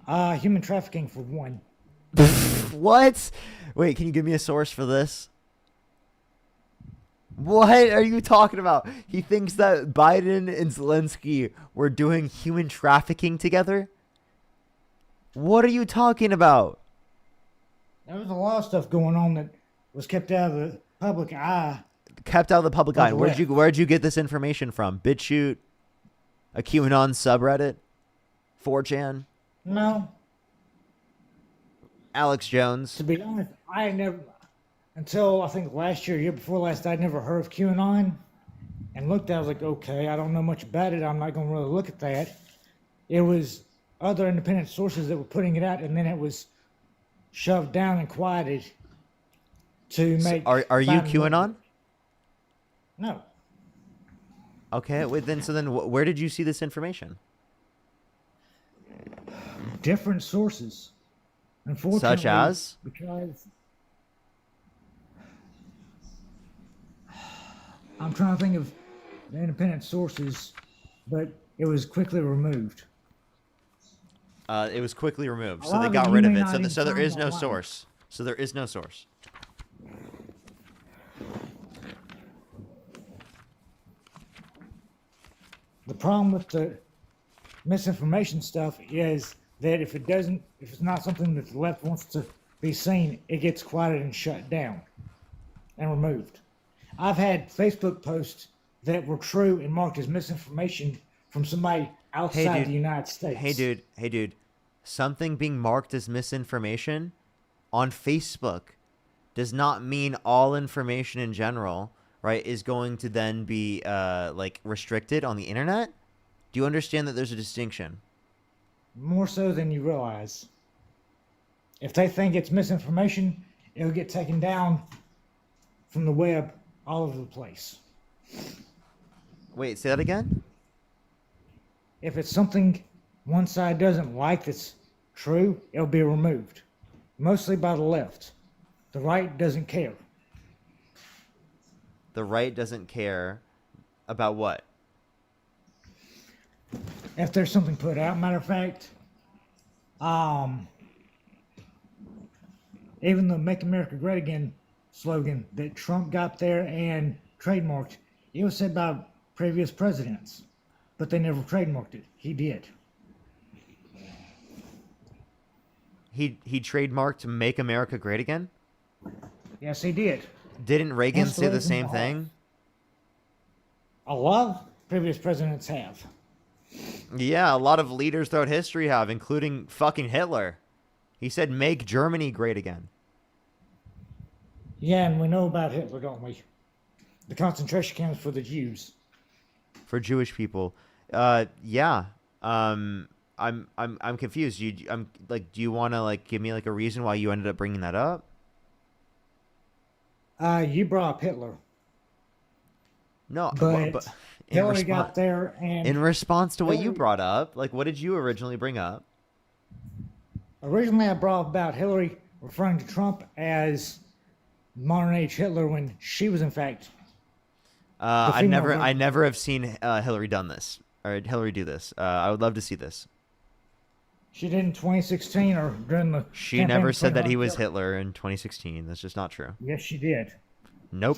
Human trafficking for one. What? Wait, can you give me a source for this? What are you talking about? He thinks that Biden and Zelensky were doing human trafficking together? What are you talking about? There was a lot of stuff going on that was kept out of the public eye. Kept out of the public eye. Where'd Where'd you get this information from? BitChute? A QAnon subreddit? 4chan? No, Alex Jones? to be honest, I never, until I think last year, year before last, I'd never heard of QAnon. And looked at it, I was like, okay, I don't know much about it. I'm not going to really look at that. It was other independent sources that were putting it out, and then it was shoved down and quieted to make. Are you Biden look- QAnon? No. Okay, wait, then where did you see this information? Different sources. Unfortunately, Such as? because I'm trying to think of the independent sources, but it was quickly removed. It was quickly removed, A so lot they of got it rid you of may it. not So, even so there find is no online. source. So there is no source. The problem with the misinformation stuff is that if it's not something that the left wants to be seen, it gets quieted and shut down and removed. I've had Facebook posts that were true and marked as misinformation from somebody outside the United States. Hey, dude. Something being marked as misinformation on Facebook does not mean all information in general, right, is going to then be like restricted on the internet. Do you understand that there's a distinction? More so than you realize. If they think it's misinformation, it'll get taken down from the web all over the place. Wait, say that again? If it's something one side doesn't like that's true, it'll be removed. Mostly by the left. The right doesn't care. The right doesn't care about what? If there's something put out, matter of fact, even the Make America Great Again slogan that Trump got there and trademarked, it was said by previous presidents, but they never trademarked it. He did. He trademarked "Make America Great Again"? Yes, he did. Didn't Reagan Hence the say the reason same why. thing? A lot of previous presidents have. Yeah, a lot of leaders throughout history have, including fucking Hitler. He said, "Make Germany great again." Yeah, and we know about Hitler, don't we? The concentration camps for the Jews. For Jewish people. Yeah. I'm confused. Do you want to like give me like a reason why you ended up bringing that up? You brought up Hitler. No, But Hillary got there and... in response to what you Hillary- brought up, like what did you originally bring up? Originally, I brought up about Hillary referring to Trump as modern age Hitler when she was in fact. I female never version. have seen Hillary done this or Hillary do this. I would love to see this. She did in 2016 or during the. She campaign never for said that he was Hillary. Hitler in 2016. That's just not true. Yes, she did. Nope.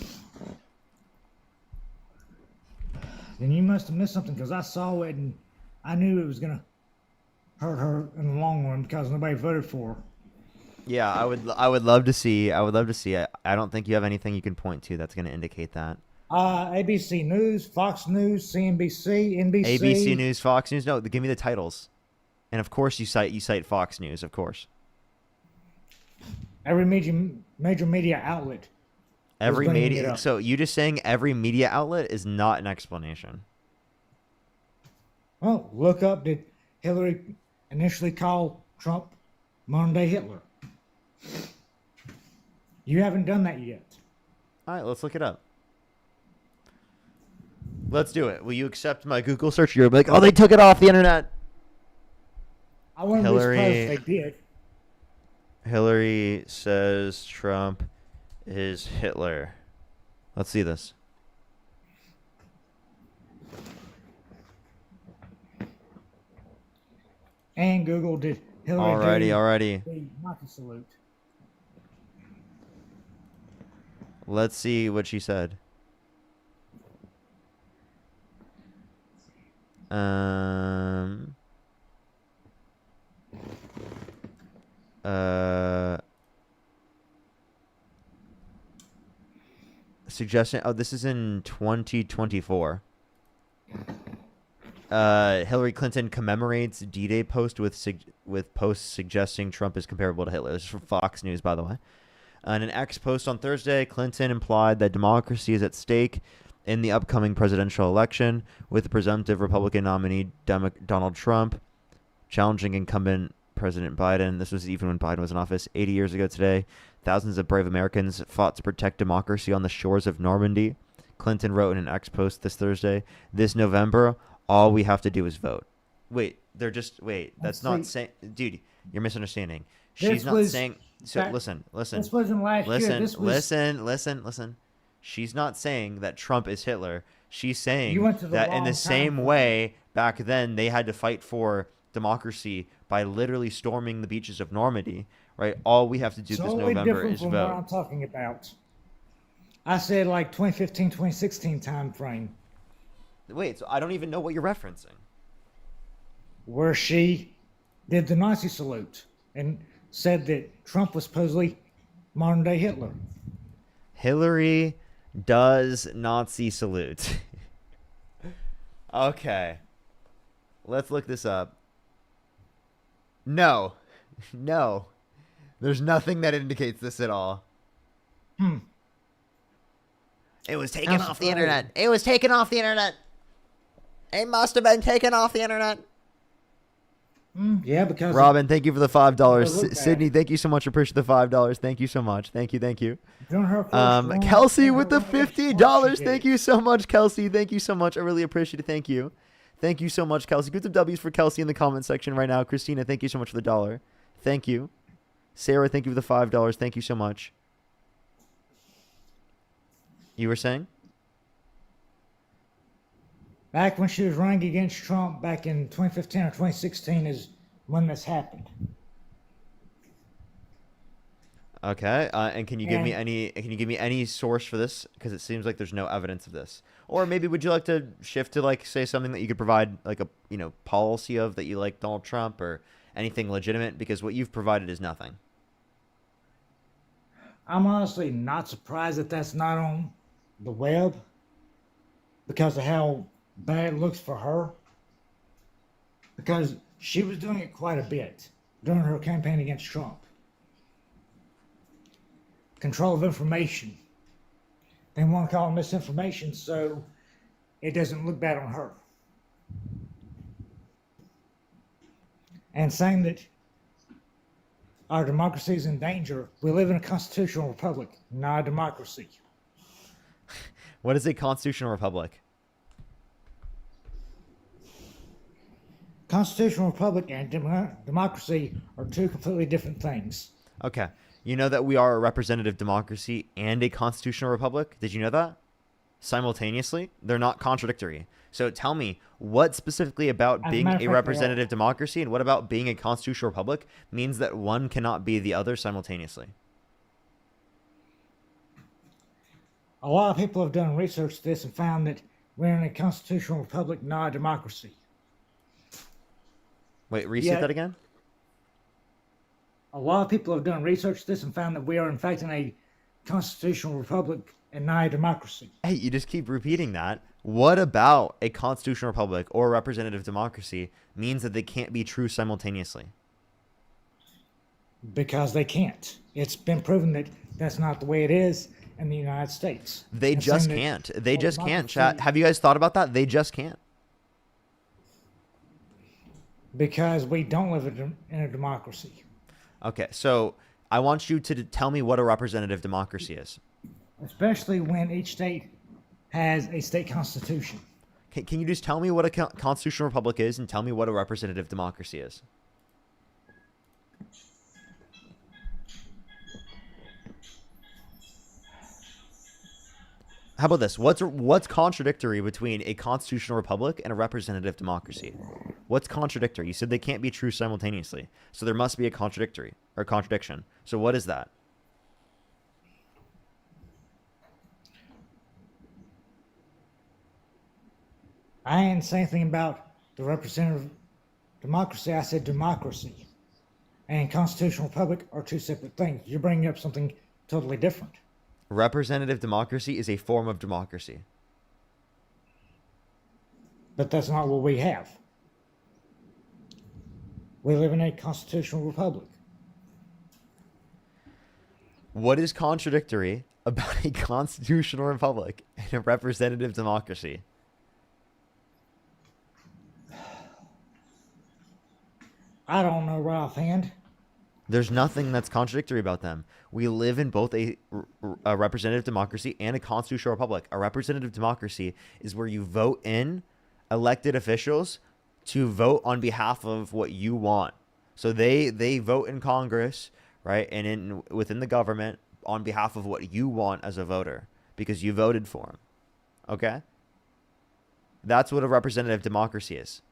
Then you must have missed something because I saw it and I knew it was gonna hurt her in the long run because nobody voted for her. Yeah, I would love to see. I would love to see. I don't think you have anything you can point to that's going to indicate that. ABC News, Fox News, CNBC, NBC. ABC News, Fox News. No, give me the titles. And of course, you cite Fox News, of course. Every major media outlet. Every bringing it media. up. So you just saying every media outlet is not an explanation. Well, look up, did Hillary initially call Trump modern day Hitler? You haven't done that yet. All right, let's look it up. Let's do it. Will you accept my Google search? You're like, oh, they took it off the internet. I wouldn't be surprised if they did. Hillary says Trump is Hitler. Let's see this. And Google did Hillary Alrighty. the Nazi salute. Let's see what she said. Suggestion. Oh, this is in 2024. Hillary Clinton commemorates D-Day post with posts suggesting Trump is comparable to Hitler. This is from Fox News, by the way. In an X post on Thursday, Clinton implied that democracy is at stake in the upcoming presidential election, with the presumptive Republican nominee Donald Trump challenging incumbent President Biden. This was even when Biden was in office 80 years ago today. Thousands of brave Americans fought to protect democracy on the shores of Normandy. Clinton wrote in an X post this Thursday, "This November, all we have to do is vote." Wait, that's not saying... Dude, you're misunderstanding. She's not saying... So listen. This wasn't last year. This was... Listen. She's not saying that Trump is Hitler. She's saying You went to the that in wrong the same time. way back then they had to fight for democracy by literally storming the beaches of Normandy, right? All we have to do It's this totally November different is from what I'm vote. talking about. I said like 2015, 2016 time frame, Wait, so I don't even know what you're referencing. where she did the Nazi salute and said that Trump was supposedly modern day Hitler. Hillary does Nazi salute. Okay. Let's look this up. No. No. There's nothing that indicates this at all. It was taken How off the surprising. internet. It was taken off the internet. It must have been taken off the internet. Yeah, because Robin, thank you for the $5. look back. Sydney, thank you so much. Appreciate the $5. Thank you so much. Thank you. Thank you. during her first run, Kelsey and with her the run against Trump, $50. she Thank did. you so much, Kelsey. Thank you so much. I really appreciate it. Thank you. Thank you so much, Kelsey. Good some W's for Kelsey in the comment section right now. Christina, thank you so much for the $1. Thank you. Sarah, thank you for the $5. Thank you so much. You were saying? Back when she was running against Trump back in 2015 or 2016 is when this happened. Okay. And can you give me any source for this? Because it seems like there's no evidence of this. Or maybe would you like to shift to like say something that you could provide like a policy of that you like Donald Trump or anything legitimate? Because what you've provided is nothing. I'm honestly not surprised that that's not on the web because of how bad it looks for her. Because she was doing it quite a bit during her campaign against Trump. Control of information. They want to call it misinformation so it doesn't look bad on her. And saying that our democracy is in danger. We live in a constitutional republic, not a democracy. What is a constitutional republic? Constitutional republic and democracy are two completely different things. Okay. You know that we are a representative democracy and a constitutional republic? Did you know that? Simultaneously? They're not contradictory. So tell me, what specifically about As a being matter of a fact, they representative are. democracy and what about being a constitutional republic means that one cannot be the other simultaneously? A lot of people have done research to this and found that we're in a constitutional republic, not a democracy. Wait, reset Yeah. that again? A lot of people have done research to this and found that we are in fact in a constitutional republic and not a democracy. Hey, you just keep repeating that. What about a constitutional republic or a representative democracy means that they can't be true simultaneously? Because they can't. It's been proven that that's not the way it is in the United States. They And just saying that can't. They all just can't, democracy- chat. Have you guys thought about that? They just can't. Because we don't live in a democracy. Okay, so I want you to tell me what a representative democracy is. Especially when each state has a state constitution. Can you just tell me what a constitutional republic is and tell me what a representative democracy is? How about this? What's contradictory between a constitutional republic and a representative democracy? What's contradictory? You said they can't be true simultaneously. So there must be a contradiction. So what is that? I didn't say anything about the representative democracy. I said democracy. And constitutional republic are two separate things. You're bringing up something totally different. Representative democracy is a form of democracy. But that's not what we have. We live in a constitutional republic. What is contradictory about a constitutional republic and a representative democracy? I don't know right offhand. There's nothing that's contradictory about them. We live in both a representative democracy and a constitutional republic. A representative democracy is where you vote in elected officials to vote on behalf of what you want. So they vote in Congress, right, and within the government on behalf of what you want as a voter because you voted for them. Okay? That's what a representative democracy is.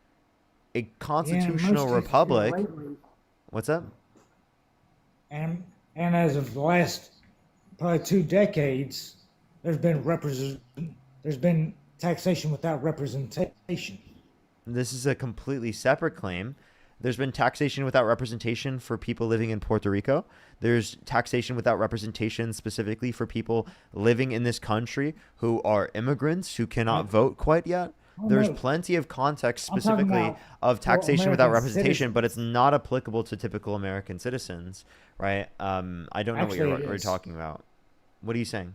a Yeah, constitutional most republic. lately, What's up? and as of the last probably 2 decades, there's been taxation without representation. This is a completely separate claim. There's been taxation without representation for people living in Puerto Rico. There's taxation without representation specifically for people living in this country who are immigrants who cannot vote quite yet. Oh, There's no. plenty of context I'm talking specifically about of for taxation without American representation, but it's not applicable to typical American citizens, right? I don't know Actually, what it you're is. talking about. What are you saying?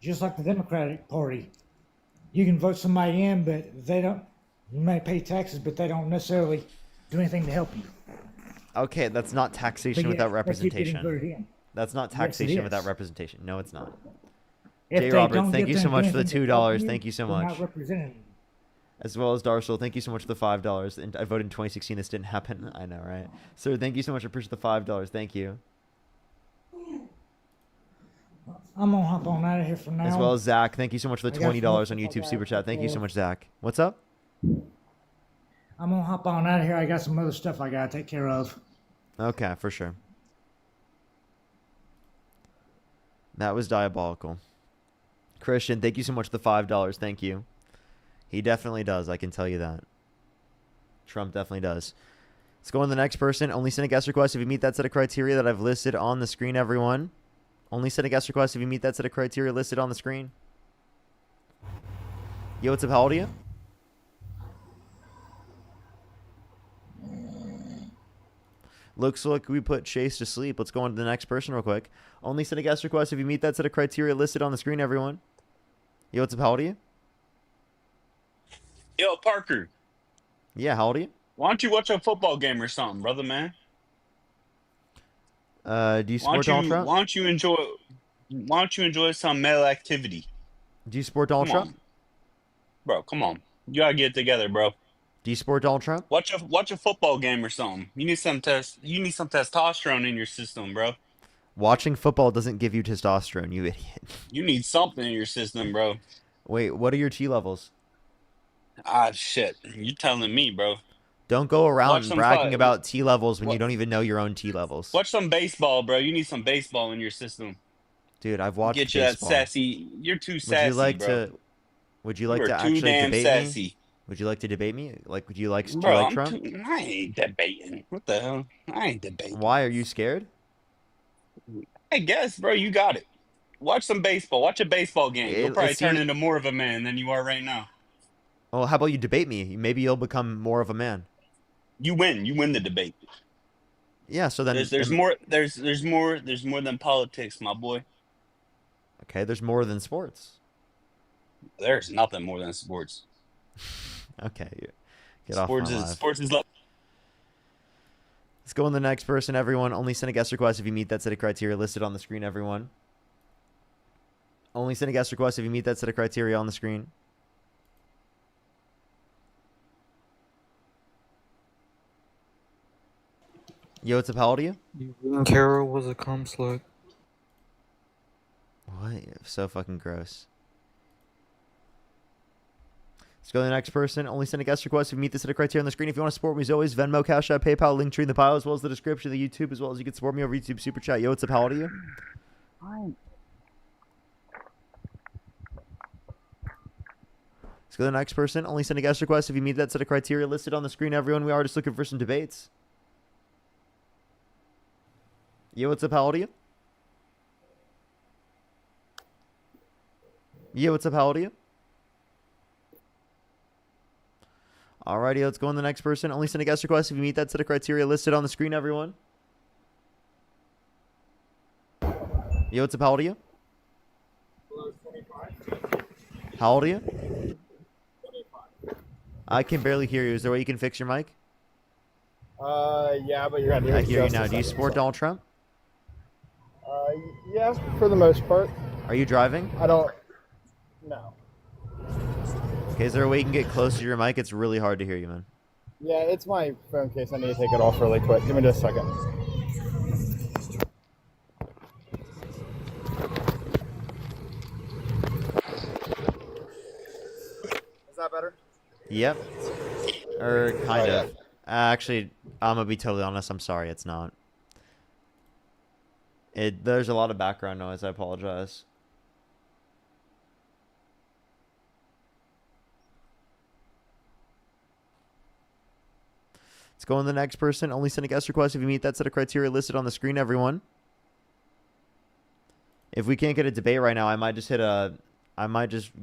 Just like the Democratic Party, you can vote somebody in, but they don't. You may pay taxes, but they don't necessarily do anything to help you. Okay, that's not taxation But yet, without they keep getting representation. voted in. That's not Yes, it taxation is. without representation. No, it's not. If Jay they Roberts, don't thank get you them so to much do for the anything to help $2. you, Thank you so they're much. not represented. As well as Darcel, thank you so much for the $5. And I voted in 2016. This didn't happen. I know, right? Sir, thank you so much. I appreciate the $5. Thank you. I'm gonna hop on out of here for now. As well as Zach, thank you so much for the I got $20 on some- YouTube Super Chat. Thank you so much, Zach. What's up? I'm gonna hop on out of here. I got some other stuff I gotta take care of. Okay, for sure. That was diabolical. Christian, thank you so much for the $5. Thank you. He definitely does. I can tell you that. Trump definitely does. Let's go on to the next person. Only send a guest request if you meet that set of criteria that I've listed on the screen, everyone. Only send a guest request if you meet that set of criteria listed on the screen. Yo, what's up? How old are you? Looks like we put Chase to sleep. Let's go on to the next person real quick. Only send a guest request if you meet that set of criteria listed on the screen, everyone. Yo, what's up? How old are you? Yo, Parker, Yeah, how old are you? why don't you watch a football game or something, brother, man? Do you Why support Donald Trump? Why don't you enjoy some male activity? Do you support Donald Come Trump? on, bro. Come on, you gotta get it together, bro. Do you support Donald Trump? Watch a football game or something. You need some testosterone in your system, bro. Watching football doesn't give you testosterone, you idiot. You need something in your system, bro. Wait, what are your T levels? Ah, shit. You telling me, bro? Don't go around Watch some bragging fi- about T levels when you What- don't even know your own T levels. Watch some baseball, bro. You need some baseball in your system. Dude, I've watched Get you baseball. that sassy. You're too sassy, Would you like bro. to? Would you like You to are too actually damn debate sassy. me? Would you like to debate me? Like, would you like do you Bro, like Trump? I ain't debating. What the hell? I ain't debating. Why are you scared? I guess, bro, you got it. Watch some baseball. Watch a baseball game. You'll probably Let's turn see- into more of a man than you are right now. Well, how about you debate me? Maybe you'll become more of a man. You win. You win the debate. Yeah. So then There's more. There's more than politics, my boy. Okay, there's more than sports. There's nothing more than sports. Okay, get off Sports my is live. sports is love. Let's go on the next person, everyone. Only send a guest request if you meet that set of criteria listed on the screen, everyone. Only send a guest request if you meet that set of criteria on the screen. Yo, what's up? How old are you? Carol was a cum slut. What? So fucking gross. Let's go to the next person. Only send a guest request if you meet the set of criteria on the screen. If you want to support me, as always, Venmo, Cash App, PayPal, link tree in the bio, as well as the description of the YouTube, as well as you can support me over YouTube Super Chat. Yo, what's up? How old are you? Let's go to the next person. Only send a guest request if you meet that set of criteria listed on the screen, everyone. We are just looking for some debates. Yo, what's up? How old are you? Yo, what's up? How old are you? Alrighty, let's go on to the next person. Only send a guest request if you meet that set of criteria listed on the screen, everyone. Yo, what's up? How old are you? How old are you? I can barely hear you. Is there a way you can fix your mic? Yeah, but you're gonna I hear you now. Do you support Donald Trump? Yes, for the most part. Are you driving? I don't. No. Okay, is there a way you can get closer to your mic? It's really hard to hear you, man. Yeah, it's my phone case. I need to take it off really quick. Give me just a second. Is that better? Yep. Or kind of. Actually, I'm gonna be totally honest. I'm sorry, it's not. There's a lot of background noise. I apologize. Let's go on the next person. Only send a guest request if you meet that set of criteria listed on the screen, everyone. If we can't get a debate right now, I might just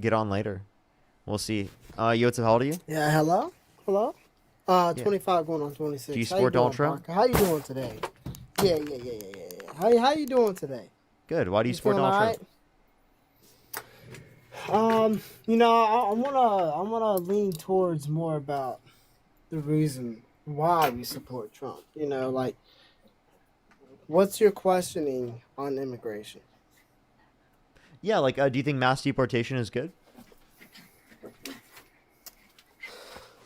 get on later. We'll see. Yotsu, how old are you? Yeah, hello? 25 going on 26. Do you How sport doing, Ultra? Parker? How you doing today? Yeah. How you doing today? Good. Why do you sport feeling Ultra? all right? I'm gonna lean towards more about the reason why we support Trump. What's your questioning on immigration? Yeah, like, do you think mass deportation is good?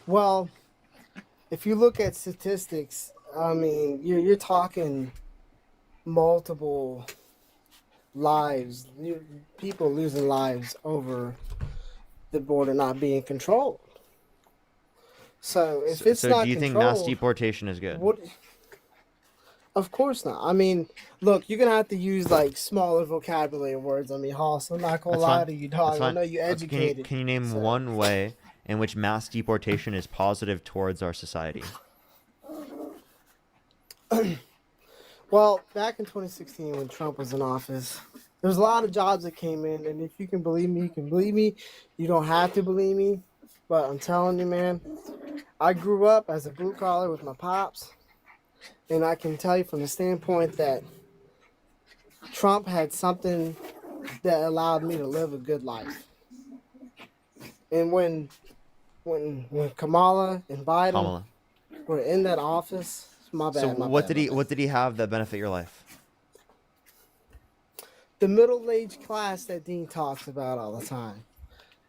Well, if you look at statistics, I mean, you're talking multiple lives, people losing lives over the border not being controlled. So if it's not do you think controlled, mass deportation is good? Of course not. I mean, look, you're gonna have to use like smaller vocabulary words. I mean, Hoss, I'm not gonna That's lie fine. to you, That's dog. I fine. know you're educated. Can you name one way in which mass deportation is positive towards our society? Well, back in 2016 when Trump was in office, there was a lot of jobs that came in, and if you can believe me, you can believe me. You don't have to believe me, but I'm telling you, man, I grew up as a blue collar with my pops, and I can tell you from the standpoint that Trump had something that allowed me to live a good life. And when Kamala and Biden were in that office, my bad. So my what bad, did what did he have that benefit your life? The middle-aged class that Dean talks about all the time,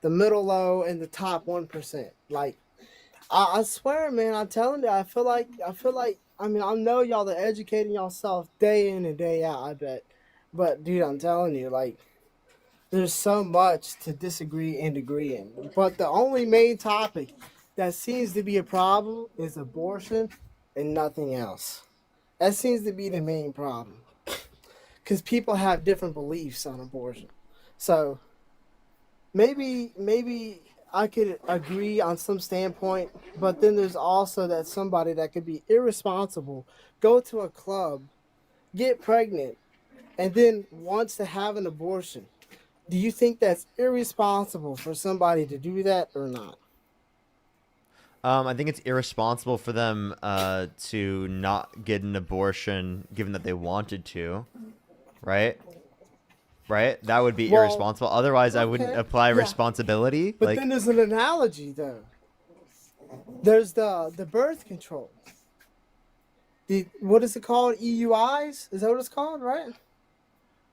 the middle low and the top 1%. Like, I swear, man, I'm telling you, I feel like. I mean, I know y'all are educating yourself day in and day out. I bet, but dude, I'm telling you, like, there's so much to disagree and agree in. But the only main topic that seems to be a problem is abortion and nothing else. That seems to be the main problem. Because people have different beliefs on abortion. So maybe I could agree on some standpoint, but then there's also that somebody that could be irresponsible, go to a club, get pregnant, and then wants to have an abortion. Do you think that's irresponsible for somebody to do that or not? I think it's irresponsible for them to not get an abortion given that they wanted to, right? Right? That would be irresponsible. Otherwise, I wouldn't apply responsibility. But then there's an analogy, though. There's the birth control. What is it called? EUIs? Is that what it's called, right?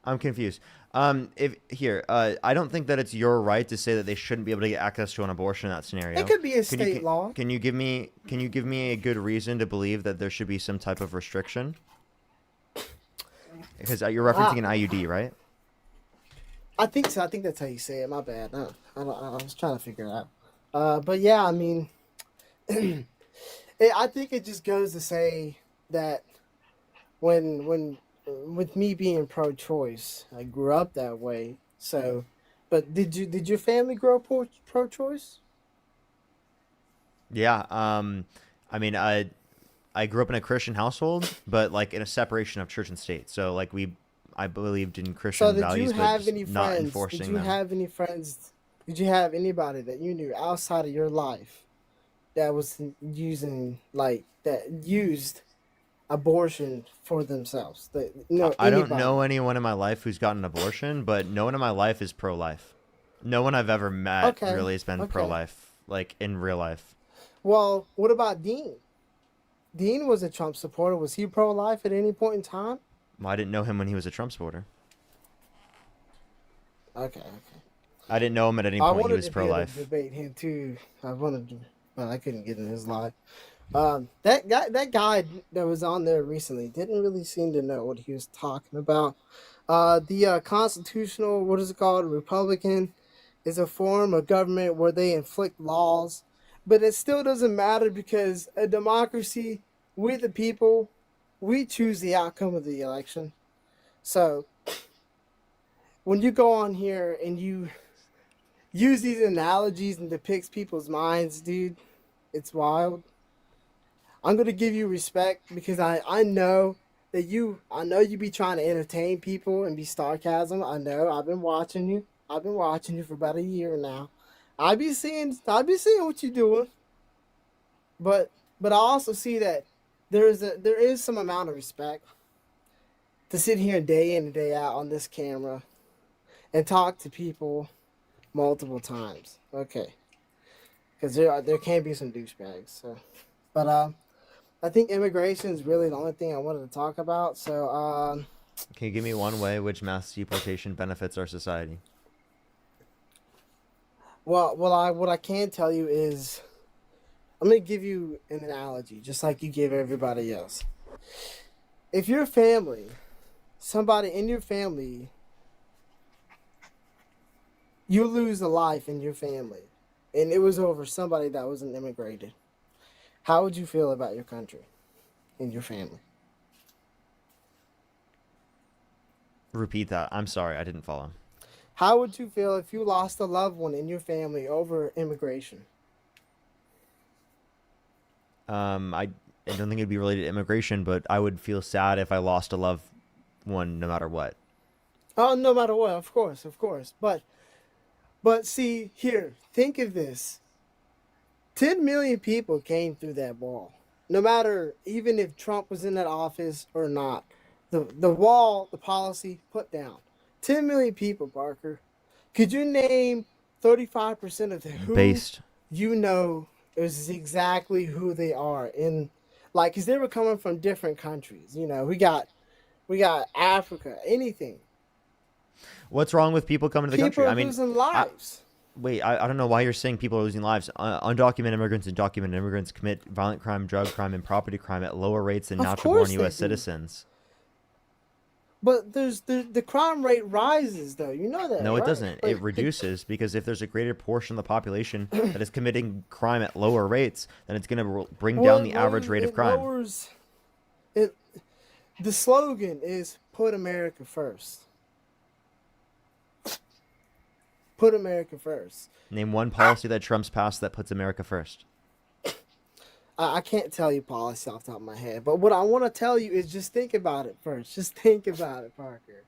I'm confused. I don't think that it's your right to say that they shouldn't be able to get access to an abortion in that scenario. It could be a state law. Can you give me a good reason to believe that there should be some type of restriction? Because you're referencing an IUD, right? I think so. I think that's how you say it. My bad. I was trying to figure it out. But yeah, I mean, I think it just goes to say that when with me being pro-choice, I grew up that way. So, but did your family grow up pro-choice? Yeah. I mean, I grew up in a Christian household, but like in a separation of church and state. So like I believed in Christian values, but just not enforcing them. Did you have any friends? Did you have anybody that you knew outside of your life that was used abortion for themselves? I don't know anyone in my life who's gotten an abortion, but no one in my life is pro-life. No one I've ever met really has been pro-life, like in real life. Well, what about Dean? Dean was a Trump supporter. Was he pro-life at any point in time? Well, I didn't know him when he was a Trump supporter. Okay. I didn't know him at any point. He was pro-life. I wanted to debate him too. But I couldn't get in his life. That guy that was on there recently didn't really seem to know what he was talking about. The constitutional, what is it called? Republican is a form of government where they inflict laws But it still doesn't matter because a democracy, we the people, we choose the outcome of the election. So when you go on here and you use these analogies and depicts people's minds, dude, it's wild. I'm gonna give you respect because I know that you be trying to entertain people and be sarcasm. I know. I've been watching you. I've been watching you for about a year now. I be seeing what you're doing. But I also see that there is some amount of respect to sit here day in and day out on this camera and talk to people multiple times. Okay. Because there can be some douchebags. So, but I think immigration is really the only thing I wanted to talk about. So Can you give me one way which mass deportation benefits our society? well, what I can tell you is I'm gonna give you an analogy, just like you gave everybody else. If your family, somebody in your family, you lose a life in your family, and it was over somebody that wasn't immigrated, how would you feel about your country and your family? Repeat that. I'm sorry, I didn't follow. How would you feel if you lost a loved one in your family over immigration? I don't think it'd be related to immigration, but I would feel sad if I lost a loved one no matter what. Oh, no matter what, of course. But see, here, think of this. 10 million people came through that wall. No matter, even if Trump was in that office or not. The wall, the policy, put down. 10 million people, Parker. Could you name 35% of who Based. you know is exactly who they are? Because they were coming from different countries. You know, we got Africa, anything. What's wrong with people coming to the country? People are losing lives. I don't know why you're saying people are losing lives. Undocumented immigrants and documented immigrants commit violent crime, drug crime, and property crime at lower rates than Of natural course born they U.S. do. citizens. But the crime rate rises, though. You know that, No, it right? doesn't. It reduces because if there's a greater portion of the population that is committing crime at lower rates, then it's going to bring down the average rate of crime. The slogan is "Put America First." Put America first. Name one policy that Trump's passed that puts America first. I can't tell you policy off the top of my head, but what I want to tell you is just think about it first. Just think about it, Parker.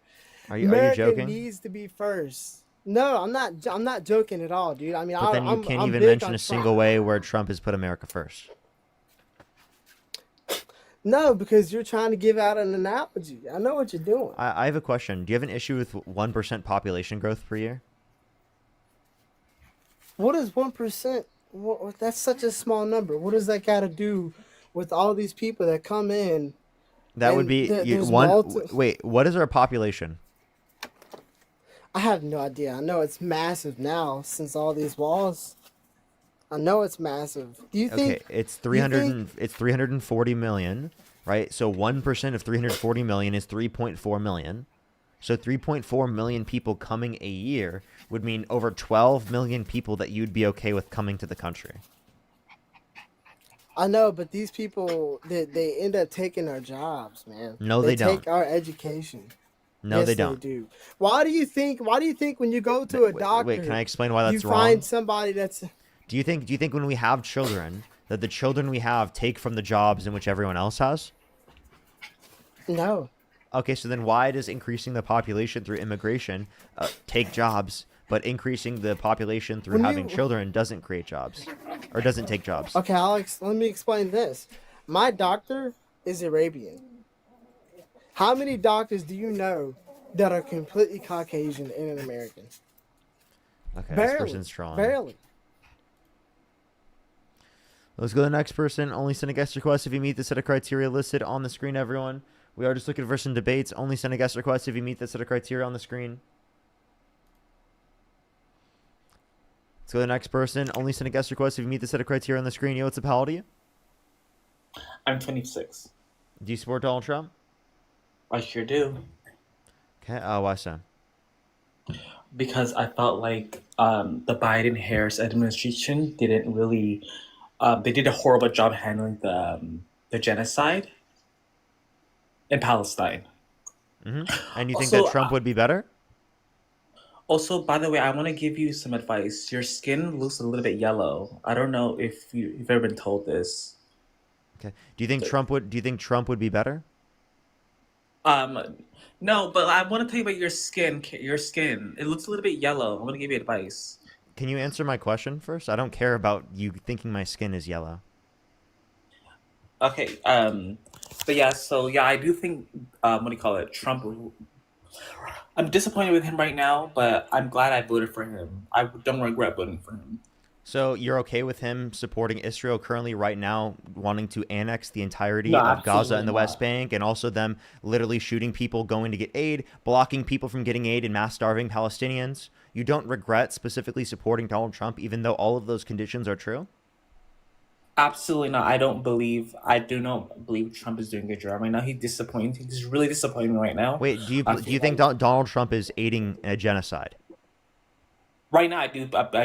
Are you America joking? needs to be first. No, I'm not. I'm not joking at all, dude. I mean, But then you can't even mention a single way where Trump has put America first. No, because you're trying to give out an analogy. I know what you're doing. I have a question. Do you have an issue with 1% population growth per year? What is 1%? That's such a small number. What does that got to do with all these people that come in? That would be wait, what is our population? I have no idea. I know it's massive now since all these walls. I know it's massive. Do you think? Okay, it's 340 million, right? So 1% of 340 million is 3.4 million. So 3.4 million people coming a year would mean over 12 million people that you'd be okay with coming to the country. I know, but these people, they end up taking our jobs, man. No, they don't. Take our education. No, Yes, they don't. do. Why do you think when you go to a doctor, Wait, can I explain why that's you wrong? find somebody that's... Do you think when we have children that the children we have take from the jobs in which everyone else has? No. Okay, so then why does increasing the population through immigration take jobs, but increasing the population through having children doesn't create jobs or doesn't take jobs? Okay, Alex, let me explain this. My doctor is Arabian. How many doctors do you know that are completely Caucasian and an American? Okay, Barely. this person's trolling. Barely. Let's go to the next person. Only send a guest request if you meet the set of criteria listed on the screen, everyone. We are just looking for some debates. Only send a guest request if you meet the set of criteria on the screen. Let's go to the next person. Only send a guest request if you meet the set of criteria on the screen. Yo, what's up? How old are you? I'm 26. Do you support Donald Trump? I sure do. Okay, why so? Because I felt like the Biden-Harris administration didn't really They did a horrible job handling the genocide in Palestine. And you think Also, that Trump would be better? Also, by the way, I want to give you some advice. Your skin looks a little bit yellow. I don't know if you've ever been told this. Okay. Do you think Trump would be better? No, but I want to tell you about your skin. Your skin, it looks a little bit yellow. I want to give you advice. Can you answer my question first? I don't care about you thinking my skin is yellow. Okay. But yeah. So yeah, I do think. What do you call it? Trump. I'm disappointed with him right now, but I'm glad I voted for him. I don't regret voting for him. So you're okay with him supporting Israel currently right now, wanting to annex the entirety No, of Gaza absolutely and the not. West Bank, and also them literally shooting people going to get aid, blocking people from getting aid, and mass starving Palestinians? You don't regret specifically supporting Donald Trump, even though all of those conditions are true? Absolutely not. I do not believe Trump is doing a good job right now. He's disappointing. He's really disappointing right now. Wait, do I you feel think Donald Trump is aiding a genocide? Right now, I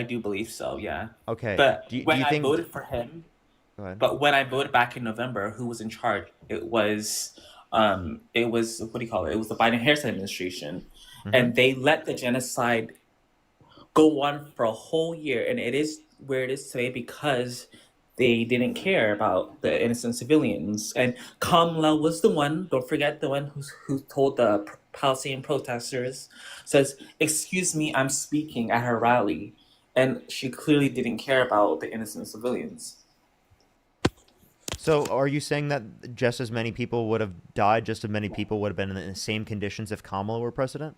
do believe so. Yeah. Okay. But Do you when I think? voted for him, Go ahead. but when I voted back in November, who was in charge? It was what do you call it? It was the Biden-Harris administration, and they let the genocide go on for a whole year, and it is where it is today because they didn't care about the innocent civilians. And Kamala was the one. Don't forget the one who told the Palestinian protesters, says, "Excuse me, I'm speaking" at her rally, and she clearly didn't care about the innocent civilians. So are you saying that just as many people would have died, just as many people would have been in the same conditions if Kamala were president?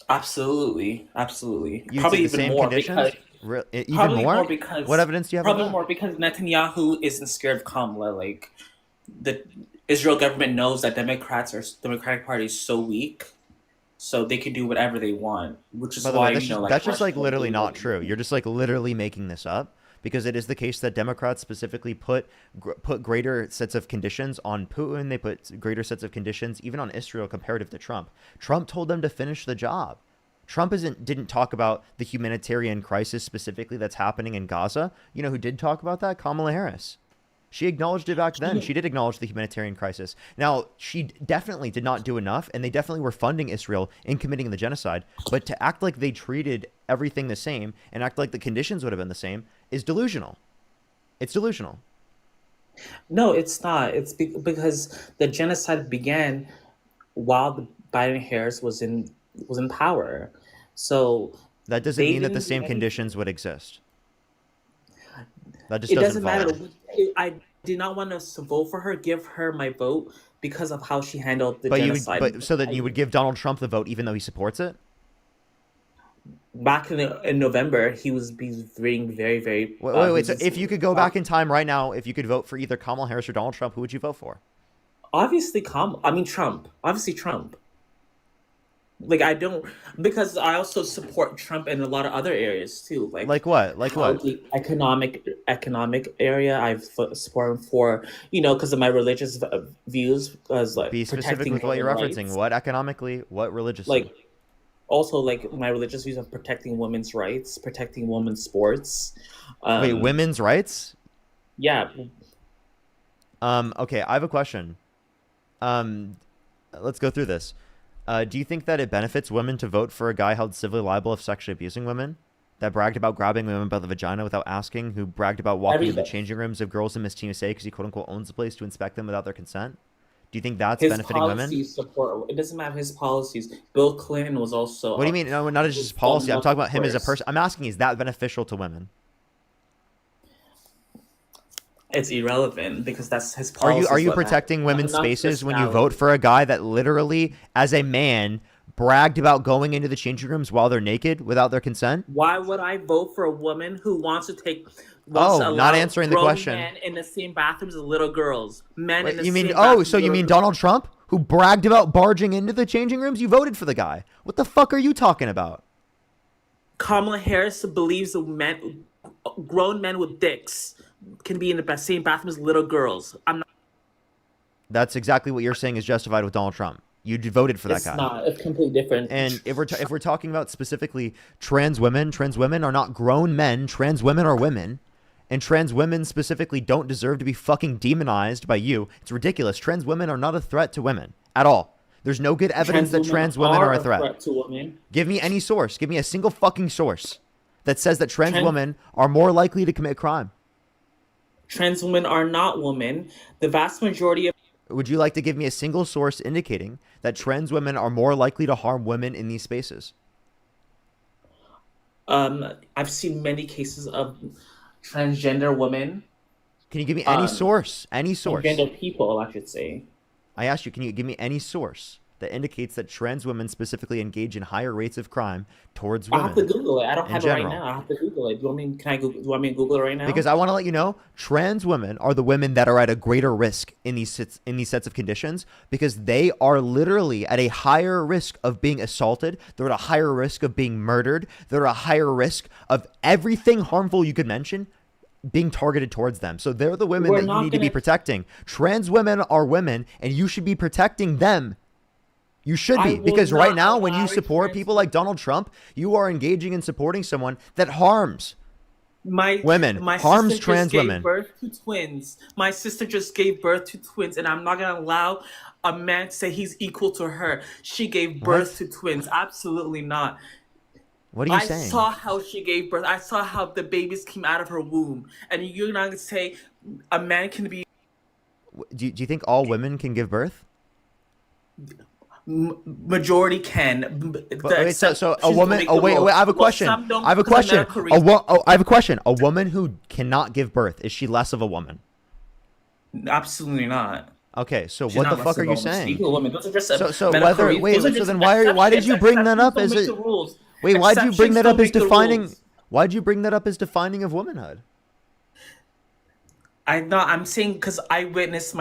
Absolutely, absolutely. You'd Probably say even the same more conditions? because Even probably more? more because What evidence do you have of probably that? more because Netanyahu isn't scared of Kamala. Like the Israel government knows that Democratic Party is so weak, so they can do whatever they want, which is By the why way, that's, you know, like that's just like Rush literally Limbaugh- not true. You're just like literally making this up because it is the case that Democrats specifically put greater sets of conditions on Putin. They put greater sets of conditions even on Israel comparative to Trump. Trump told them to finish the job. Trump didn't talk about the humanitarian crisis specifically that's happening in Gaza. You know who did talk about that? Kamala Harris. She acknowledged it back then. She did acknowledge the humanitarian crisis. Now, she definitely did not do enough, and they definitely were funding Israel in committing the genocide. But to act like they treated everything the same and act like the conditions would have been the same is delusional. It's delusional. No, it's not. It's because the genocide began while the Biden-Harris was in power. So that doesn't they mean that the didn't same do anything. conditions would exist. That just It doesn't doesn't matter. follow. I did not want to vote for her, give her my vote because of how she handled the But genocide. so that you would give Donald Trump the vote even though he supports it? Back in November, he was being very, very. Wait. So if you could go back in time right now, if you could vote for either Kamala Harris or Donald Trump, who would you vote for? Obviously, Trump. Obviously, Trump. Like I don't, because I also support Trump in a lot of other areas too. Like what? Like what? The economic area. I've supported for because of my religious views, as like Be specific protecting with what you're women's referencing. rights. What economically? What religiously? Like also like my religious views of protecting women's rights, protecting women's sports. Wait, women's rights? Yeah. Okay, I have a question. Let's go through this. Do you think that it benefits women to vote for a guy held civilly liable of sexually abusing women? That bragged about grabbing women by the vagina without asking? Who bragged about walking into the changing rooms of girls in Miss TSA because he quote-unquote owns the place to inspect them without their consent? Do you think that's His benefiting women? policies support. It doesn't matter his policies. Bill Clinton was also. What do you mean? No, not just his policy. I'm talking about him as a person. I'm asking, is that beneficial to women? It's irrelevant because that's his policy. Are you protecting women's spaces when you vote for a guy that literally, as a man, bragged about going into the changing rooms while they're naked without their consent? Why would I vote for a woman who wants to not answering the grown question. Men in the same bathrooms as little girls? Men in the You mean same bathrooms so as you little mean girls. Donald Trump, who bragged about barging into the changing rooms? You voted for the guy. What the fuck are you talking about? Kamala Harris believes grown men with dicks can be in the same bathroom as little girls. I'm not. That's exactly what you're saying is justified with Donald Trump. You voted for that It's guy. not. It's completely different. And if we're talking about specifically trans women are not grown men. Trans women are women, And trans women specifically don't deserve to be fucking demonized by you. It's ridiculous. Trans women are not a threat to women at all. There's no good evidence that trans women are a threat. To women. Give me any source. Give me a single fucking source that says that trans women are more likely to commit crime. Trans women are not women. The vast majority of Would you like to give me a single source indicating that trans women are more likely to harm women in these spaces? I've seen many cases of transgender women. Can you give me any source? Any source? Transgender people, I should say. I asked you, can you give me any source that indicates that trans women specifically engage in higher rates of crime towards women? I have to Google it. I don't have it right general? now. I have to Google it. Do you want me? Can I Google? Do you want me to Google it right now? Because I want to let you know, trans women are the women that are at a greater risk in these sets of conditions, because they are literally at a higher risk of being assaulted. They're at a higher risk of being murdered. They're at a higher risk of everything harmful you could mention being targeted towards them. So they're the women that you need to be protecting. Trans women are women, and you should be protecting them. You should be, because right now, when you support people like Donald Trump, you are engaging in supporting someone that harms women, harms trans women. My sister just gave birth to twins. My sister just gave birth to twins, and I'm not gonna allow a man to say he's equal to her. She gave birth to twins. Absolutely not. What are you saying? I saw how she gave birth. I saw how the babies came out of her womb, and you're not gonna say a man can be. Do you think all women can give birth? Majority can. Wait, so a woman. Oh wait. I have a question. I have a question. I have a question. A woman who cannot give birth, is she less of a woman? Absolutely not. Okay, so what the fuck are you saying? So whether wait, so then why did you bring that up as a wait? Why did you bring that up as defining? Why did you bring that up as defining of womanhood? I'm saying because I witnessed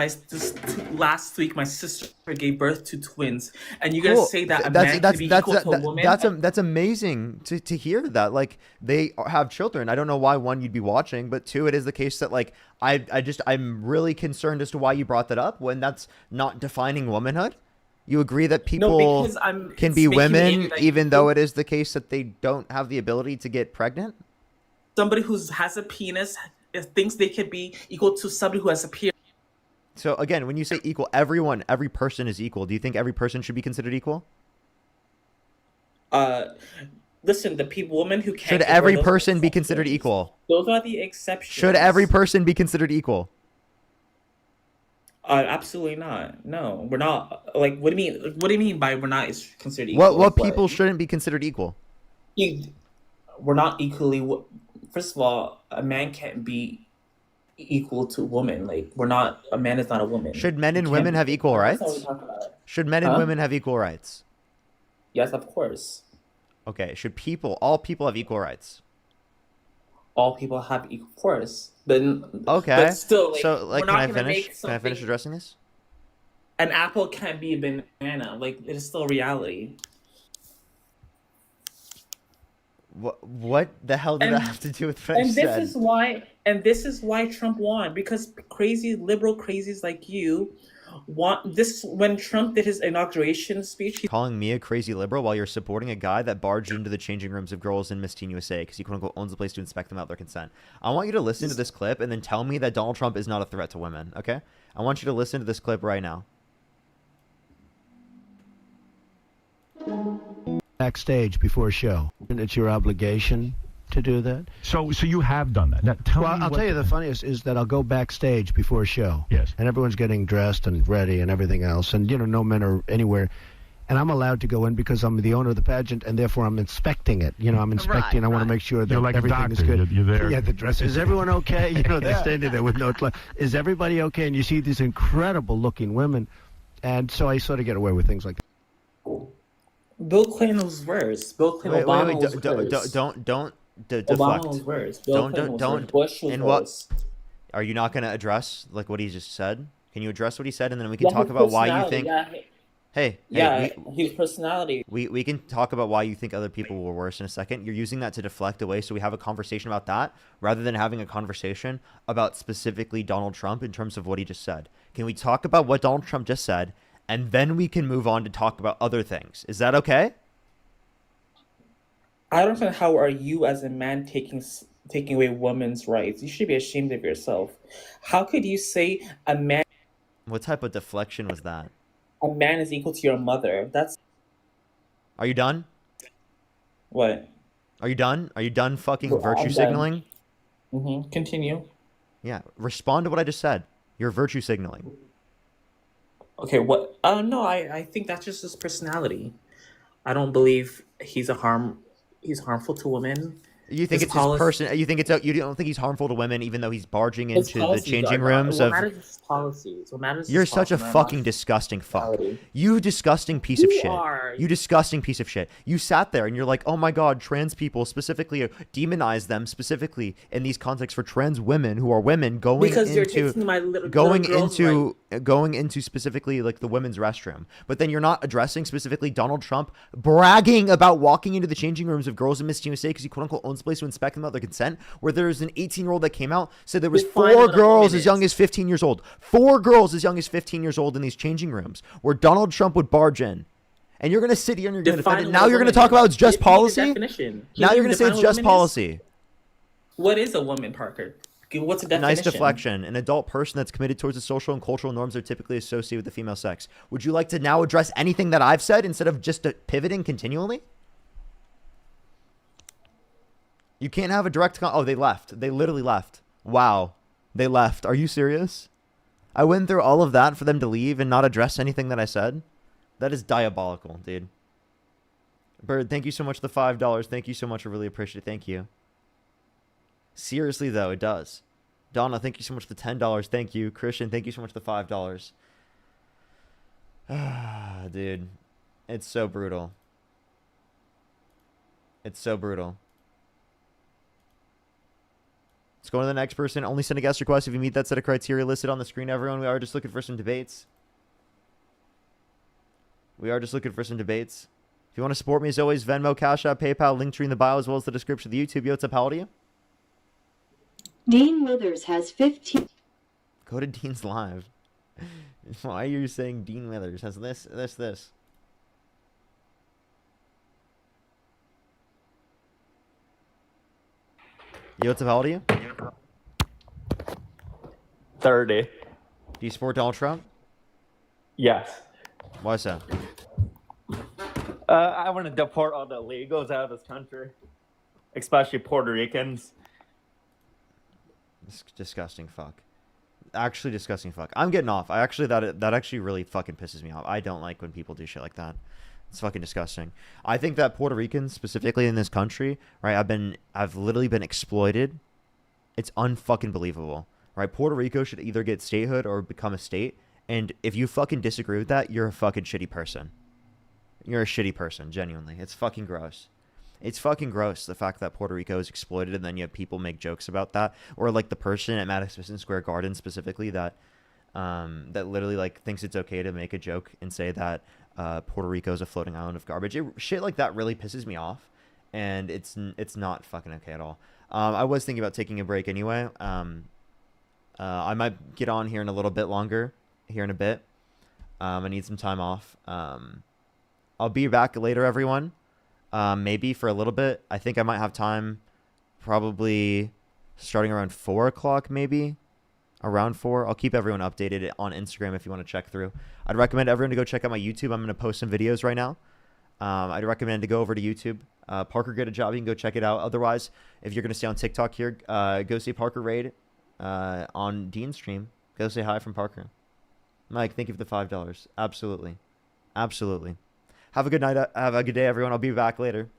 last week my sister gave birth to twins, and you're gonna say that a man can be equal to a woman? That's amazing to hear that. Like, they have children. I don't know why, one, you'd be watching, but two, it is the case that like I'm really concerned as to why you brought that up when that's not defining womanhood. You agree that people can be women even though it is the case that they don't have the ability to get pregnant? Somebody who has a penis thinks they could be equal to somebody who has a penis. So again, when you say equal, every person is equal. Do you think every person should be considered equal? Listen, women who can't. Should every person be considered equal? Those are the exceptions. Should every person be considered equal? Absolutely not. No, we're not. Like, what do you mean? What do you mean by we're not considered equal? What people shouldn't be considered equal? We're not equally. First of all, a man can't be equal to a woman. Like, a man is not a woman. Should men and women have equal rights? Should men and women have equal rights? Yes, of course. Okay, all people have equal rights? All people have equal, of course. But still, so like, can I finish? Can I finish addressing this? An apple can't be a banana. Like, it is still reality. What the hell did that have to do with what I said? This is why Trump won, because liberal crazies like you want this. When Trump did his inauguration speech, calling me a crazy liberal while you're supporting a guy that barged into the changing rooms of girls in Miss Teen USA because he quote unquote owns the place to inspect them without their consent. I want you to listen to this clip and then tell me that Donald Trump is not a threat to women. Okay? I want you to listen to this clip right now. Backstage before a show, and it's your obligation to do that. So you have done that. Now, I'll tell you the funniest is that I'll go backstage before a show. Yes. And everyone's getting dressed and ready and everything else, and no men are anywhere, and I'm allowed to go in because I'm the owner of the pageant, and therefore I'm inspecting it. I'm inspecting. I want to make sure that like everything is good. You're there. Yeah, the dress. Is everyone okay? They're standing there with no clothes. Is everybody okay? And you see these incredible looking women, and so I sort of get away with things like that. Bill Clinton was worse. Bill Clinton Obama was worse. Don't deflect. Obama was worse. Bill Clinton was worse. Bush was worse. Are you not going to address like what he just said? Can you address what he said, and then we can talk about why you think? His personality. We can talk about why you think other people were worse in a second. You're using that to deflect away, so we have a conversation about that rather than having a conversation about specifically Donald Trump in terms of what he just said. Can we talk about what Donald Trump just said? And then we can move on to talk about other things. Is that okay? I don't understand how are you as a man taking taking away women's rights. You should be ashamed of yourself. How could you say What type of deflection was that? a man is equal to your mother? That's Are you done? what. Are you done? Are you done fucking Well, virtue I'm done. signaling? Continue. Yeah. Respond to what I just said. You're virtue signaling. Okay, what? No, I think that's just his personality. I don't believe he's harmful to women. You think it's his person? You think it's you don't think he's harmful to women, even though he's barging His into the policies changing are not. rooms What of. matters is his policies. What matters is You're his such a policies, not fucking his disgusting fuck. personality. You disgusting piece of You shit. are. You disgusting piece of shit. You sat there and you're like, oh my god, trans people specifically demonize them specifically in these contexts for trans women who are women going Because you're into taking my little girl's going into specifically like the women's restroom. But then you're not addressing specifically Donald Trump bragging about walking into the changing rooms of girls in Miss USA because he quote unquote owns the place to inspect them without their consent, where there's an 18-year-old that came out, said there was Define 4 what a girls woman as young as 15 years old. 4 girls as young as 15 years old in these changing rooms where Donald Trump would barge in. And you're going to sit here and you're going to defend it. Define Now what a you're going to woman talk about it's just is. Give me the policy? definition. Now Can you're you going to say define it's what a just woman is? policy. What is a woman, Parker? What's a definition? Nice deflection. An adult person that's committed towards the social and cultural norms that are typically associated with the female sex. Would you like to now address anything that I've said instead of just pivoting continually? You can't have a direct oh, they left. They literally left. Wow. They left. Are you serious? I went through all of that for them to leave and not address anything that I said? That is diabolical, dude. Bird, thank you so much for the $5. Thank you so much. I really appreciate it. Thank you. Seriously, though, it does. Donna, thank you so much for the $10. Thank you. Christian, thank you so much for the $5. Dude, it's so brutal. It's so brutal. Let's go to the next person. Only send a guest request if you meet that set of criteria listed on the screen, everyone. We are just looking for some debates. We are just looking for some debates. If you want to support me, as always, Venmo, Cash App, PayPal, link tree in the bio, as well as the description of the YouTube. Yo, what's up? How old are you? Dean Withers has 15. Go to Dean's Live. Why are you saying Dean Withers has this? Yo, what's up? How old are you? 30. Do you support Donald Trump? Yes. Why so? I want to deport all the illegals out of this country, especially Puerto Ricans. Disgusting fuck. Actually disgusting fuck. I'm getting off. That actually really fucking pisses me off. I don't like when people do shit like that. It's fucking disgusting. I think that Puerto Ricans, specifically in this country, right, I've literally been exploited. It's unfucking believable. Right? Puerto Rico should either get statehood or become a state. And if you fucking disagree with that, you're a fucking shitty person. You're a shitty person, genuinely. It's fucking gross. It's fucking gross, the fact that Puerto Rico is exploited and then you have people make jokes about that. Or like the person at Madison Square Garden specifically that that literally like thinks it's okay to make a joke and say that Puerto Rico is a floating island of garbage. Shit like that really pisses me off. And it's not fucking okay at all. I was thinking about taking a break anyway. I might get on here in a little bit longer, here in a bit. I need some time off. I'll be back later, everyone. Maybe for a little bit. I think I might have time probably starting around 4 o'clock, maybe. Around 4. I'll keep everyone updated on Instagram if you want to check through. I'd recommend everyone to go check out my YouTube. I'm going to post some videos right now. I'd recommend to go over to YouTube. Parker Get a Job. You can go check it out. Otherwise, if you're going to stay on TikTok here, go see Parker Raid on Dean's stream. Go say hi from Parker. Mike, thank you for the $5. Absolutely. Absolutely. Have a good night. Have a good day, everyone. I'll be back later.